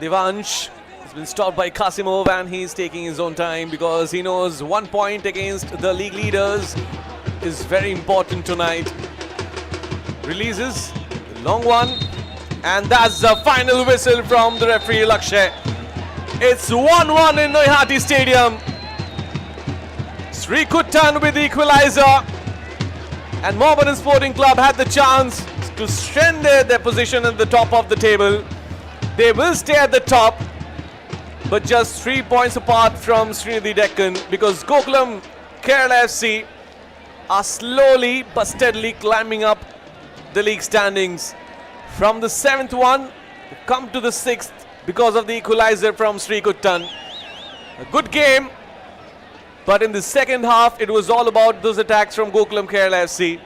Devansh has been stopped by Kasimov, and he's taking his own time because he knows 1 point against the league leaders is very important tonight. Releases the long one, and that's the final whistle from the referee Lakshay. It's 1-1 in Noihati Stadium. Sri Kuttan with the equalizer, and Mohammedan Sporting Club had the chance to strengthen their position at the top of the table. They will stay at the top, but just 3 points apart from Srinidhi Deccan, because Gokulam Kerala FC are slowly but steadily climbing up the league standings. From the 7th one, they've come to the 6th because of the equalizer from Sri Kuttan. A good game, but in the second half, it was all about those attacks from Gokulam Kerala FC.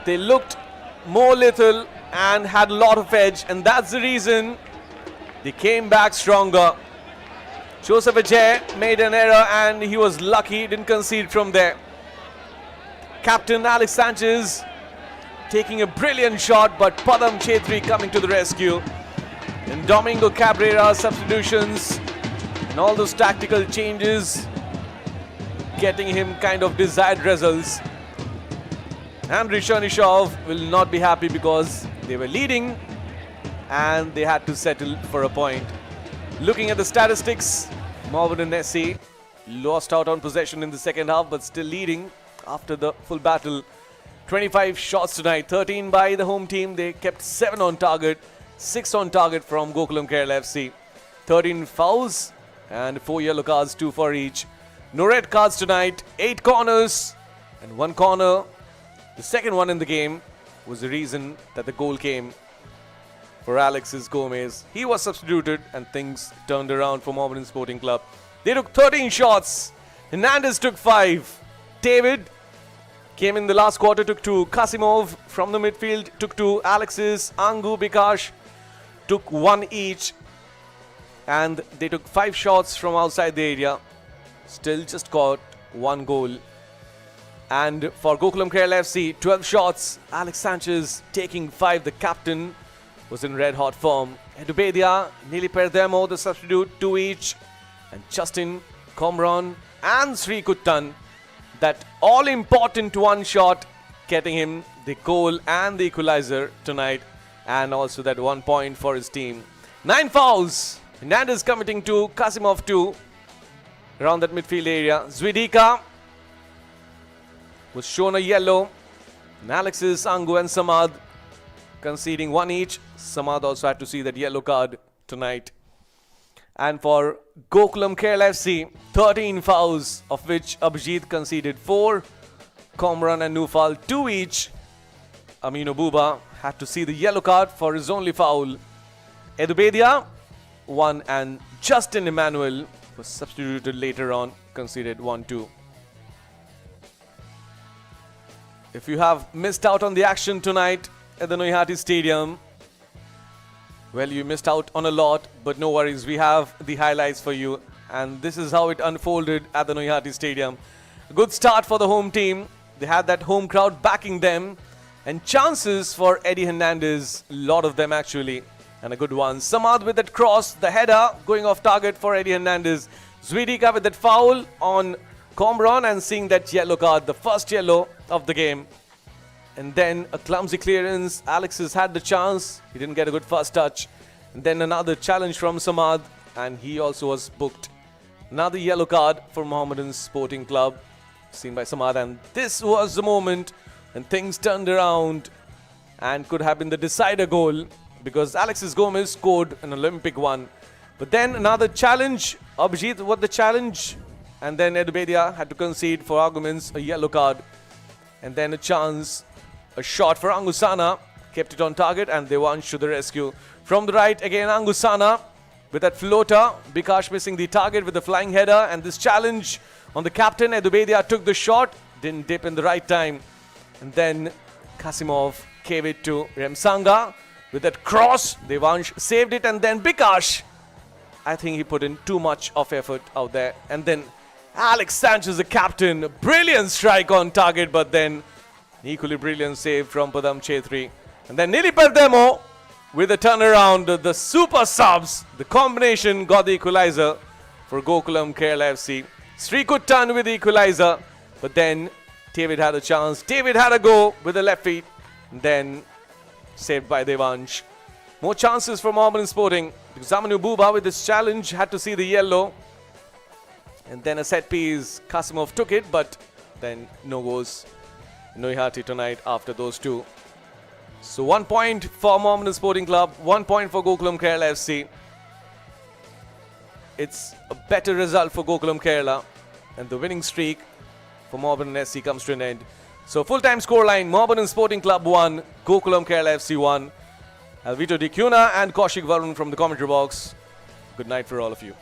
They looked more lethal and had a lot of edge, and that's the reason they came back stronger. Joseph Ajay made an error, and he was lucky, didn't concede from there. Captain Alex Sanchez taking a brilliant shot, but Padam Chetri coming to the rescue. And Domingo Cabrera's substitutions and all those tactical changes getting him kind of desired results. And Rishanishov will not be happy because they were leading and they had to settle for a point. Looking at the statistics, Mohammedan SC lost out on possession in the second half, but still leading after the full battle. 25 shots tonight, 13 by the home team. They kept 7 on target, 6 on target from Gokulam Kerala FC. 13 fouls and 4 yellow cards, 2 for each. No red cards tonight, 8 corners and 1 corner. The second one in the game was the reason that the goal came for Alexis Gomez. He was substituted and things turned around for Mohammedan Sporting Club. They took 13 shots. Hernandez took 5. David came in the last quarter, took 2. Kasimov from the midfield took 2. Alexis, Angu, Bikash took 1 each. And they took 5 shots from outside the area. Still just got 1 goal. And for Gokulam Kerala FC, 12 shots. Alex Sanchez taking 5. The captain was in red hot form. Edubedia, Nili Perdemo, the substitute, 2 each. And Justin, Komron and Sri Kuttan, that all important 1 shot, getting him the goal and the equalizer tonight. And also that 1 point for his team. 9 fouls. Hernandez committing 2, Kasimov 2. Around that midfield area. Zvidika was shown a yellow. And Alexis, Angu and Samad conceding 1 each. Samad also had to see that yellow card tonight. And for Gokulam Kerala FC, 13 fouls, of which Abhijit conceded 4. Komran and Nufal 2 each. Amino Buba had to see the yellow card for his only foul. Edubedia 1, and Justin Emmanuel was substituted later on, conceded 1-2. If you have missed out on the action tonight at the Noihati Stadium, well, you missed out on a lot, but no worries, we have the highlights for you. And this is how it unfolded at the Noihati Stadium. A good start for the home team. They had that home crowd backing them. And chances for Eddie Hernandez, a lot of them actually, and a good one. Samad with that cross, the header going off target for Eddie Hernandez. Zvidika with that foul on Komron and seeing that yellow card, the first yellow of the game. And then a clumsy clearance. Alexis had the chance. He didn't get a good first touch. And then another challenge from Samad, and he also was booked. Another yellow card for Mohammedan Sporting Club, seen by Samad. And this was the moment when things turned around and could have been the decider goal because Alexis Gomez scored an Olympic one. But then another challenge. Abhijit, what the challenge? And then Edubedia had to concede for arguments a yellow card. And then a chance, a shot for Angusana. Kept it on target and Devansh to the rescue. From the right, again Angusana with that floater. Bikash missing the target with the flying header. And this challenge on the captain. Edubedia took the shot. Didn't dip in the right time. And then Kasimov gave it to Remsanga. With that cross, Devansh saved it. And then Bikash, I think he put in too much of effort out there. And then Alex Sanchez, the captain, brilliant strike on target, but then equally brilliant save from Padam Chetri. And then Nili Perdemo with a turnaround, the super subs, the combination got the equalizer for Gokulam Kerala FC. Sri could turn with the equalizer, but then David had a chance. David had a go with the left feet, and then saved by Devansh. More chances for Mohammedan Sporting because Zamanu Buba with this challenge had to see the yellow. And then a set piece, Kasimov took it, but then no goes. Noihati tonight after those two. So 1 point for Mohammedan Sporting Club, 1 point for Gokulam Kerala FC. It's a better result for Gokulam Kerala, and the winning streak for Mohammedan SC comes to an end. So full-time scoreline, Mohammedan Sporting Club 1, Gokulam Kerala FC 1. Alvito Di Cuna and Kaushik Varun from the commentary box. Good night for all of you.